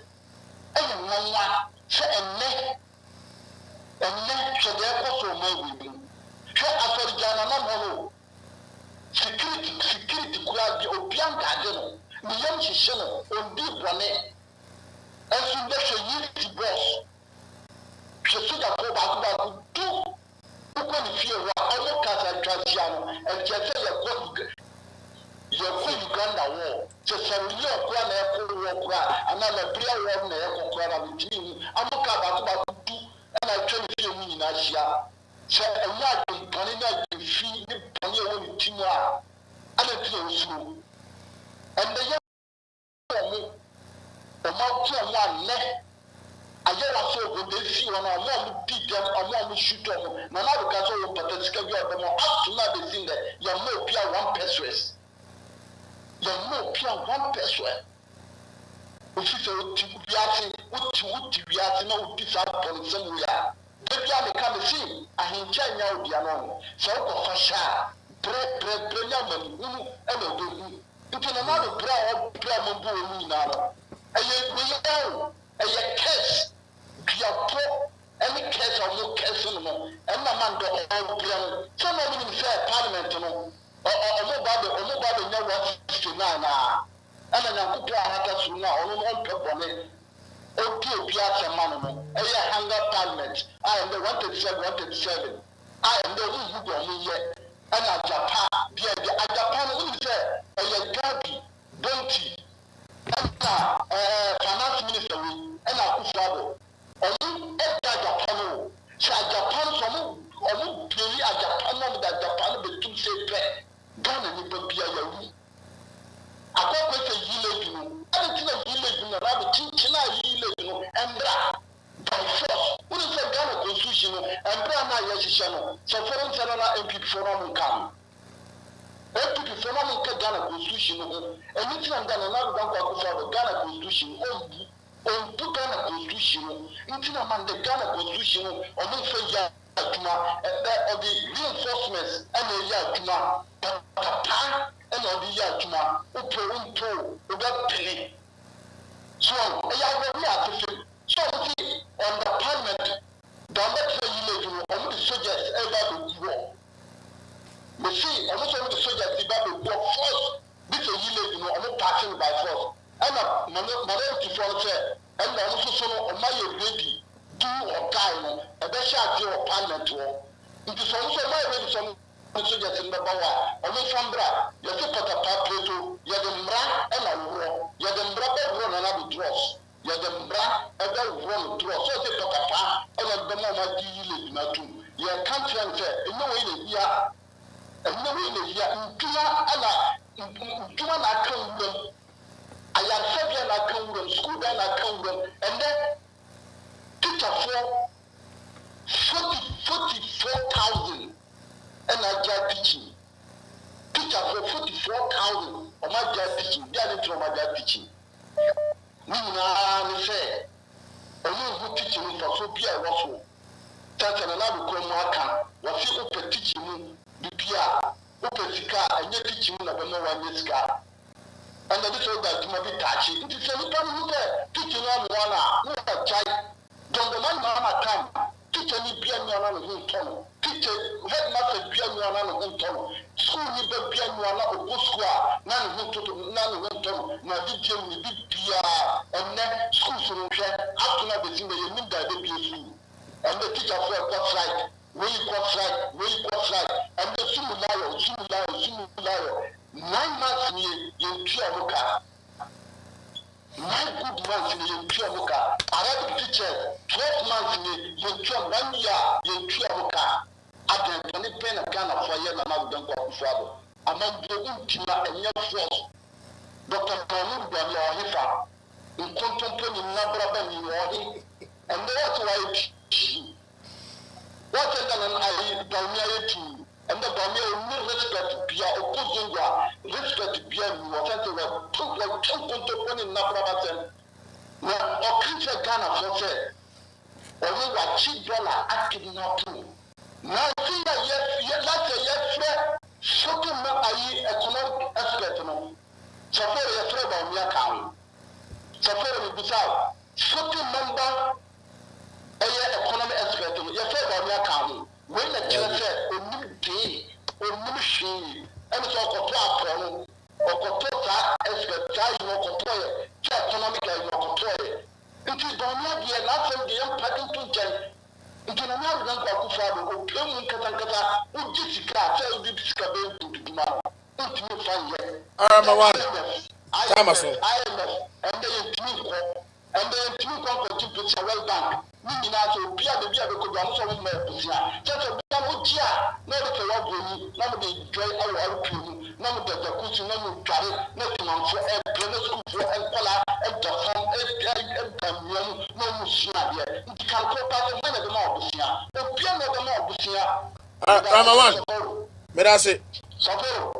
e ya nwa se enne se de ko so mawo bi se asorjana na mo security kura bi obian gade no ni yam hihye no ondi bone asu de hwe yi boss hwe so da ko ba du ko ni fie wa omo kasa twasia no e jese ye ko Uganda wo se sawili okwa na e ko wo kwa ana na bria wo na e ko kwa na bitini amuka ba du ana twa ni fie mu nyina hia se enya bone na fi ni bone wo ni timu a ana ti o su and the young one ayera so go dey see one am beat them am shoot them na na ka so wo patasika bi odemo up to now dey sing there you mo pia one person officer uti biati na uti sa police mu ya bebia me ka me see ahincha nya odia no so ko fasha pre nya mani unu e no do nti na na bra mo bo mu na no eye case biapo any case of no case no and na man do all bra no so no me say parliament no o mo ba do nya 169 na ana na kutu ahata su na ono no pebone odi obi asema no eye hunger parliament I am the 137 I am the who go me ye ana Japan bia Japan no say eye gabi bonti ana finance minister we ana kufado onu e Japan no sa Japan so onu pili Japan no da Japan be tum se pe Ghana ni bia ya wu akoko se village no ani na village no na be tintina village no embra by force uni se Ghana constitution no embra na ya hihye no so foreign federal MPP forum kan MPP forum kan Ghana constitution no eni tina Ghana na be kwa kwa Ghana constitution on Ghana constitution no ntina man the Ghana constitution no o mo fe ya atuma the reinforcements and ya atuma papa and all the yatuma, Upo, Ubapini. So, I have a so on the parliament, Dambɛtɛ village no ɔmo de soldiers ɛba abɛgu hɔ. Mesi ɔmo sɛ ɔmo de soldiers ba abɛgu hɔ force bi sɛ village no ɔmo paaki no by force. Ɛna mɔnɛtifoɔ no sɛ ɛna ɔmo soso no ɔmo ayɛ ready do or die no ɛbɛhyɛ adeɛ wɔ parliament hɔ. Nti sɛ ɔmo sɛ ɔmo ayɛ ready sɛ ɔmo soldiers no bɛba hɔ a ɔmo nfa mbra yɛsɛ pɔtɔpaa pleto yɛde mmara ɛna worɔ yɛde mmara bɛworɔ nana de drɔs yɛde mmara ɛbɛworɔ no drɔs sɛ ɔsɛ pɔtɔpaa ɛna bɛma ɔmo adi village na tum yɛka nkyerɛ no sɛ ɛnyɛ wei na yia ntuma na aka wuram ayaresabea na aka wuram sukuu bɛɛ na aka wuram ɛnɛ tikyafoɔ 44,000 ɛna agya teaching tikyafoɔ 44,000 ɔmo agya teaching bi a ne tiri ɔmo agya teaching ne nyinaa ne sɛ ɔmo ehu teaching nfaso bi a ɛwɔ so tɛntɛn na n'abɛkɔ mu aka wɔsi wopɛ teaching mu bibi a wopɛ sika a ɛnyɛ teaching mu na bɛma wɔanyɛ sika ɛna bi sɛ ɔda adwuma bi taakye nti sɛ nipa no ho sɛ teaching no amoa no a ne wɔgyae dɔndɔma nyinaa ma tam teacher ni bia nua na ne ho ntɔ no teacher headmaster bia nua na ne ho ntɔ no school ni bɛ bia nua na ɔkɔ school a na ne ho ntɔ no na de die mu ne bi bia ɛnɛ school so no hwɛ ato na bɛsi na yɛnim da ɛbɛ bie school ɛnɛ teacher fo ɛkɔ strike wei kɔ strike ɛnɛ sumu layɔ 9 months ni yɛntua mo ka 9 good months ni yɛntua mo ka Arabic teacher 12 months ni yɛntua 1 year yɛntua mo ka adɛntɔne pɛn na Ghana fo yɛ na ma bɛnkɔ akufo abo amambɔ ntima ɛnyɛ force Dr. Mahmoud Bami ɔhefa nkontompo ni nabraba ni ɔhe ɛnɛ wɔte wɔayɛ wɔte dana ayi dɔmia yɛ tu ɛnɛ dɔmia yɛ ni respect bia opozongwa respect bia ni wɔte sɛ nkontompo ni nabraba sɛm na ɔkankyɛ Ghana fo sɛ ɔne wakyi dɔla akidnapo na ɔsi yɛ lati yɛfrɛ soke ma ayi economic expert no sɔfɛrɛ yɛfrɛ dɔmia kan sɔfɛrɛ mi bisa soke member ɛyɛ economic expert no yɛfrɛ dɔmia kan wei na kyerɛ sɛ onim dee onim hwee ɛne sɛ ɔkɔtɔ apɔ no ɔkɔtɔ saa expert saa yi no ɔkɔtɔ yɛ sɛ economic ayi no ɔkɔtɔ yɛ nti dɔmia deɛ n'asɛm deɛ yɛmpake nto nkyɛn nti na mmaa bɛn kɔ akufo ado opue mu nkasankasa wogye sika a sɛ wode sika bɛyɛ ntuduma no ntumi fa nyɛ Time so. IMF ɛnɛ yɛntumi nkɔ nkɔgye pɛsia World Bank ne nyinaa sɛ obi a baabi a bɛkɔdu ano sɛ woma apɛsia kyɛ sɛ bia wogye a na wode sɛ woabrɛni na mode dware awɔ aropie mu na mode dakusi na modware na timanfoɔ ɛbrɛ na sukuufoɔ ɛnkɔla ɛda fam ɛda mmea mu na ɔmu sua adeɛ nti kankorɔ pa sɛ hwan na ɛbɛma ɔbosea obia na ɛbɛma ɔbosea Rama one. Medase. sɔforo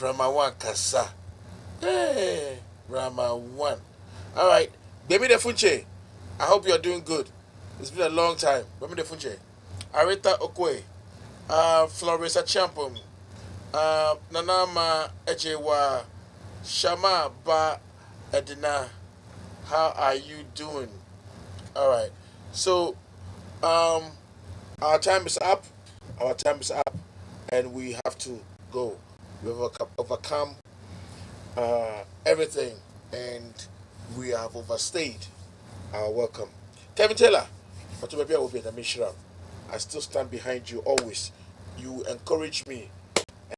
Rama one kasa. Hey, Rama one. All right. Baby the Funche. I hope you're doing good. It's been a long time. Baby the Funche. Arita Okwe. Florisa Champum. Nanama Ejewa. Shama Ba Edina. How are you doing? All right. So, our time is up. And we have to go. We've overcome everything, and we have overstayed our welcome. Kevin Taylor, I still stand behind you always. You encourage me,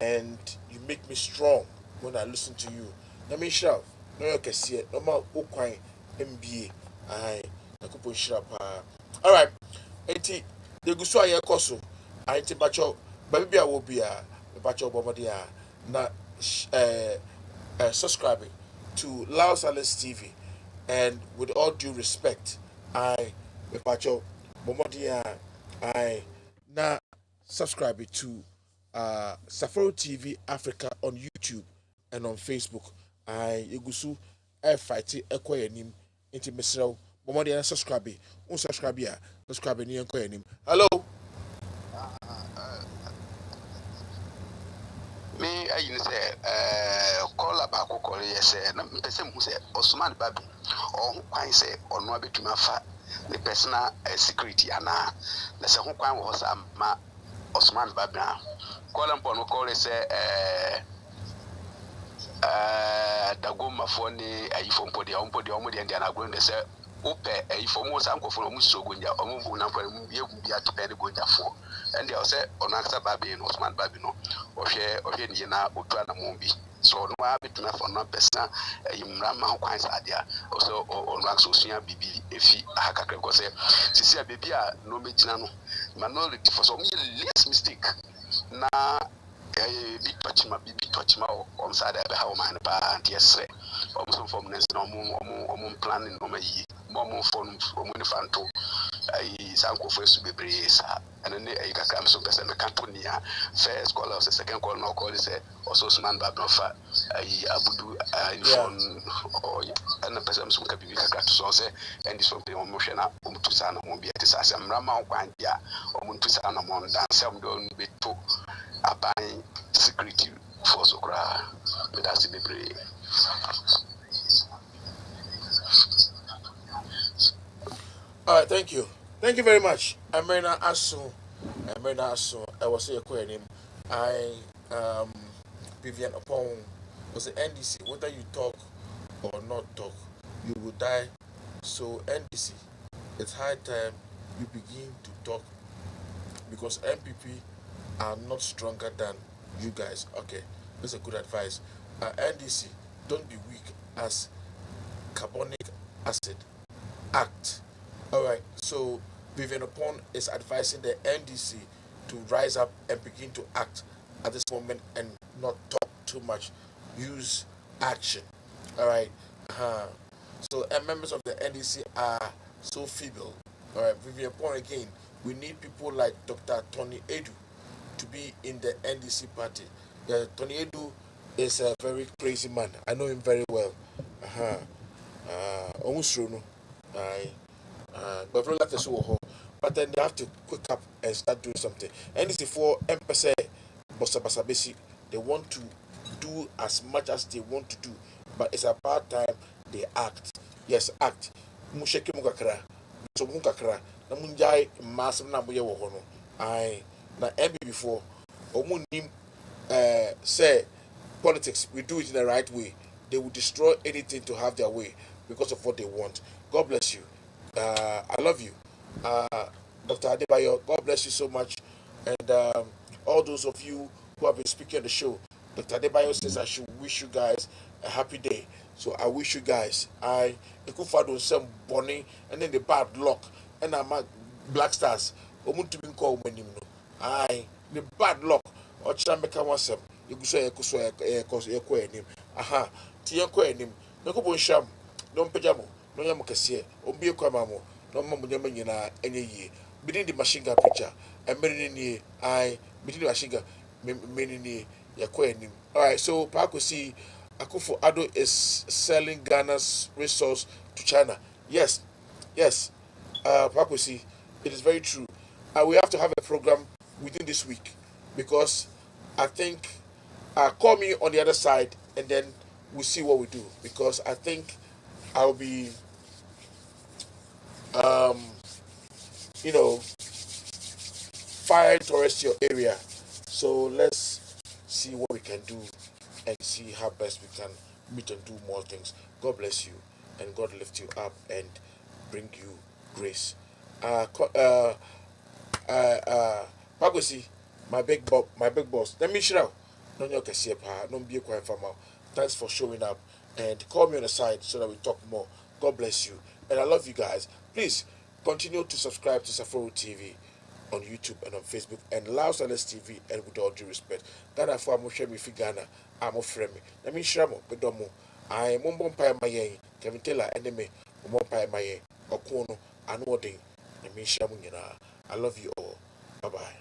and you make me strong when I listen to you. Namishra, no you can see it. No more Okwai MBA. I nakupo shira pa. All right. Enti the guswa ye koso. I enti bacho baby will be a bacho bomodia na subscribing to Laos Alice TV, and with all due respect, I bacho bomodia I na subscribe to Safari TV Africa on YouTube and on Facebook. I igusu fight ekoyenim inti mesrel bomodia subscribe unsubscribe ya subscribe ni ekoyenim. Hello. caller back call yes, and I'm the same who said Osman Babi or who say or no between the personal security and the same who was Osman Babi. Call upon call say Dagoma for the iPhone podi on and they are going to say Ope for most uncle for Muso Gunya or Mubuna for be at Penny Gunya for. And they say on answer Babi and Osman Babino or share or Yena Utana Mumbi. So no habit enough for no person Rama Quines idea also on Raxo Sia Bibi if he Hakaka say Cecilia Bibia no Mitinano minority for some least mistake. Na bi touch ma on side ebe ha o man pa antiese o mo from nese no mo planning no mayi mo phone o mo ni fanto ai sanko fo su bebre sa ene ai kaka am so pese me kantonia first call or second call no call say also man ba no fa ai abudu ai phone o ene pese am so ka bibi kaka to so say and this something o mo hwe na o mo tu sa na mo bi ete sa se mra ma kwan dia o mo tu sa na mo ndan se mo do beto Alban security force okra that's the pray. All right, thank you very much. Amena Asu I was here querying I Vivian upon was the NDC whether you talk or not talk you will die. So NDC it's high time you begin to talk because MPP are not stronger than you guys. Okay, that's a good advice. NDC, don't be weak as carbonic acid. Act. All right. So Vivian Upon is advising the NDC to rise up and begin to act at this moment and not talk too much. Use action. All right. So members of the NDC are so feeble. All right. Vivian Upon again. We need people like Dr. Tony Edu to be in the NDC party. Tony Edu is a very crazy man. I know him very well. Almost no. But like so, but then they have to quick up and start doing something. NDC for MPC, Bossa Basabesi, they want to do as much as they want to do, but it's about time they act. Yes, act. Musheke mukakra, so mukakra. Na munjai massive na muye wohono. I na MB before. Omunim say politics, we do it in the right way. They will destroy anything to have their way because of what they want. God bless you. I love you. Uh, Dr. Adebayo, God bless you so much. And all those of you who have been speaking on the show, Dr. Adebayo says I should wish you guys a happy day. So I wish you guys, I could find some bonnie and then the bad luck. And I'm Black Stars. I the bad luck. Or Chameka was some. You could say, you could say, aha, Tia Quenim, no go sham, no pajamo, no yamakasi, or be a quamamo, no mamma any ye. Between the machine gun picture, and many I between the machine gun, many Yaquenim. Alright, so Paco see Akufo Ado is selling Ghana's resource to China. Yes, yes, Paco see, it is very true. We have to have a program within this week because I think call me on the other side and then we'll see what we do because I think I'll be um, fired towards your area. So let's see what we can do and see how best we can meet and do more things. God bless you and God lift you up and bring you grace. Pagosi, my big boss. Let me shout. No, no, don't be a quiet farmer. Thanks for showing up and call me on the side so that we talk more. God bless you. And I love you guys. Please continue to subscribe to Safaro TV on YouTube and on Facebook and Laos TV and with all due respect. Ghana for Moshe Mifi Ghana, I'm a friend. Let me share more, but don't I am Mumpire Maye, Kevin Taylor, enemy, Mumpire Maye, Okono, and Warding. Let me share. I love you all. Bye bye.